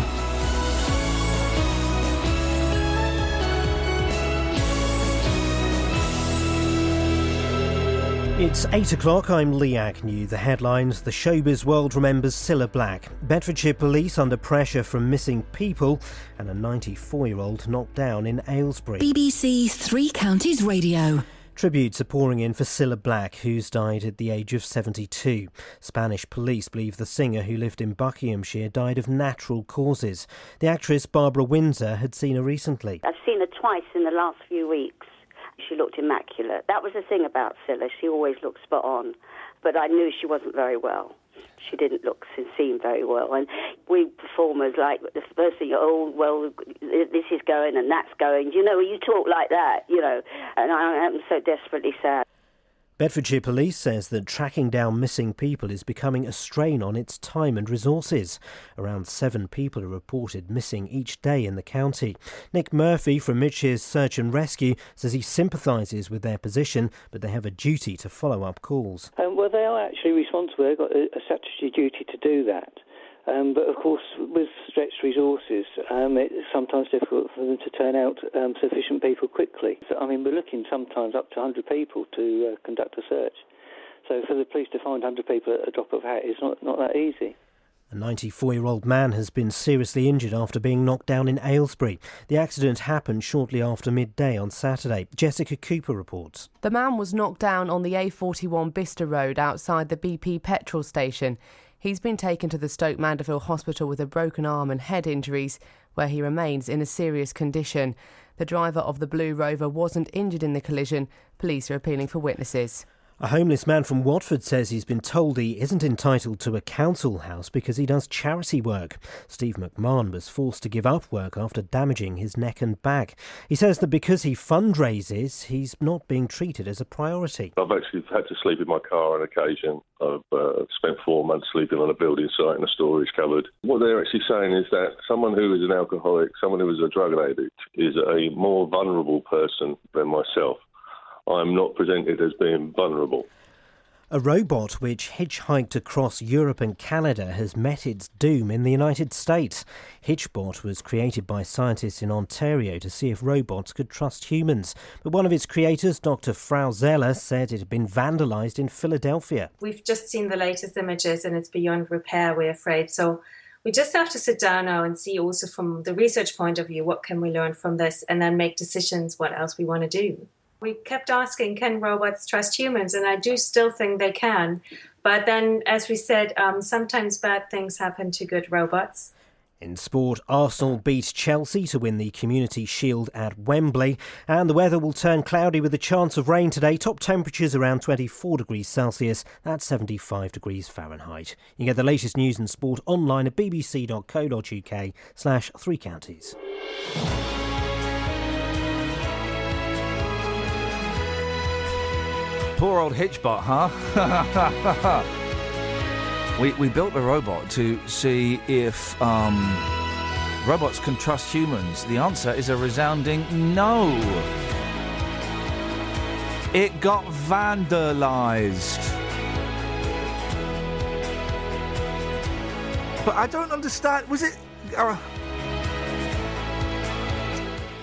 It's 8 o'clock, I'm Lee Agnew. The headlines: the showbiz world remembers Cilla Black. Bedfordshire police under pressure from missing people, and a 94-year-old knocked down in Aylesbury. BBC Three Counties Radio. Tributes are pouring in for Cilla Black, who's died at the age of 72. Spanish police believe the singer, who lived in Buckinghamshire, died of natural causes. The actress Barbara Windsor had seen her recently. I've seen her twice in the last few weeks. She looked immaculate. That was the thing about Cilla. She always looked spot on. But I knew she wasn't very well. She didn't look and seem very well. And we performers, like, the first thing, oh, well, this is going and that's going. You know, you talk like that, you know. And I am so desperately sad. Bedfordshire Police says that tracking down missing people is becoming a strain on its time and resources. Around 7 people are reported missing each day in the county. Nick Murphy from Midshire's Search and Rescue says he sympathises with their position, but they have a duty to follow up calls. Well, they are actually responsible. They've got a statutory duty to do that. But of course, with stretched resources, it's sometimes difficult for them to turn out sufficient people quickly. So, I mean, we're looking sometimes up to 100 people to conduct a search. So for the police to find 100 people at a drop of a hat is not that easy. A 94-year-old man has been seriously injured after being knocked down in Aylesbury. The accident happened shortly after midday on Saturday. Jessica Cooper reports. The man was knocked down on the A41 Bicester Road outside the BP petrol station. He's been taken to the Stoke Mandeville Hospital with a broken arm and head injuries, where he remains in a serious condition. The driver of the Blue Rover wasn't injured in the collision. Police are appealing for witnesses. A homeless man from Watford says he's been told he isn't entitled to a council house because he does charity work. Steve McMahon was forced to give up work after damaging his neck and back. He says that because he fundraises, he's not being treated as a priority. I've actually had to sleep in my car on occasion. I've spent 4 months sleeping on a building site in a storage cupboard. What they're actually saying is that someone who is an alcoholic, someone who is a drug addict, is a more vulnerable person than myself. I'm not presented as being vulnerable. A robot which hitchhiked across Europe and Canada has met its doom in the United States. Hitchbot was created by scientists in Ontario to see if robots could trust humans. But one of its creators, Dr. Frau Zeller, said it had been vandalised in Philadelphia. We've just seen the latest images and it's beyond repair, we're afraid. So we just have to sit down now and see also from the research point of view, what can we learn from this, and then make decisions what else we want to do. We kept asking, can robots trust humans? And I do still think they can. But then, as we said, sometimes bad things happen to good robots. In sport, Arsenal beat Chelsea to win the Community Shield at Wembley. And the weather will turn cloudy with a chance of rain today. Top temperatures around 24 degrees Celsius. That's 75 degrees Fahrenheit. You can get the latest news and sport online at bbc.co.uk/3 counties. Poor old Hitchbot, huh? we built a robot to see if robots can trust humans. The answer is a resounding no. It got vandalised. But I don't understand. Was it...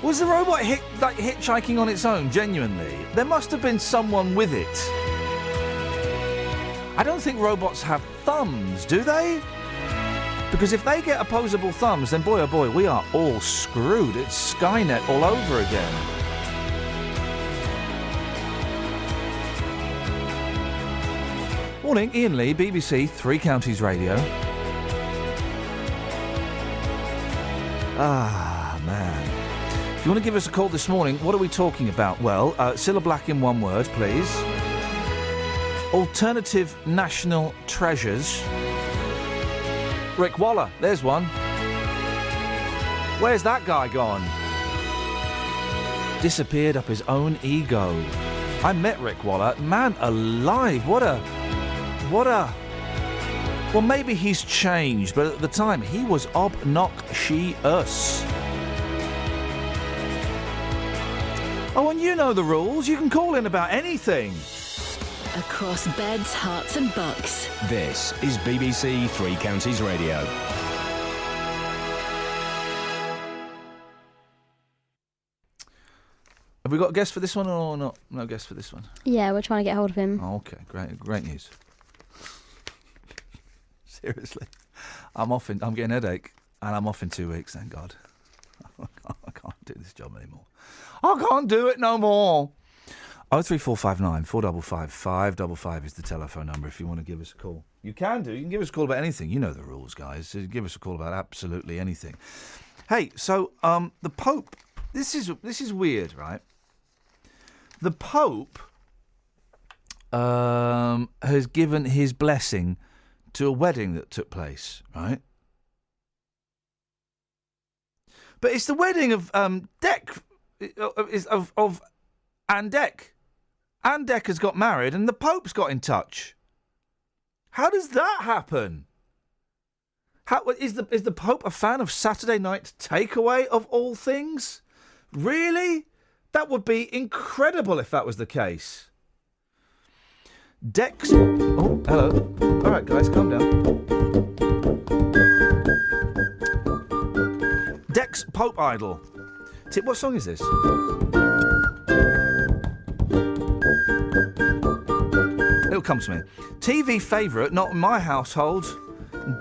was the robot hitchhiking on its own, genuinely? There must have been someone with it. I don't think robots have thumbs, do they? Because if they get opposable thumbs, then boy oh boy, we are all screwed. It's Skynet all over again. Morning, Iain Lee, BBC Three Counties Radio. Ah, man. If you want to give us a call this morning, what are we talking about? Well, Cilla Black in one word, please. Alternative national treasures. Rick Waller, there's one. Where's that guy gone? Disappeared up his own ego. I met Rick Waller. Man alive, what a... Well, maybe he's changed, but at the time he was obnoxious. Oh, and you know the rules. You can call in about anything. Across beds, hearts and bucks. This is BBC Three Counties Radio. Have we got a guest for this one or not? No guest for this one. Yeah, we're trying to get hold of him. Oh, okay, great news. Seriously, I'm getting a headache, and I'm off in 2 weeks. Thank God. I can't do this job anymore. I can't do it no more. 03459 455 555 is the telephone number if you want to give us a call. You can give us a call about anything. You know the rules, guys. So give us a call about absolutely anything. Hey, so the Pope. This is weird, right? The Pope has given his blessing to a wedding that took place, right? But it's the wedding of Dec, of Anne Dec. Anne Dec has got married and the Pope's got in touch. How does that happen? Is the Pope a fan of Saturday Night Takeaway of all things? Really? That would be incredible if that was the case. Dec's... Oh, hello. All right, guys, calm down. Dec's Pope Idol. What song is this? It'll come to me. TV favourite, not in my household,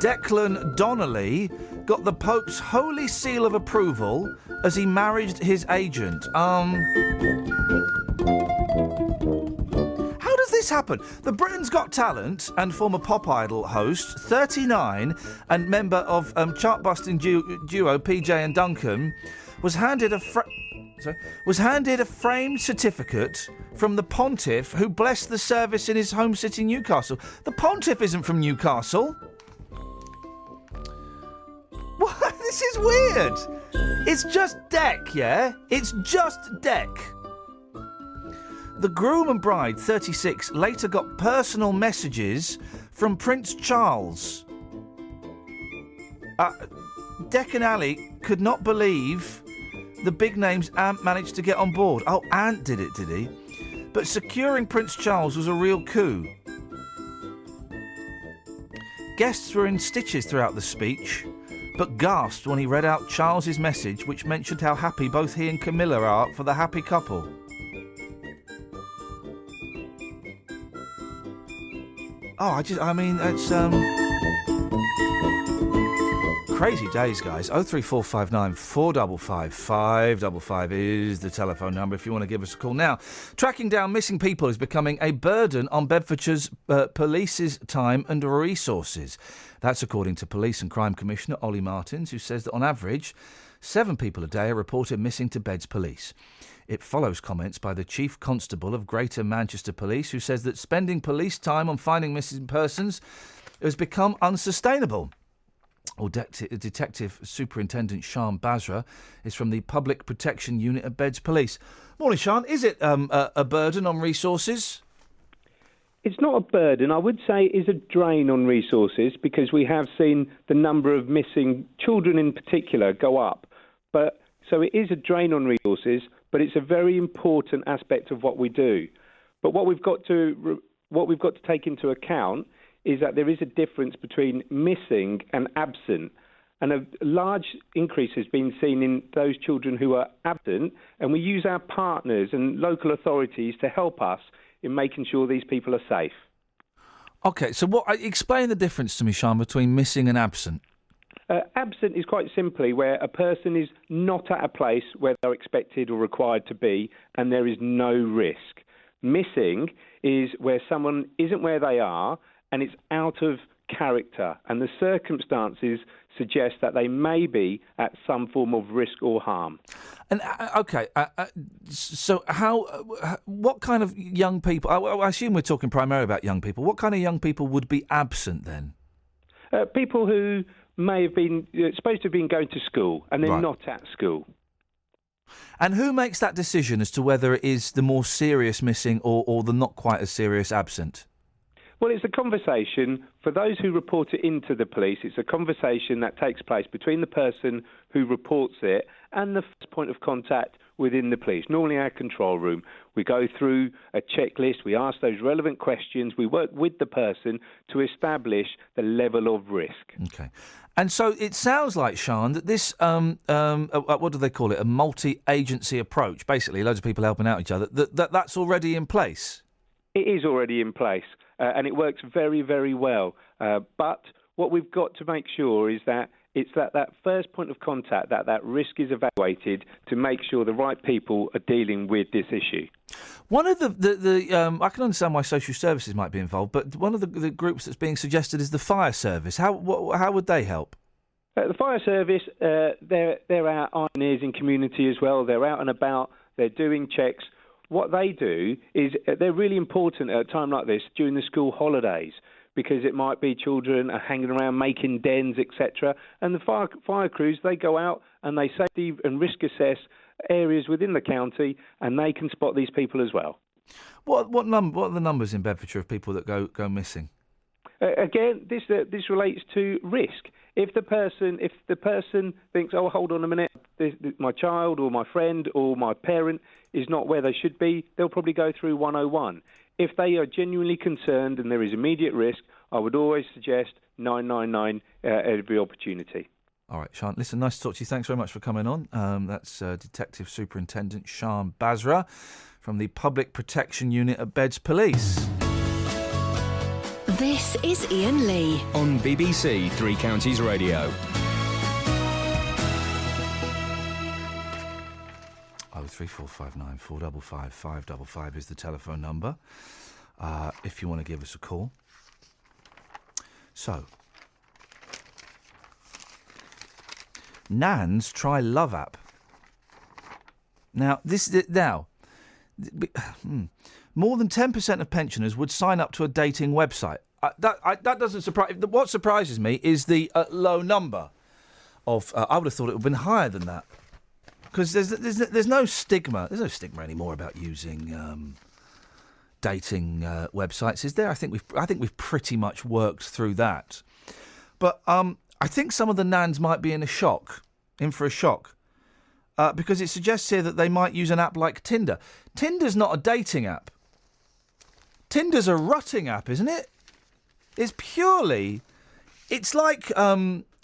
Declan Donnelly got the Pope's holy seal of approval as he married his agent. How does this happen? The Britain's Got Talent and former Pop Idol host, 39, and member of chart-busting duo PJ and Duncan, was handed a framed certificate from the Pontiff who blessed the service in his home city, Newcastle. The Pontiff isn't from Newcastle. What? This is weird. It's just Dec, yeah? It's just Dec. The groom and bride, 36, later got personal messages from Prince Charles. Dec and Ali could not believe the big names Ant managed to get on board. Oh, Ant did it, did he? But securing Prince Charles was a real coup. guests were in stitches throughout the speech, but gasped when he read out Charles's message, which mentioned how happy both he and Camilla are for the happy couple. It's crazy days, guys. 03459 455 555 is the telephone number if you want to give us a call. Now, tracking down missing people is becoming a burden on Bedfordshire's police's time and resources. That's according to Police and Crime Commissioner Ollie Martins, who says that on average, 7 people a day are reported missing to Beds Police. It follows comments by the Chief Constable of Greater Manchester Police, who says that spending police time on finding missing persons has become unsustainable. Detective Superintendent Sian Basra is from the Public Protection Unit at Beds Police. Morning, Sian. Is it a burden on resources? It's not a burden. I would say it is a drain on resources because we have seen the number of missing children in particular go up. So it is a drain on resources, but it's a very important aspect of what we do. But what we've got to take into account is that there is a difference between missing and absent. And a large increase has been seen in those children who are absent, and we use our partners and local authorities to help us in making sure these people are safe. OK, so explain the difference to me, Sian, between missing and absent. Absent is quite simply where a person is not at a place where they're expected or required to be, and there is no risk. Missing is where someone isn't where they are, and it's out of character, and the circumstances suggest that they may be at some form of risk or harm. And so what kind of young people? I assume we're talking primarily about young people. What kind of young people would be absent then? People who may have been supposed to have been going to school, and they're not at school. And who makes that decision as to whether it is the more serious missing or the not quite as serious absent? Well, it's a conversation, for those who report it into the police, it's a conversation that takes place between the person who reports it and the first point of contact within the police, normally our control room. We go through a checklist, we ask those relevant questions, we work with the person to establish the level of risk. OK. And so it sounds like, Sian, that this, what do they call it, a multi-agency approach, basically loads of people helping out each other, that's already in place? It is already in place. And it works very, very well. But what we've got to make sure is that it's that first point of contact, that risk is evaluated to make sure the right people are dealing with this issue. One of the I can understand why social services might be involved, but one of the groups that's being suggested is the fire service. How would they help? The fire service, they're our eyes and ears in community as well. They're out and about. They're doing checks. What they do is they're really important at a time like this during the school holidays, because it might be children are hanging around making dens, etc. And the fire crews, they go out and they safety and risk assess areas within the county, and they can spot these people as well. What are the numbers in Bedfordshire of people that go missing? Again, this relates to risk. If the person thinks, oh, hold on a minute, my child or my friend or my parent is not where they should be, they'll probably go through 101. If they are genuinely concerned and there is immediate risk, I would always suggest 999 at every opportunity. All right, Sian, listen, nice to talk to you. Thanks very much for coming on. That's Detective Superintendent Sian Basra from the Public Protection Unit at Beds Police. This is Iain Lee on BBC Three Counties Radio. 03459 455 555 is the telephone number if you want to give us a call. So, Nans try Love app. Now, more than 10% of pensioners would sign up to a dating website. That doesn't surprise. What surprises me is the low number of. I would have thought it would have been higher than that, because there's no stigma. There's no stigma anymore about using dating websites, is there? I think we've pretty much worked through that. But I think some of the nans might be in for a shock, because it suggests here that they might use an app like Tinder. Tinder's not a dating app. Tinder's a rutting app, isn't it? It's purely It's like.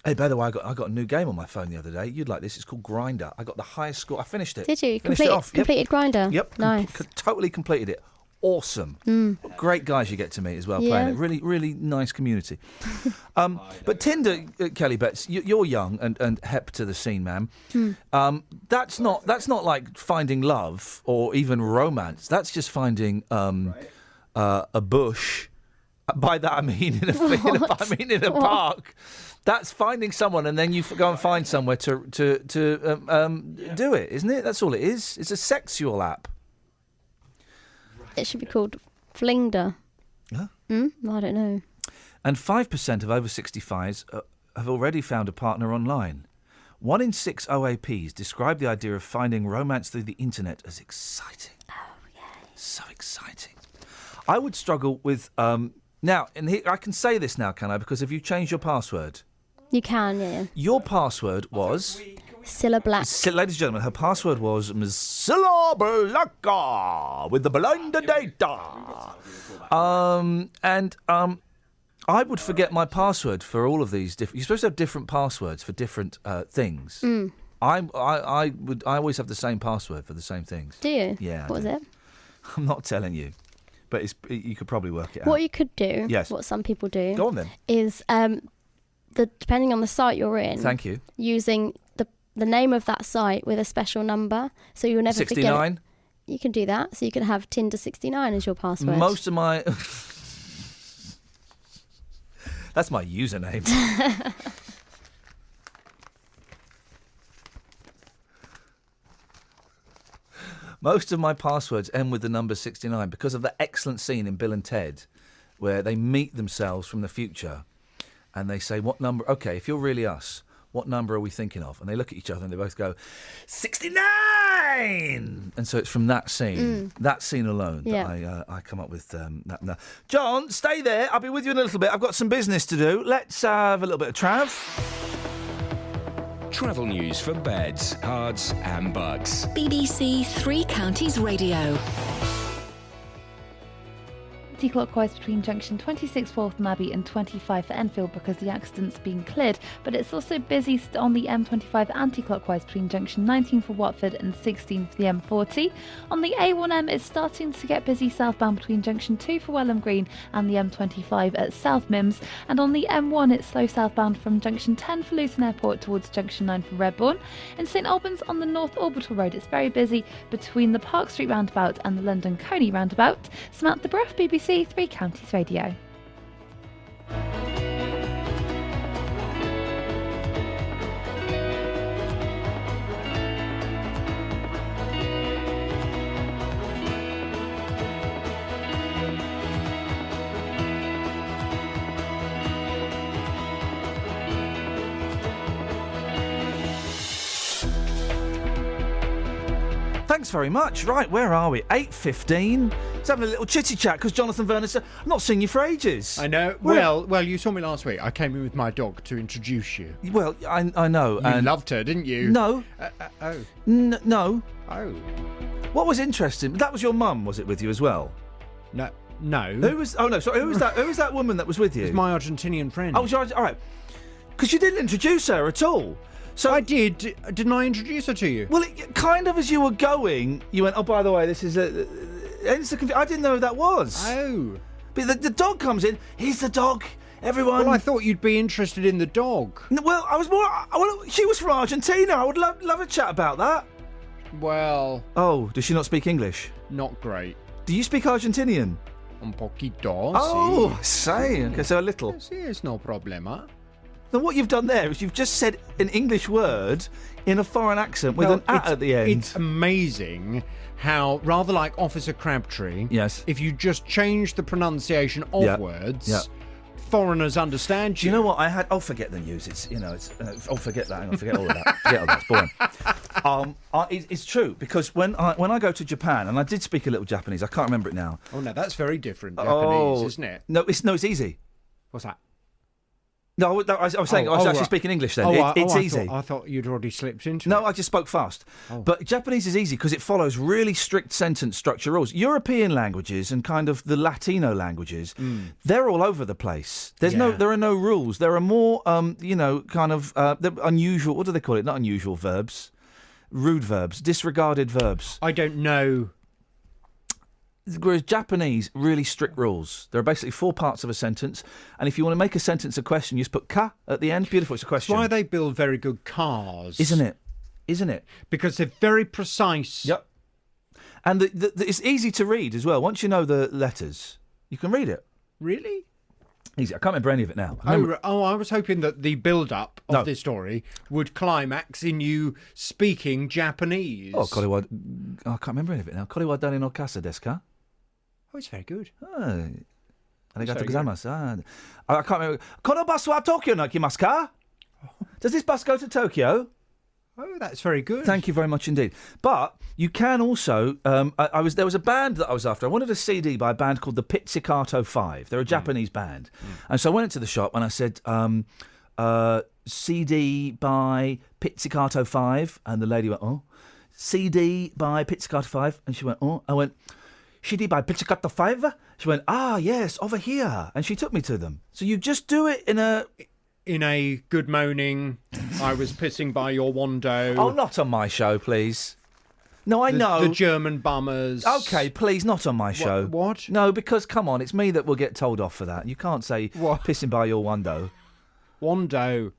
Hey, by the way, I got a new game on my phone the other day. You'd like this. It's called Grindr. I got the highest score. I finished it. Did you? Finished it off. Completed Grindr? Yep. Nice. Totally completed it. Awesome. Great guys you get to meet as well Yeah. playing it. Really, really nice community. But Tinder, Kelly Betts, you're young and hep to the scene, ma'am. That's not like finding love or even romance. That's just finding a bush. By that I mean in a park. That's finding someone, and then you go and find somewhere to do it, isn't it? That's all it is. It's a sexual app. It should be called Flingder. Huh? I don't know. And 5% of over 65s have already found a partner online. 1 in 6 OAPs describe the idea of finding romance through the internet as exciting. Oh, yeah. So exciting. I would struggle with... now, I can say this now, can I? Because have you changed your password? You can, yeah. Your password was... Cilla Black. Ladies and gentlemen, her password was Cilla Black with the blind data. I would forget my password for all of these different... You're supposed to have different passwords for different things. I always have the same password for the same things. Do you? Yeah. What was it? I'm not telling you, but you could probably work it out. What you could do, Yes. what some people do... Go on then. ...is, depending on the site you're in... Thank you. ...using the name of that site with a special number, so you'll never 69? forget it. You can do that. So you can have Tinder 69 as your password. Most of my... That's my username. Most of my passwords end with the number 69 because of the excellent scene in Bill and Ted where they meet themselves from the future and they say, what number... OK, if you're really us, what number are we thinking of? And they look at each other and they both go, 69! And so it's from that scene, alone, that I come up with that. No. John, stay there. I'll be with you in a little bit. I've got some business to do. Let's have a little bit of trav. Travel news for beds, cards and bugs. BBC Three Counties Radio. Anti-clockwise between junction 26 for Waltham Abbey and 25 for Enfield because the accident's been cleared, but it's also busy on the M25 anti-clockwise between junction 19 for Watford and 16 for the M40. On the A1M, it's starting to get busy southbound between junction 2 for Welham Green and the M25 at South Mims, and on the M1 it's slow southbound from junction 10 for Luton Airport towards junction 9 for Redbourne. In St Albans on the North Orbital Road, it's very busy between the Park Street roundabout and the London Coney roundabout. Samantha Bruff, BBC Three Counties Radio. Thanks very much. Right, where are we? 8:15. Let's have a little chitty chat because Jonathan Vernon said, I've not seen you for ages. I know. Well, you saw me last week. I came in with my dog to introduce you. Well, I know. You loved her, didn't you? No. Oh. No. Oh. What was interesting? That was your mum, was it, with you as well? No. Who was? Oh no. Sorry. Who was that? Who was that woman that was with you? It was my Argentinian friend. Oh, all right. Because you didn't introduce her at all. So I did. Didn't I introduce her to you? Well, kind of as you were going, you went, oh, by the way, this is a... I didn't know who that was. Oh. But the dog comes in. He's the dog. Everyone... Well, I thought you'd be interested in the dog. Well, I was more... she was from Argentina. I would love a chat about that. Well... Oh, does she not speak English? Not great. Do you speak Argentinian? Un poquito, Oh, say. Okay, so a little. Sí, es no problema. Then what you've done there is you've just said an English word in a foreign accent with an at the end. It's amazing how, rather like Officer Crabtree, yes, if you just change the pronunciation of words, foreigners understand you. Do you know what I had? Oh, forget the news. It's forget that. Hang on, forget all of that. Forget all that. It's boring. It's true because when I go to Japan, and I did speak a little Japanese. I can't remember it now. Oh no, that's very different Japanese, isn't it? No, it's easy. What's that? No, I was saying I was actually speaking English then. It's easy. I thought you'd already slipped into No, it. I just spoke fast. Oh. But Japanese is easy because it follows really strict sentence structure rules. European languages and kind of the Latino languages, they're all over the place. There are no rules. There are more, unusual. What do they call it? Not unusual verbs, rude verbs, disregarded verbs. I don't know. Whereas Japanese, really strict rules. There are basically 4 parts of a sentence, and if you want to make a sentence a question, you just put ka at the end. Beautiful, it's a question. That's why they build very good cars. Isn't it? Because they're very precise. Yep. And it's easy to read as well. Once you know the letters, you can read it. Really? Easy. I can't remember any of it now. I was hoping that the build-up of this story would climax in you speaking Japanese. I can't remember any of it now. Koriwa dani no kasa desu ka? Oh, it's very good. Arigatou gozaimasu. I can't remember. Kono basu wa Tokyo no ikimasu ka? Does this bus go to Tokyo? Oh, that's very good. Thank you very much indeed. But you can also. There was a band that I was after. I wanted a CD by a band called the Pizzicato 5. They're a Japanese band, and so I went into the shop and I said, "CD by Pizzicato 5," and the lady went, "Oh, CD by Pizzicato 5," and she went, "Oh," I went, "CD by Pizzicato 5?" She went, "Ah, yes, over here," and she took me to them. So you just do it in a good moaning, I was pissing by your window. Oh, not on my show, please. No, I know. The German bummers. Okay, please, not on my show. What? No, because, come on, it's me that will get told off for that. You can't say pissing by your window. Wando.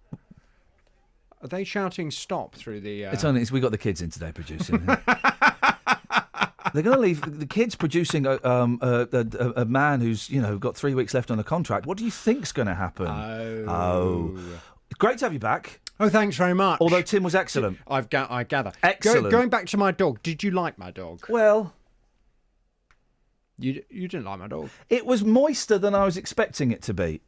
Are they shouting stop through the... We got the kids in today producing. They're going to leave the kids producing a man who's got 3 weeks left on a contract. What do you think's going to happen? Oh, great to have you back. Oh, thanks very much. Although Tim was excellent. I gather. Excellent. Going back to my dog, did you like my dog? Well, you didn't like my dog. It was moister than I was expecting it to be.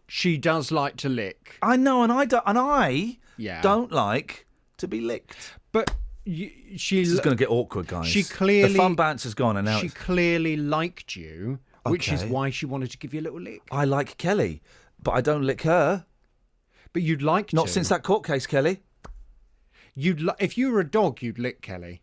She does like to lick. I know, and I don't like to be licked. But this is going to get awkward, guys. She clearly... The fun bounce has gone, and now she clearly liked you, which is why she wanted to give you a little lick. I like Kelly, but I don't lick her. But you'd like to. Not since that court case, Kelly. If you were a dog, you'd lick Kelly.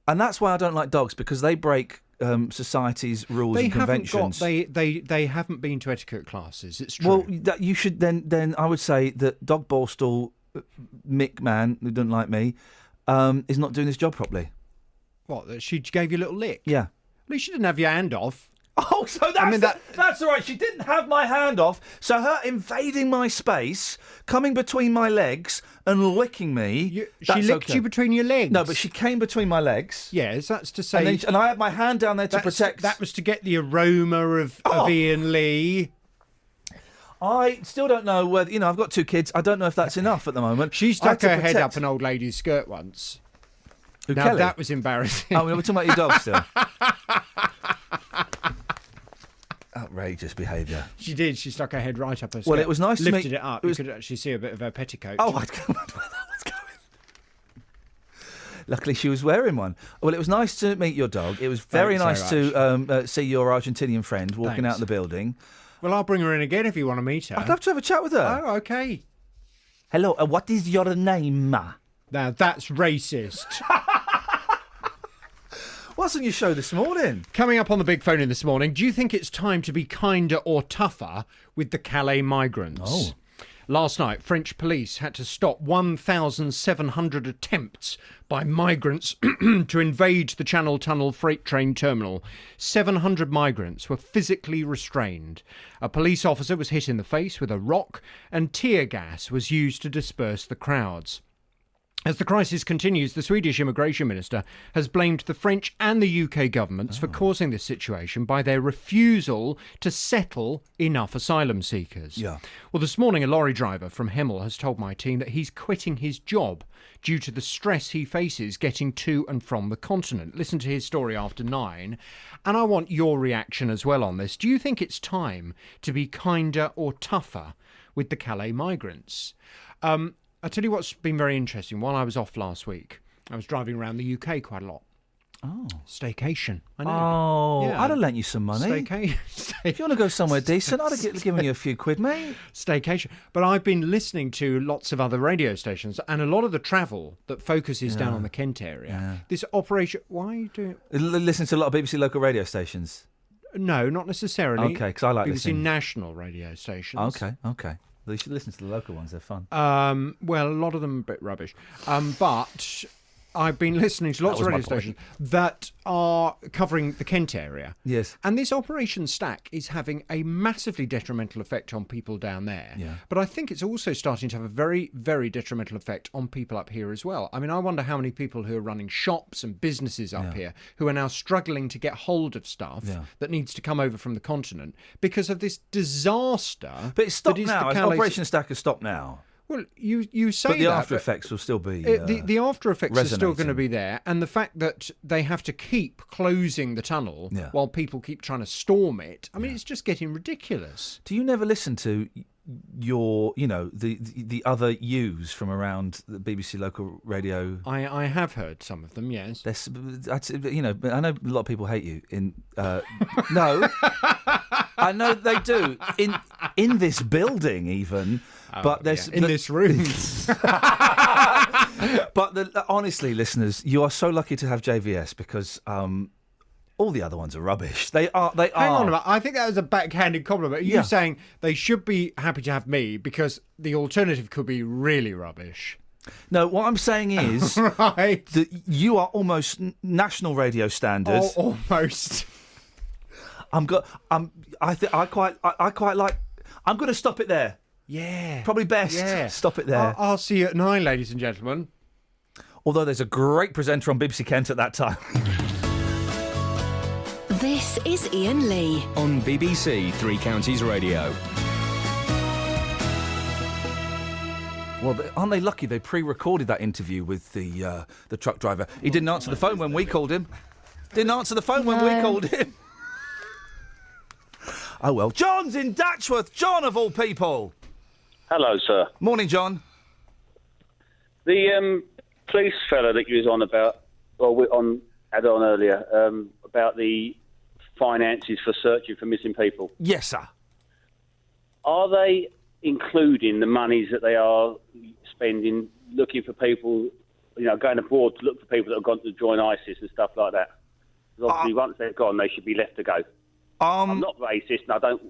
And that's why I don't like dogs, because they break society's rules and conventions. They haven't been to etiquette classes. It's true. Well, you should then. I would say that dog Borstal, Mick man who doesn't like me, is not doing his job properly. What? That she gave you a little lick? Yeah. At least she didn't have your hand off. Oh, so that's all right. She didn't have my hand off. So her invading my space, coming between my legs and licking me. She licked you between your legs? No, but she came between my legs. Yes, that's to say... And I had my hand down there to protect... That was to get the aroma of Iain Lee. I still don't know whether... I've got 2 kids. I don't know if that's enough at the moment. She stuck her head up an old lady's skirt once. Now, Kelly? That was embarrassing. Oh, we're talking about your dog still. Outrageous behaviour. She did. She stuck her head right up her skirt. Well, it was nice to meet... Lifted it up. You could actually see a bit of her petticoat. Oh, I'd come up where that was going. Luckily, she was wearing one. Well, it was nice to meet your dog. It was very nice to see your Argentinian friend walking out of the building. Well, I'll bring her in again if you want to meet her. I'd love to have a chat with her. Oh, okay. Hello, what is your name? Now, that's racist. What's on your show this morning? Coming up on the big phone in this morning, do you think it's time to be kinder or tougher with the Calais migrants? Oh. Last night, French police had to stop 1,700 attempts by migrants to invade the Channel Tunnel freight train terminal. 700 migrants were physically restrained. A police officer was hit in the face with a rock, and tear gas was used to disperse the crowds. As the crisis continues, the Swedish immigration minister has blamed the French and the UK governments for causing this situation by their refusal to settle enough asylum seekers. Yeah. Well, this morning, a lorry driver from Hemel has told my team that he's quitting his job due to the stress he faces getting to and from the continent. Listen to his story after 9, and I want your reaction as well on this. Do you think it's time to be kinder or tougher with the Calais migrants? I'll tell you what's been very interesting. While I was off last week, I was driving around the UK quite a lot. Oh. Staycation. I know. Oh, Yeah. I'd have lent you some money. If you want to go somewhere decent, I'd have given you a few quid, mate. Staycation. But I've been listening to lots of other radio stations, and a lot of the travel that focuses down on the Kent area. This operation. Why are you doing? Listen to a lot of BBC local radio stations. No, not necessarily. Okay, because I like BBC listening. national radio stations. Okay. Well, you should listen to the local ones. They're fun. Well, a lot of them are a bit rubbish. But I've been listening to lots of radio stations that are covering the Kent area. Yes. And this Operation Stack is having a massively detrimental effect on people down there. Yeah. But I think it's also starting to have a very, very detrimental effect on people up here as well. I mean, I wonder how many people who are running shops and businesses up here who are now struggling to get hold of stuff that needs to come over from the continent because of this disaster. But it's stopped now. Operation Stack has stopped now. Well, you say that, but the after effects will still be. The after effects are still going to resonating. be there, and the fact that they have to keep closing the tunnel while people keep trying to storm it. I mean, it's just getting ridiculous. Do you never listen to your, the other yous from around the BBC local radio? I have heard some of them. Yes. But I know a lot of people hate you. No, I know they do in this building even. But there's in this room. But honestly, listeners, you are so lucky to have JVS because all the other ones are rubbish. They are. Hang on a minute. I think that was a backhanded compliment. Are you saying they should be happy to have me because the alternative could be really rubbish? No, what I'm saying is that you are almost national radio standards. Almost. I quite like. I'm going to stop it there. Yeah. Probably best. Yeah. Stop it there. I'll see you at 9, ladies and gentlemen. Although there's a great presenter on BBC Kent at that time. This is Iain Lee on BBC Three Counties Radio. Well, aren't they lucky they pre-recorded that interview with the truck driver? He didn't answer the phone when we called him. Oh, well. John's in Datchworth. John, of all people. Hello, sir. Morning, John. The police fella that you was on about, had on earlier, about the finances for searching for missing people. Yes, sir. Are they including the monies that they are spending looking for people, going abroad to look for people that have gone to join ISIS and stuff like that? Because obviously once they're gone, they should be left to go. I'm not racist, and I don't,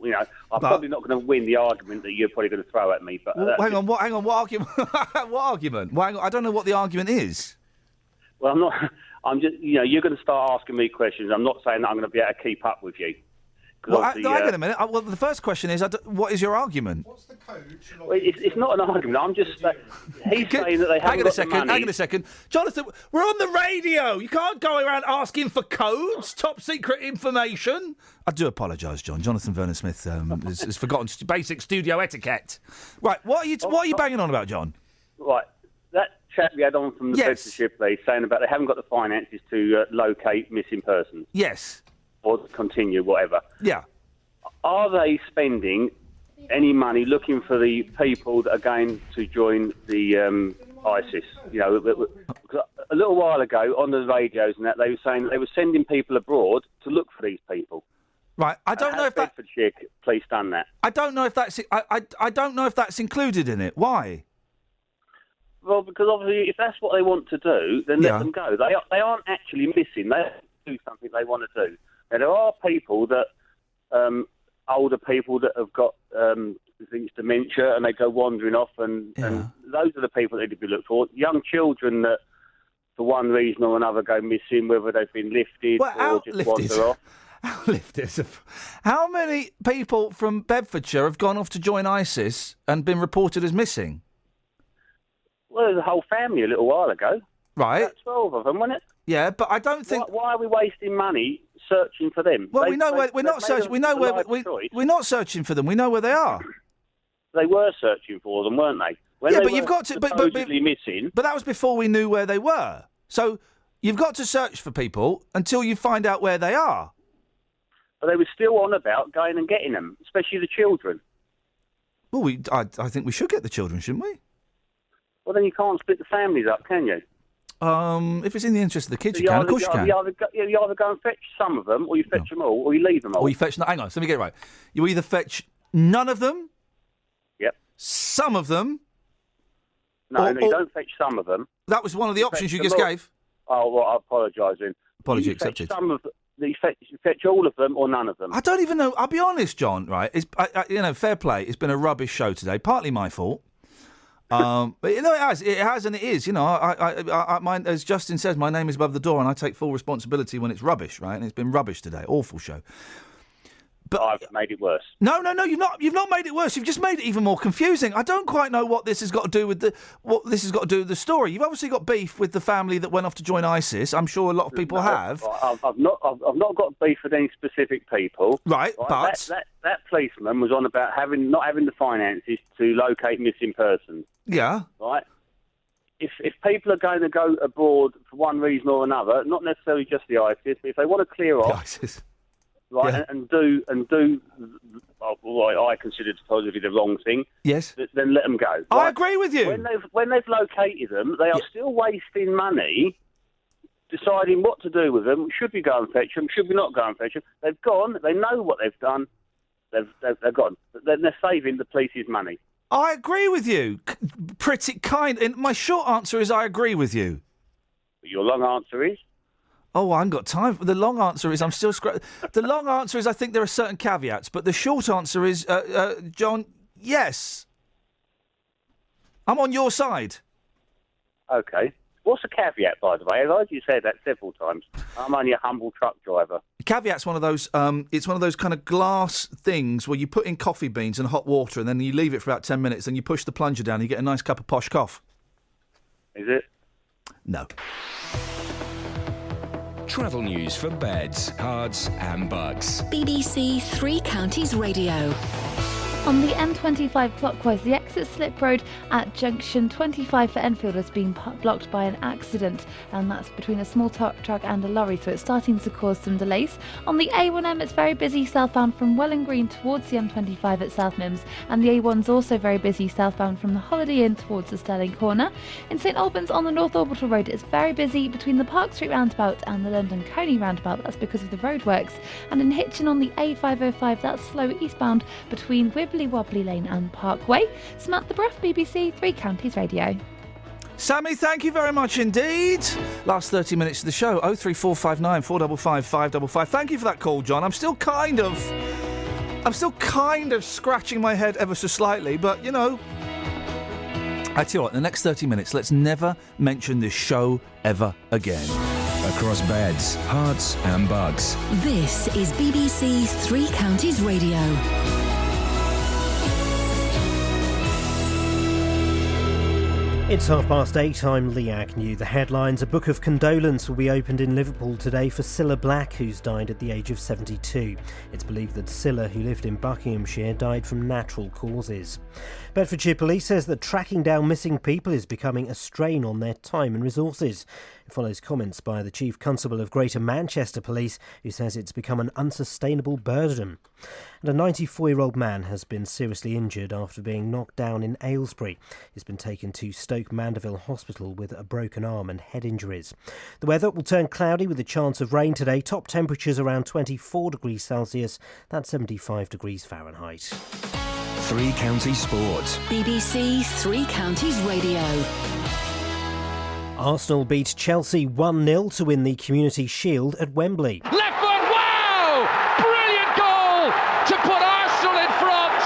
I'm probably not going to win the argument that you're probably going to throw at me. But hang on, what argument? What argument? Well, I don't know what the argument is. Well, I'm not. I'm just, you're going to start asking me questions. I'm not saying that I'm going to be able to keep up with you. Well, hang on a minute. Well, the first question is, what is your argument? Well, it's not an argument. I'm just he's saying that they haven't got the money. Hang on a second. Jonathan, we're on the radio. You can't go around asking for codes, top secret information. I do apologise, John. Jonathan Vernon-Smith has forgotten basic studio etiquette. Right, what are you banging on about, John? Right, that chap we had on from the Bedfordshire Police saying about they haven't got the finances to locate missing persons. Yes. Or continue, whatever. Yeah. Are they spending any money looking for the people that are going to join the ISIS? A little while ago on the radios and that, they were saying that they were sending people abroad to look for these people. Right. I don't know if that Bedfordshire Police done that. I don't know if that's. I don't know if that's included in it. Why? Well, because obviously, if that's what they want to do, then let them go. They aren't actually missing. They do something they want to do. Now, there are people that, older people that have got things, dementia, and they go wandering off, and those are the people that need to be looked for. Young children that, for one reason or another, go missing, whether they've been lifted or just wander off. How many people from Bedfordshire have gone off to join ISIS and been reported as missing? Well, there's a whole family a little while ago. Right. About 12 of them, wasn't it? Yeah, but I don't think. Why are we wasting money searching for them? Well, we know where we're not searching. We know where we're not searching for them. We know where they are. They were searching for them, weren't they? When yeah, they but you've got to. Supposedly missing. But that was before we knew where they were. So you've got to search for people until you find out where they are. But they were still on about going and getting them, especially the children. Well, I think we should get the children, shouldn't we? Well, then you can't split the families up, can you? If it's in the interest of the kids, you can. Of course you can. You either go and fetch some of them, or you fetch them all, or you leave them all. Or you fetch... hang on, so let me get it right. You either fetch none of them... Yep. Some of them... No, you don't fetch some of them. That was one of the options you just gave. Oh, well, I apologise then. Apology accepted. You fetch all of them or none of them? I don't even know. I'll be honest, John, right? Fair play. It's been a rubbish show today. Partly my fault. But it has and it is. As Justin says, my name is above the door and I take full responsibility when it's rubbish, right? And it's been rubbish today. Awful show. But I've made it worse. No, you've not made it worse. You've just made it even more confusing. I don't quite know what this has got to do with the story. You've obviously got beef with the family that went off to join ISIS. I'm sure a lot of people have. I've not got beef with any specific people. Right, but that policeman was on about not having the finances to locate missing persons. Yeah. Right. If people are going to go abroad for one reason or another, not necessarily just the ISIS, but if they want to clear off. The ISIS. Right, Yeah. and do what I consider supposedly the wrong thing. Yes. Then let them go. Right? I agree with you. When they've located them, they are still wasting money deciding what to do with them. Should we go and fetch them? Should we not go and fetch them? They've gone. They know what they've done. They've gone. They're saving the police's money. I agree with you. Pretty kind. And my short answer is I agree with you. Your long answer is? Oh, I haven't got time. The long answer is I'm still The long answer is I think there are certain caveats, but the short answer is, John, yes. I'm on your side. Okay. What's a caveat, by the way? I've heard you say that several times. I'm only a humble truck driver. Caveat's one of those. It's one of those kind of glass things where you put in coffee beans and hot water, and then you leave it for about 10 minutes, and you push the plunger down, and you get a nice cup of posh coff. Is it? No. Travel news for beds, cards and bugs. BBC Three Counties Radio. On the M25 clockwise, the exit slip road at junction 25 for Enfield has been blocked by an accident, and that's between a small truck and a lorry, so it's starting to cause some delays. On the A1M, it's very busy southbound from Welland Green towards the M25 at South Mims, and the A1's also very busy southbound from the Holiday Inn towards the Stirling Corner. In St Albans on the North Orbital Road, it's very busy between the Park Street roundabout and the London Coney roundabout. That's because of the roadworks. And in Hitchin on the A505, that's slow eastbound between Wibbly Wobbly Lane and Parkway. Samantha Bruff, BBC Three Counties Radio. Sammy, thank you very much indeed. Last 30 minutes of the show, 03459 455 555. Thank you for that call, John. I'm still kind of scratching my head ever so slightly, but, you know, I tell you what, in the next 30 minutes, let's never mention this show ever again. Across beds, hearts and bugs. This is BBC Three Counties Radio. It's 8:30. I'm Lee Agnew. The headlines: a book of condolence will be opened in Liverpool today for Cilla Black, who's died at the age of 72. It's believed that Cilla, who lived in Buckinghamshire, died from natural causes. Bedfordshire Police says that tracking down missing people is becoming a strain on their time and resources. It follows comments by the Chief Constable of Greater Manchester Police, who says it's become an unsustainable burden. And a 94-year-old man has been seriously injured after being knocked down in Aylesbury. He's been taken to Stoke Mandeville Hospital with a broken arm and head injuries. The weather will turn cloudy with a chance of rain today. Top temperatures around 24 degrees Celsius. That's 75 degrees Fahrenheit. Three Counties Sports. BBC Three Counties Radio. Arsenal beat Chelsea 1-0 to win the Community Shield at Wembley. Left foot, wow! Brilliant goal to put Arsenal in front,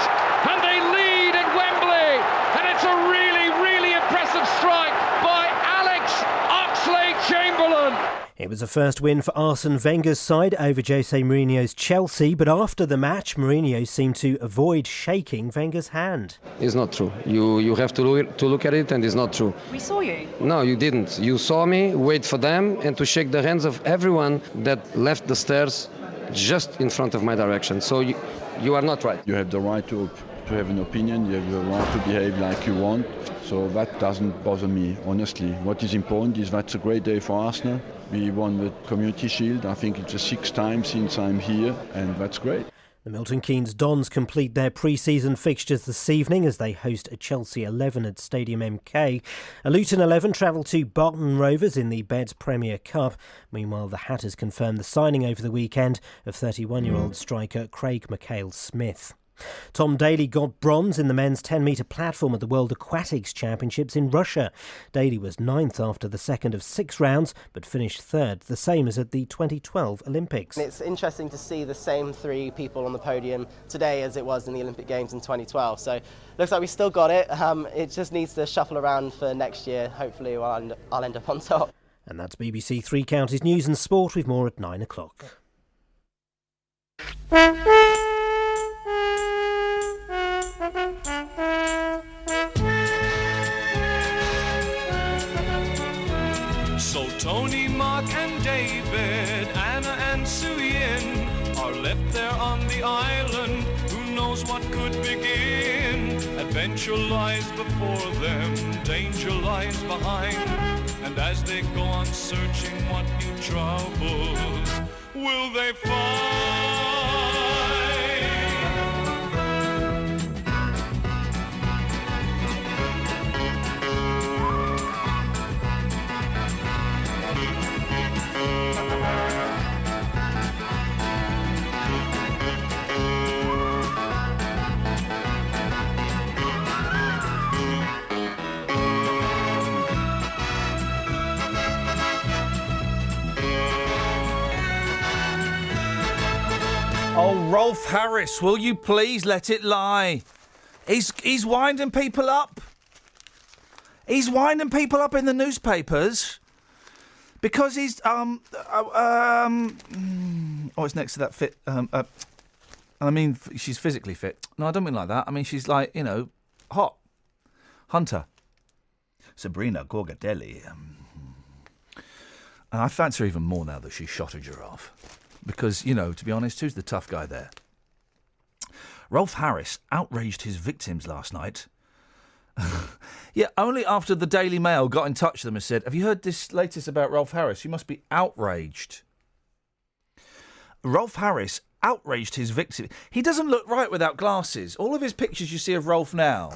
and they lead at Wembley, and it's a really, really impressive strike by Alex Oxlade-Chamberlain. It was a first win for Arsene Wenger's side over Jose Mourinho's Chelsea, but after the match, Mourinho seemed to avoid shaking Wenger's hand. It's not true. You have to look at it, and it's not true. We saw you. No, you didn't. You saw me wait for them and to shake the hands of everyone that left the stairs just in front of my direction. So you are not right. You have the right to have an opinion. You have the right to behave like you want. So that doesn't bother me, honestly. What is important is that's a great day for Arsenal. We won the Community Shield. I think it's the 6th time since I'm here, and that's great. The Milton Keynes Dons complete their pre-season fixtures this evening as they host a Chelsea 11 at Stadium MK. A Luton 11 travel to Barton Rovers in the Beds Premier Cup. Meanwhile, the Hatters confirmed the signing over the weekend of 31-year-old striker Craig McHale-Smith. Tom Daley got bronze in the men's 10-metre platform at the World Aquatics Championships in Russia. Daley was 9th after the second of 6 rounds, but finished 3rd, the same as at the 2012 Olympics. It's interesting to see the same 3 people on the podium today as it was in the Olympic Games in 2012. So looks like we still got it. It just needs to shuffle around for next year. Hopefully I'll end up on top. And that's BBC Three Counties News and Sport with more at 9 o'clock. So Tony, Mark and David, Anna and Suyin are left there on the island. Who knows what could begin? Adventure lies before them, danger lies behind. And as they go on searching, what new troubles will they find? Oh, Rolf Harris, will you please let it lie? He's winding people up. He's winding people up in the newspapers because he's it's next to that fit. I mean, she's physically fit. No, I don't mean like that. I mean, she's like, hot. Hunter. Sabrina Gorgadelli. And I fancy her even more now that she shot a giraffe. Because, to be honest, who's the tough guy there? Rolf Harris outraged his victims last night. Yeah, only after the Daily Mail got in touch with them and said, have you heard this latest about Rolf Harris? You must be outraged. Rolf Harris outraged his victim. He doesn't look right without glasses. All of his pictures you see of Rolf now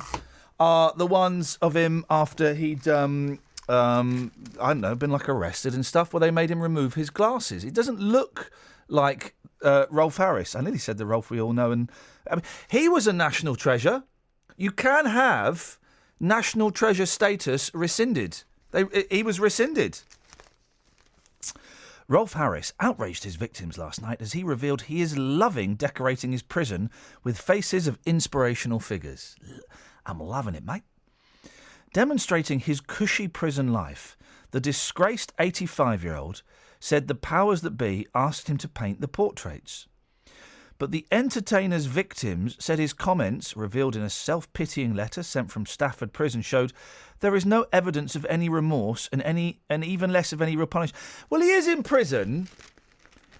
are the ones of him after he'd, been arrested and stuff, where they made him remove his glasses. He doesn't look like Rolf Harris. I nearly said the Rolf we all know. And he was a national treasure. You can have national treasure status rescinded. He was rescinded. Rolf Harris outraged his victims last night as he revealed he is loving decorating his prison with faces of inspirational figures. I'm loving it, mate. Demonstrating his cushy prison life, the disgraced 85-year-old said the powers that be asked him to paint the portraits. But the entertainer's victims said his comments, revealed in a self-pitying letter sent from Stafford Prison, showed there is no evidence of any remorse and even less of any real punishment. Well, he is in prison.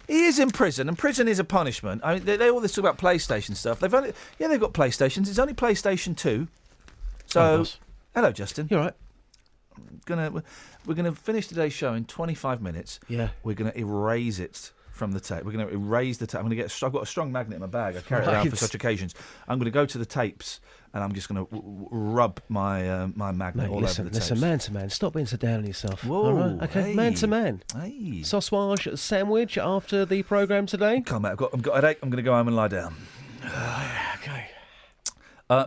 He is in prison, and prison is a punishment. I mean, they all this talk about PlayStation stuff. They've got PlayStations. It's only PlayStation 2. So, hello, Justin. You're right. We're gonna finish today's show in 25 minutes. Yeah. We're gonna erase it from the tape. We're gonna erase the tape. I've got a strong magnet in my bag. I carry it around for such occasions. I'm gonna go to the tapes and I'm just gonna rub my my magnet all over the tapes. Listen, man to man. Stop being so down on yourself. Whoa, all right? Okay, hey, man to man. Hey. Sausage sandwich after the programme today. Come on, I've got a headache. I'm gonna go home and lie down. Okay.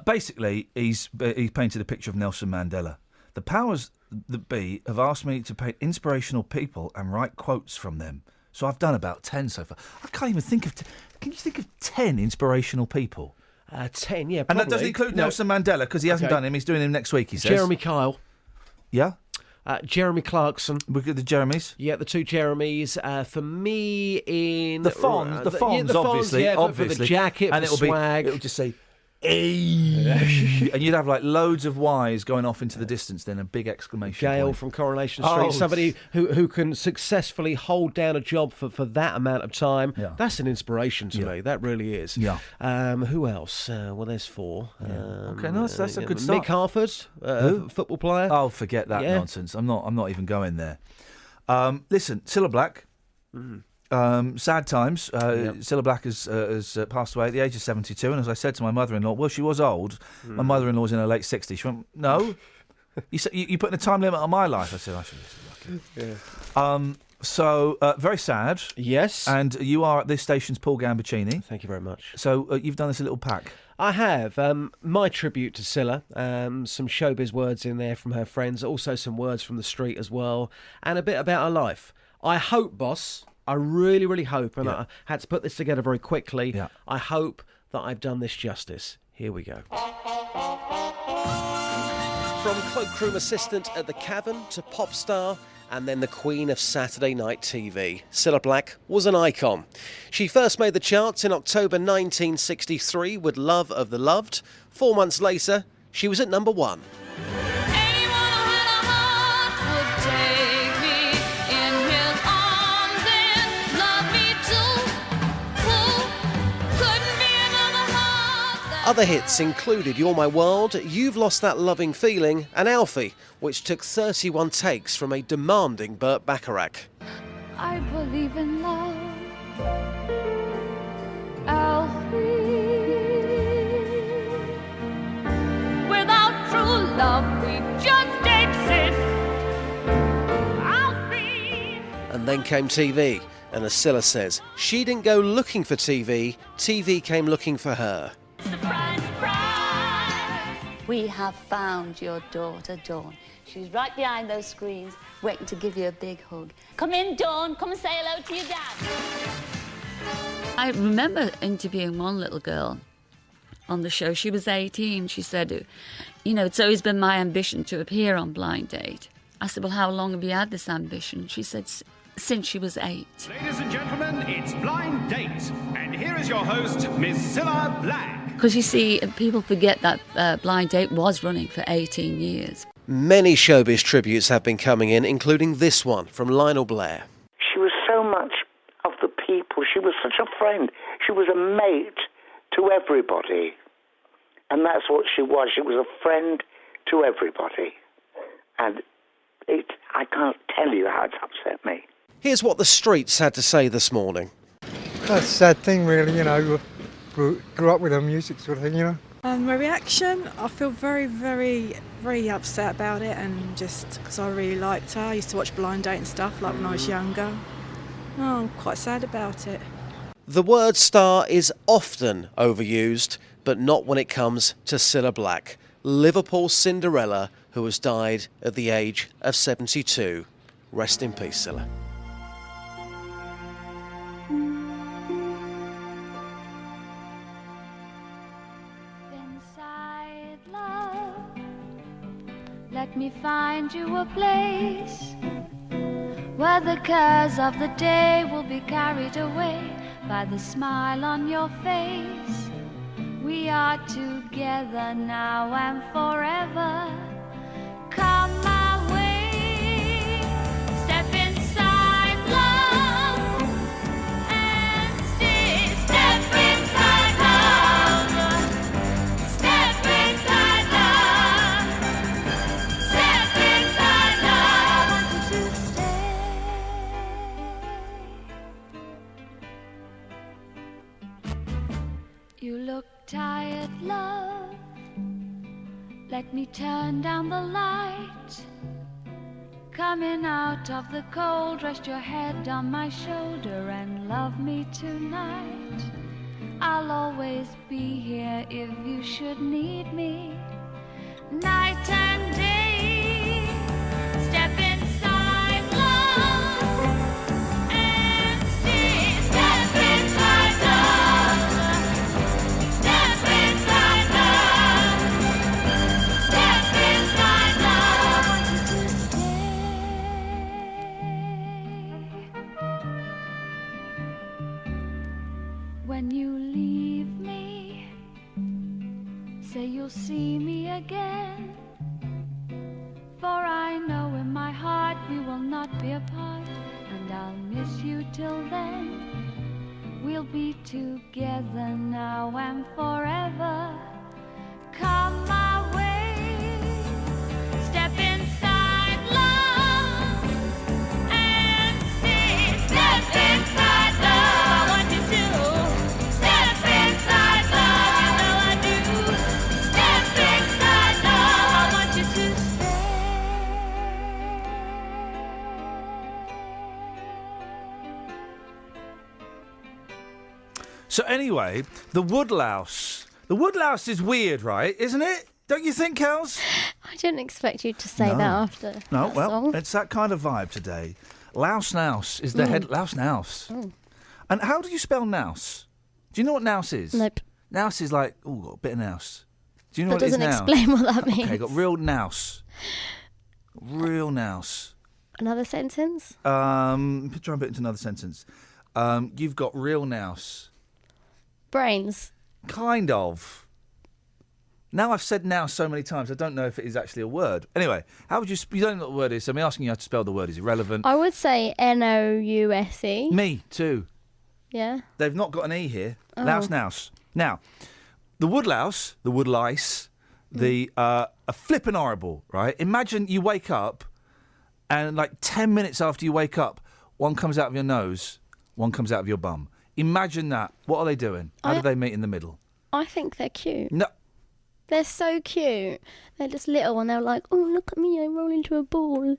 Basically, he's painted a picture of Nelson Mandela. The powers that be have asked me to paint inspirational people and write quotes from them. So I've done about 10 so far. I can't even think of... Can you think of 10 inspirational people? 10, yeah, probably. And that doesn't include Nelson Mandela, because he hasn't done him. He's doing him next week, he says. Jeremy Kyle. Yeah? Jeremy Clarkson. Look at the Jeremys. Yeah, the 2 Jeremys. For me, in... The Fonz, obviously. Yeah, obviously. For the jacket, and for swag. It'll just say... and you'd have like loads of Y's going off into the distance, then a big exclamation Gail point. from Coronation Street, somebody who can successfully hold down a job for that amount of time. Yeah. That's an inspiration to me. That really is. Yeah. Who else? Well, there's 4. Okay, no, that's a good start. Mick Harford, football player. Oh, forget that nonsense. I'm not even going there. Listen, Cilla Black. Sad times. Cilla Black has passed away at the age of 72, and as I said to my mother-in-law, well, she was old. My mother-in-law's in her late 60s. She went, no, you putting a time limit on my life. I said, I should be lucky. So, very sad. Yes. And you are at this station's Paul Gambaccini. Thank you very much. So, you've done this little pack. I have. My tribute to Cilla. Some showbiz words in there from her friends. Also some words from the street as well. And a bit about her life. I hope, boss, I really, really hope, and I had to put this together very quickly, I hope that I've done this justice. Here we go. From cloakroom assistant at the Cavern to pop star and then the queen of Saturday night TV, Cilla Black was an icon. She first made the charts in October 1963 with Love of the Loved. 4 months later, she was at number 1. Other hits included You're My World, You've Lost That Loving Feeling and Alfie, which took 31 takes from a demanding Burt Bacharach. I believe in love, Alfie. Without true love, we just exist, Alfie. And then came TV, and as Cilla says, she didn't go looking for TV, TV came looking for her. We have found your daughter, Dawn. She's right behind those screens, waiting to give you a big hug. Come in, Dawn. Come and say hello to your dad. I remember interviewing one little girl on the show. She was 18. She said, you know, it's always been my ambition to appear on Blind Date. I said, well, how long have you had this ambition? She said, since she was 8. Ladies and gentlemen, it's Blind Date. And here is your host, Miss Cilla Black. Because you see, people forget that Blind Date was running for 18 years. Many showbiz tributes have been coming in, including this one from Lionel Blair. She was so much of the people. She was such a friend. She was a mate to everybody. And that's what she was. She was a friend to everybody. And I can't tell you how it's upset me. Here's what the streets had to say this morning. That's a sad thing, really, you know. Grew up with her music sort of thing, you know. My reaction, I feel very, very, very upset about it, and just because I really liked her. I used to watch Blind Date and stuff like when I was younger. Oh, I'm quite sad about it. The word star is often overused, but not when it comes to Cilla Black, Liverpool's Cinderella, who has died at the age of 72. Rest in peace, Cilla. Let me find you a place where the cares of the day will be carried away by the smile on your face. We are together now and forever. Come my way, step inside love and stay. Step inside love, step inside love, step inside love. I want you to stay. You look tired, love. Let me turn down the light. Coming out of the cold, rest your head on my shoulder and love me tonight. I'll always be here if you should need me. Night and day, step inside love and see. Step inside love, step inside love, step inside love. When you leave me, say you'll see me again. For I know in my heart we will not be apart, and I'll miss you till then. We'll be together now and forever. Come my way, step inside love and see. Step inside So anyway, the woodlouse. The woodlouse is weird, right? Isn't it? Don't you think, Kels? I didn't expect you to say that after No, that well, song. it's that kind of vibe today. Louse Nouse is the head... Louse Nouse. And how do you spell nouse? Do you know what nouse is? Nope. Nouse is like, got a bit of nouse. Do you know That what it is doesn't now? explain what that means. Okay, got real nouse. Real nouse. Another sentence? Try and put it into another sentence. You've got real nouse. Brains. Kind of. Now I've said now so many times, I don't know if it is actually a word. Anyway, how would you... You don't know what the word is, so me asking you how to spell the word is irrelevant. I would say Nouse. Me, too. Yeah? They've not got an E here. Oh. Louse Nouse. Now, the woodlouse, the woodlice, are flippin' horrible, right? Imagine you wake up and like 10 minutes after you wake up, one comes out of your nose, one comes out of your bum. Imagine that. What are they doing? How do they meet in the middle? I think they're cute. No. They're so cute. They're just little and they're like, oh, look at me, I roll into a ball.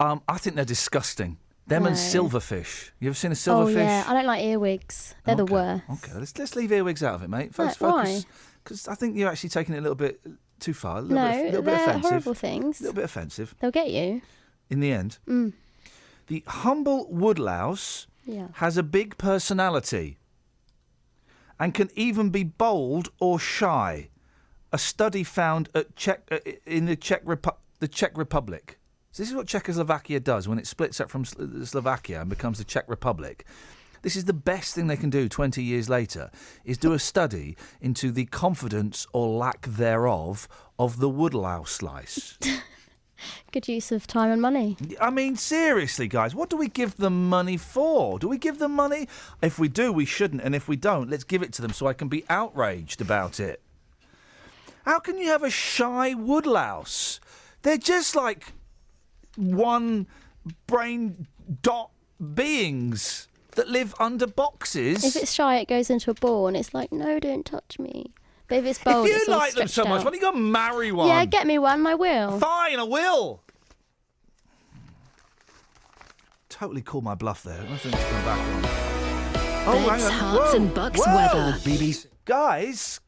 I think they're disgusting. Them and No. silverfish. You ever seen a Oh, silverfish? yeah. I don't like earwigs. They're the worst. Okay, let's leave earwigs out of it, mate. Right, why? Because I think you're actually taking it a little bit too far. A little No, bit they're offensive. horrible things. A little bit offensive. They'll get you. In the end. Mm. The humble woodlouse Yeah. has a big personality and can even be bold or shy. A study found at in the Czech Republic. So this is what Czechoslovakia does when it splits up from Slovakia and becomes the Czech Republic. This is the best thing they can do 20 years later, is do a study into the confidence or lack thereof of the woodlouse slice. Good use of time and money. I mean, seriously, guys, what do we give them money for? Do we give them money? If we do, we shouldn't. And if we don't, let's give it to them so I can be outraged about it. How can you have a shy woodlouse? They're just like one brain dot beings that live under boxes. If it's shy, it goes into a ball and it's like, no, don't touch me. But if it's bold, if it's you all like them so stretched much, out. why don't you go marry one? Yeah, get me one, I will. Fine, I will. Totally called my bluff there. I think it's come back on. Beds, hang on. hearts Whoa, and bucks whoa. weather. BBC. Guys,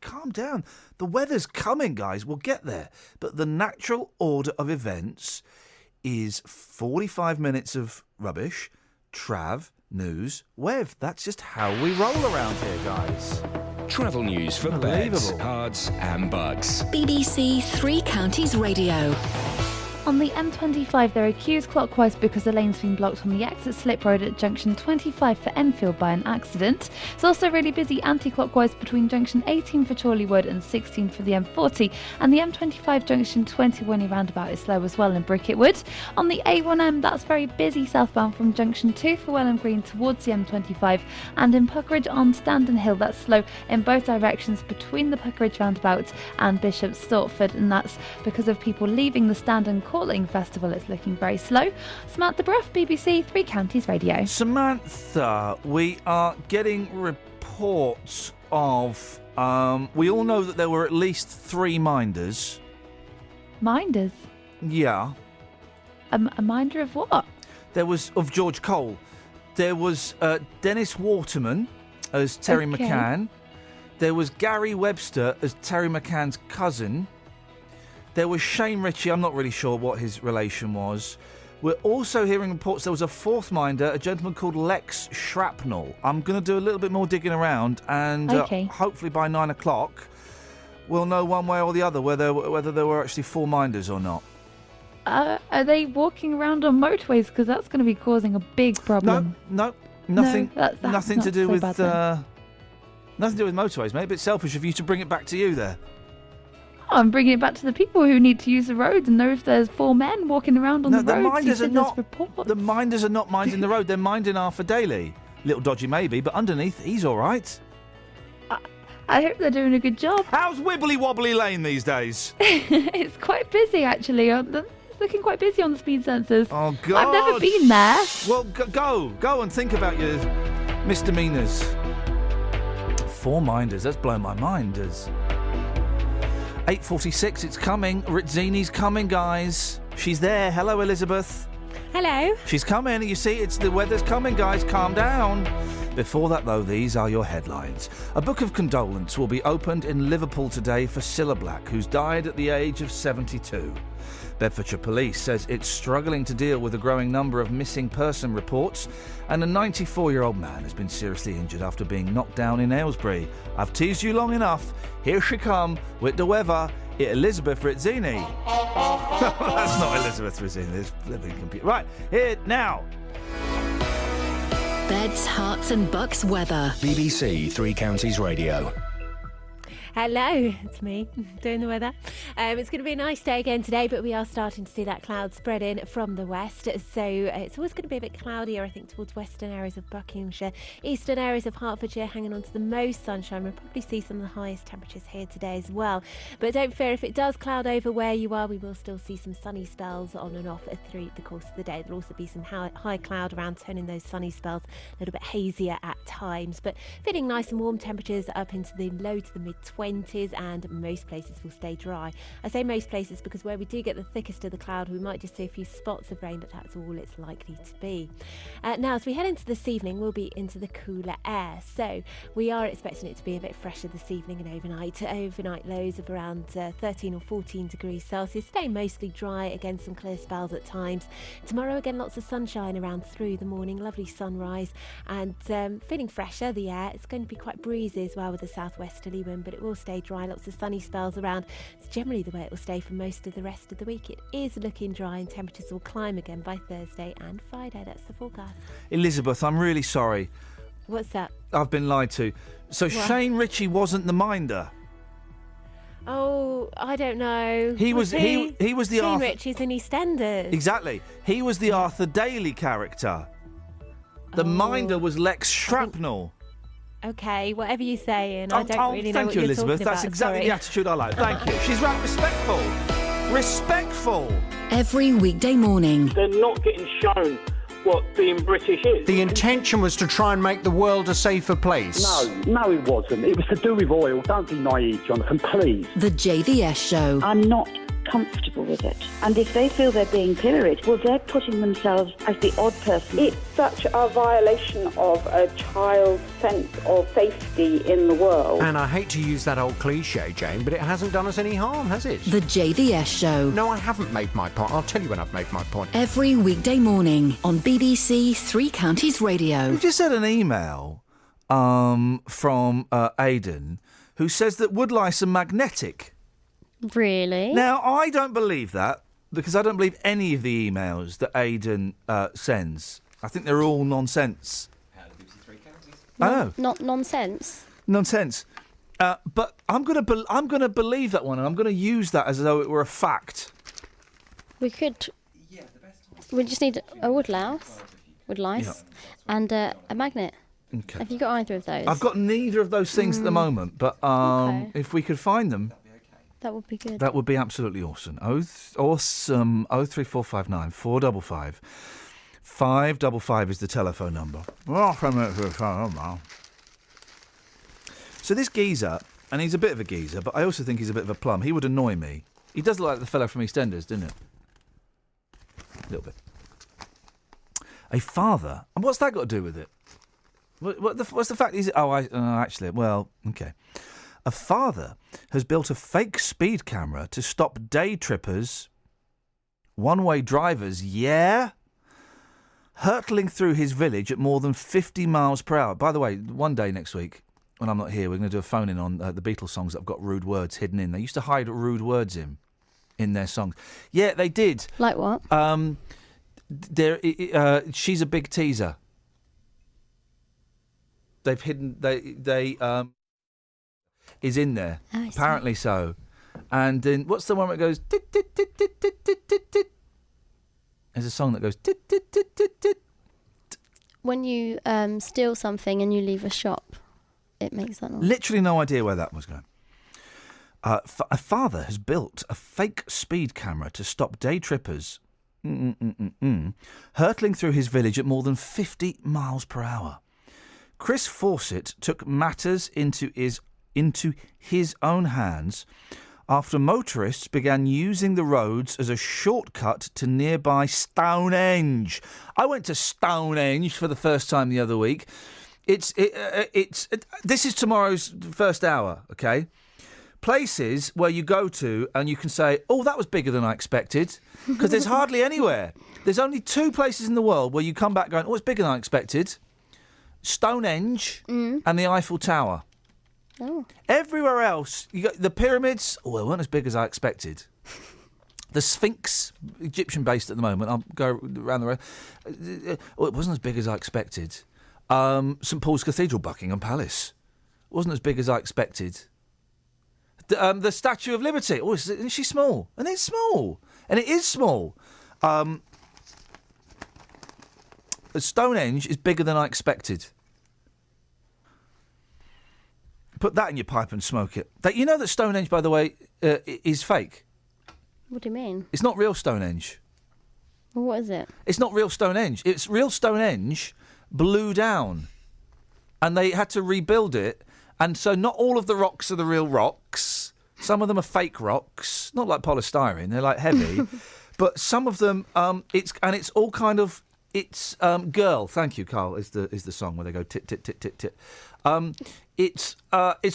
calm down. The weather's coming, guys. We'll get there. But the natural order of events is 45 minutes of rubbish, trav, news, wev. That's just how we roll around here, guys. Travel news for beds, cards and bugs. BBC Three Counties Radio. On the M25, there are queues clockwise because the lane's been blocked on the exit slip road at junction 25 for Enfield by an accident. It's also really busy anti-clockwise between junction 18 for Chorley Wood and 16 for the M40, and the M25 junction 21 roundabout is slow as well in Bricket Wood. On the A1M, that's very busy southbound from junction 2 for Welham Green towards the M25, and in Puckeridge on Standon Hill, that's slow in both directions between the Puckeridge roundabout and Bishop Stortford, and that's because of people leaving the Standon Calling Festival. It's looking very slow. Samantha Bruff, BBC Three Counties Radio. Samantha, we are getting reports of... we all know that there were at least 3 minders. Minders? Yeah. A minder of what? There was... Of George Cole. There was Dennis Waterman as Terry Okay. McCann. There was Gary Webster as Terry McCann's cousin. There was Shane Ritchie. I'm not really sure what his relation was. We're also hearing reports there was a 4th minder, a gentleman called Lex Shrapnel. I'm going to do a little bit more digging around, and hopefully by 9 o'clock we'll know one way or the other whether there were actually 4 minders or not. Are they walking around on motorways? Because that's going to be causing a big problem. No, nothing. that's nothing not to do so with bad then. nothing to do with motorways, mate. A bit selfish of you to bring it back to you there. I'm bringing it back to the people who need to use the roads and know if there's 4 men walking around on the roads. Minders are not. The minders are not minding the road. They're minding Arthur Daly. Little dodgy maybe, but underneath he's all right. I hope they're doing a good job. How's Wibbly Wobbly Lane these days? It's quite busy actually. It's looking quite busy on the speed sensors. Oh God! I've never been there. Well, go and think about your misdemeanours. 4 minders. That's blown my mind. Does 8:46. It's coming. Rizzini's coming, guys. She's there. Hello, Elizabeth. Hello. She's coming. You see, the weather's coming, guys. Calm down. Before that, though, these are your headlines. A book of condolence will be opened in Liverpool today for Cilla Black, who's died at the age of 72. Bedfordshire Police says it's struggling to deal with a growing number of missing person reports, and a 94-year-old man has been seriously injured after being knocked down in Aylesbury. I've teased you long enough. Here she come with the weather. Elizabeth Rizzini. That's not Elizabeth Rizzini. This flipping computer. Right, here now. Beds, Hearts and Bucks weather. BBC Three Counties Radio. Hello, it's me doing the weather. It's going to be a nice day again today, but we are starting to see that cloud spread in from the west. So it's always going to be a bit cloudier, I think, towards western areas of Buckinghamshire, eastern areas of Hertfordshire, hanging on to the most sunshine. We'll probably see some of the highest temperatures here today as well. But don't fear, if it does cloud over where you are, we will still see some sunny spells on and off through the course of the day. There'll also be some high cloud around, turning those sunny spells a little bit hazier at times. But feeling nice and warm, temperatures up into the low to the mid-20s, and most places will stay dry. I say most places because where we do get the thickest of the cloud, we might just see a few spots of rain, but that's all it's likely to be. Now, as we head into this evening, we'll be into the cooler air. So we are expecting it to be a bit fresher this evening and overnight. Overnight lows of around 13 or 14 degrees Celsius. Stay mostly dry, again some clear spells at times. Tomorrow, again, lots of sunshine around through the morning, lovely sunrise, and feeling fresher, the air. It's going to be quite breezy as well with a southwesterly wind, but it will stay dry, lots of sunny spells around. It's generally the way it will stay for most of the rest of the week. It is looking dry and temperatures will climb again by Thursday and Friday. That's the forecast. Elizabeth, I'm really sorry. What's that? I've been lied to. So What? Shane Ritchie wasn't the minder. Oh, I don't know. He was the Shane Arthur... Ritchie's in EastEnders. Exactly. He was the Arthur Daly character. The minder was Lex Shrapnel. Okay, whatever you say, and I don't really know thank what you, you're Elizabeth. talking That's about. exactly Sorry. the attitude I like. Thank you. She's right, respectful. Respectful. Every weekday morning. They're not getting shown what being British is. The intention was to try and make the world a safer place. No, it wasn't. It was to do with oil. Don't be naive, Jonathan, please. The JVS Show. I'm not comfortable with it. And if they feel they're being pilloried, well, they're putting themselves as the odd person. It's such a violation of a child's sense of safety in the world. And I hate to use that old cliche, Jane, but it hasn't done us any harm, has it? The JVS Show. No, I haven't made my point. I'll tell you when I've made my point. Every weekday morning on BBC Three Counties Radio. We just had an email from Aidan, who says that woodlice are magnetic. Really? Now, I don't believe that, because I don't believe any of the emails that Aidan sends. I think they're all nonsense. I know. Not nonsense. Nonsense. But I'm gonna believe that one, and I'm gonna use that as though it were a fact. We could. We just need a woodlice, and a magnet. Okay. Have you got either of those? I've got neither of those things at the moment, but Okay. if we could find them, That would be good. that would be absolutely awesome. Awesome. 03459 455 555 is the telephone number. So this geezer, and he's a bit of a geezer, but I also think he's a bit of a plum. He would annoy me. He does look like the fellow from EastEnders, doesn't it? A little bit. A father, and what's that got to do with it? What's the fact? Actually, well, okay. A father has built a fake speed camera to stop day trippers, one-way drivers, hurtling through his village at more than 50 miles per hour. By the way, one day next week, when I'm not here, we're going to do a phone-in on the Beatles songs that have got rude words hidden in. They used to hide rude words in their songs. Yeah, they did. Like what? She's a big teaser. They've hidden. They is in there. Oh, Apparently so. And then what's the one where it goes? Tit, tit, tit, tit, tit, tit, tit, tit. There's a song that goes. Tit, tit, tit, tit, tit. When you steal something and you leave a shop, it makes that noise. Literally no idea where that was going. A father has built a fake speed camera to stop day trippers hurtling through his village at more than 50 miles per hour. Chris Fawcett took matters into his own hands after motorists began using the roads as a shortcut to nearby Stonehenge. I went to Stonehenge for the first time the other week. This is tomorrow's first hour, okay? Places where you go to and you can say, oh, that was bigger than I expected, because there's hardly anywhere. There's only 2 places in the world where you come back going, oh, it's bigger than I expected. Stonehenge and the Eiffel Tower. Oh. Everywhere else, you got the pyramids. Oh, they weren't as big as I expected. The Sphinx, Egyptian-based at the moment. I'll go around the road. Oh, it wasn't as big as I expected. St Paul's Cathedral, Buckingham Palace, wasn't as big as I expected. The Statue of Liberty. Oh, isn't she small? And it's small. And it is small. Stonehenge is bigger than I expected. Put that in your pipe and smoke it. You know that Stonehenge, by the way, is fake? What do you mean? It's not real Stonehenge. Well, what is it? It's not real Stonehenge. It's real Stonehenge blew down. And they had to rebuild it. And so not all of the rocks are the real rocks. Some of them are fake rocks. Not like polystyrene. They're like heavy. But some of them, it's all kind of... It's Girl, thank you, Carl, is the song where they go tit, tit, tit, tit, tit. It's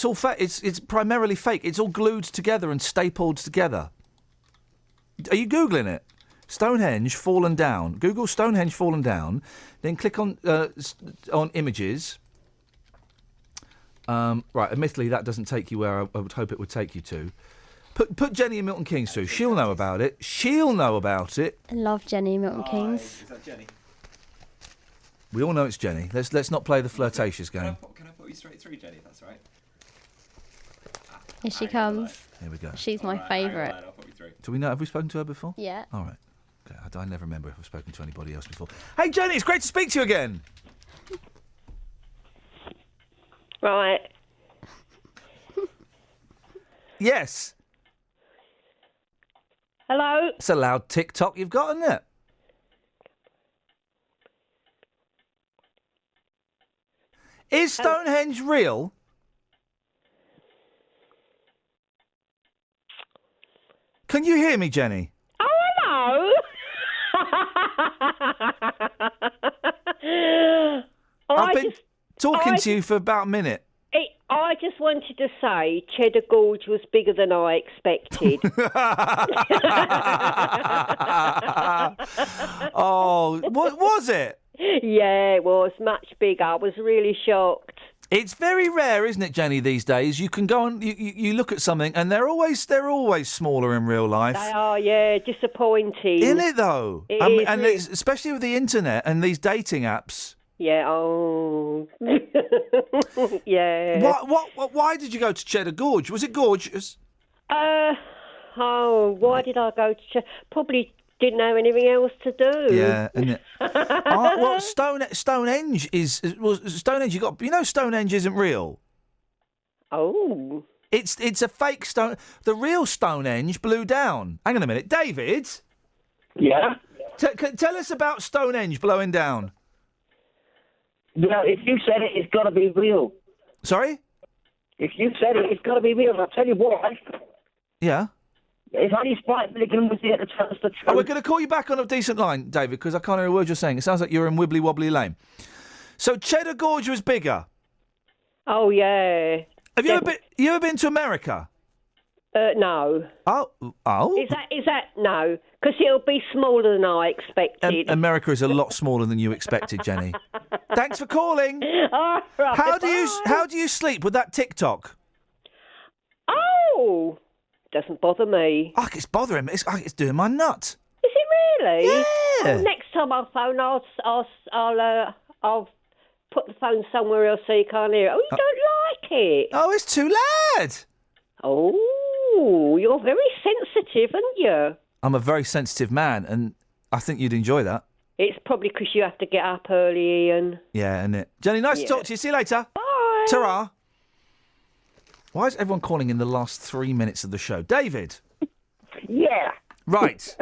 all it's primarily fake. It's all glued together and stapled together. Are you Googling it? Stonehenge fallen down. Google Stonehenge fallen down. Then click on images. Right, admittedly, that doesn't take you where I would hope it would take you to. Put Jenny and Milton Keynes through. She'll know about it. I love Jenny and Milton Keynes. Is that Jenny? We all know it's Jenny. Let's not play the flirtatious game. Can I put you straight through, Jenny, if that's right? Here she comes. Here we go. She's my favourite. Do we know? Have we spoken to her before? Yeah. All right. Okay. I never remember if I've spoken to anybody else before. Hey, Jenny, it's great to speak to you again. Right. Yes. Hello? It's a loud tick-tock you've got, isn't it? Is Stonehenge real? Can you hear me, Jenny? Oh, hello. I've been talking to you for about a minute. I just wanted to say Cheddar Gorge was bigger than I expected. Oh, what was it? Yeah, it was much bigger. I was really shocked. It's very rare, isn't it, Jenny, these days? You can go on, you look at something, and they're always smaller in real life. They are, yeah, disappointing. Isn't it, though? It's, especially with the internet and these dating apps. Yeah, oh. Yeah. Why did you go to Cheddar Gorge? Was it gorgeous? Why did I go to Cheddar? Probably didn't have anything else to do. Yeah, isn't it? Stonehenge is... Stonehenge, Stonehenge isn't real. Oh. It's a fake stone... The real Stonehenge blew down. Hang on a minute. David? Yeah? Tell us about Stonehenge blowing down. Well, if you said it, it's got to be real. Sorry? If you said it, it's got to be real. I'll tell you why. Yeah? If only Spike Milligan was here to tell us the truth. Oh, we're going to call you back on a decent line, David, because I can't hear a word you're saying. It sounds like you're in Wibbly Wobbly Lane. So Cheddar Gorge was bigger? Oh, yeah. Have you ever been to America? No. Oh? Is that no? Because it'll be smaller than I expected. America is a lot smaller than you expected, Jenny. Thanks for calling. All right, How do you sleep with that TikTok? Oh, doesn't bother me. Oh, it's bothering me. It's doing my nut. Is it really? Yeah. Well, next time I phone, I'll put the phone somewhere else so you can't hear it. Oh, you don't like it? Oh, it's too loud. Oh, you're very sensitive, aren't you? I'm a very sensitive man, and I think you'd enjoy that. It's probably because you have to get up early, Ian. Yeah, isn't it? Jenny, nice to talk to you. See you later. Bye. Ta-ra. Why is everyone calling in the last 3 minutes of the show? David? Yeah. Right.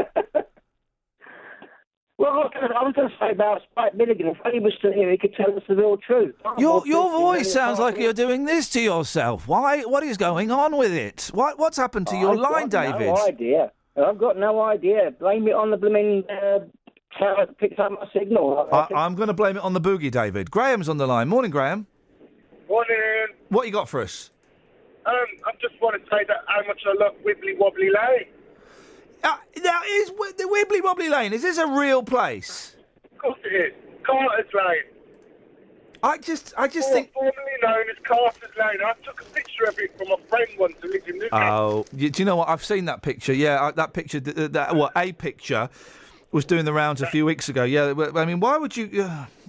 Well, I'm going to say about Spike Milligan. If he was still here, he could tell us the real truth. Your voice sounds like you're doing this to yourself. Why? What is going on with it? What's happened to your line, David? I've got no idea. I've got no idea. Blame it on the blooming tower that picked up my signal. I'm going to blame it on the boogie, David. Graham's on the line. Morning, Graham. Morning. What you got for us? I just want to say that how much I love Wibbly Wobbly Lane. Now, is the Wibbly Wobbly Lane, is this a real place? Of course it is. Carter's Lane. I just think... Formerly known as Carter's Lane. I took a picture of it from a friend once who lives in Newcastle. Oh, do you know what? I've seen that picture. Yeah, that picture, a picture was doing the rounds a few weeks ago. Yeah, I mean, why would you...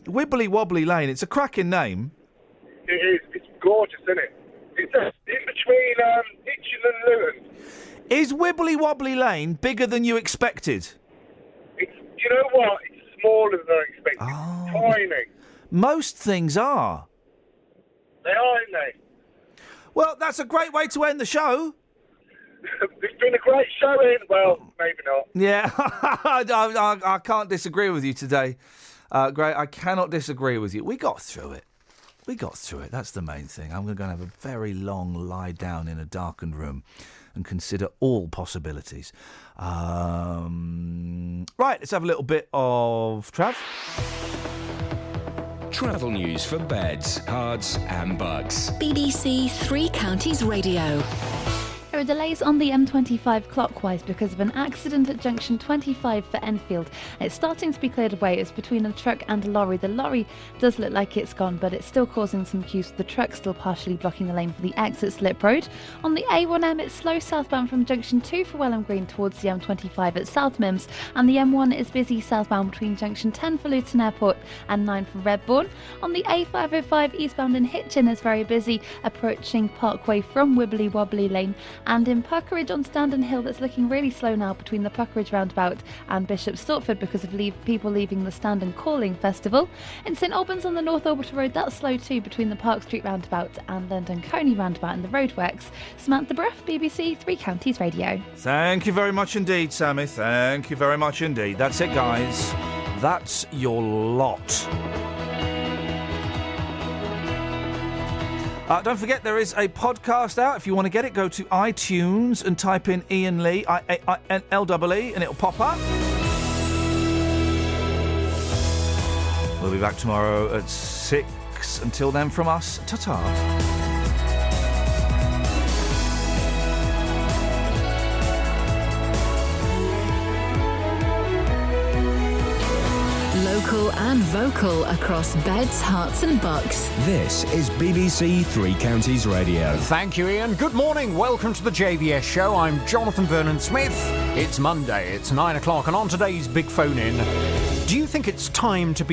Wibbly Wobbly Lane, it's a cracking name. It is. It's gorgeous, isn't it? It's in between Hitchin and Luton. Is Wibbly Wobbly Lane bigger than you expected? You know what? It's smaller than I expected. Oh. It's tiny. Most things are. They are, aren't they? Well, that's a great way to end the show. It's been a great show, Ian. Well, maybe not. Yeah, I can't disagree with you today. Great, I cannot disagree with you. We got through it. That's the main thing. I'm going to have a very long lie down in a darkened room and consider all possibilities. Right, let's have a little bit of Trav. Travel news for beds, cards and bugs. BBC Three Counties Radio. There are delays on the M25 clockwise because of an accident at junction 25 for Enfield. It's starting to be cleared away. It's between a truck and a lorry. The lorry does look like it's gone, but it's still causing some queues. The truck's still partially blocking the lane for the exit Slip Road. On the A1M, it's slow southbound from junction 2 for Welham Green towards the M25 at South Mims, and the M1 is busy southbound between junction 10 for Luton Airport and 9 for Redbourne. On the A505 eastbound in Hitchin is very busy, approaching Parkway from Wibbly Wobbly Lane. And in Puckeridge on Standon Hill, that's looking really slow now between the Puckeridge roundabout and Bishop Stortford because of people leaving the Standon Calling Festival. In St Albans on the North Orbital Road, that's slow too between the Park Street roundabout and London Coney roundabout and the roadworks. Samantha Bruff, BBC Three Counties Radio. Thank you very much indeed, Sammy. Thank you very much indeed. That's it, guys. That's your lot. Don't forget, there is a podcast out. If you want to get it, go to iTunes and type in Iain Lee, L-E-E, and it'll pop up. We'll be back tomorrow at 6. Until then, from us, ta-ta. Local and vocal across beds, hearts and bucks. This is BBC Three Counties Radio. Thank you, Ian. Good morning. Welcome to the JVS show. I'm Jonathan Vernon-Smith. It's Monday. It's 9 o'clock, and on today's Big Phone In, do you think it's time to be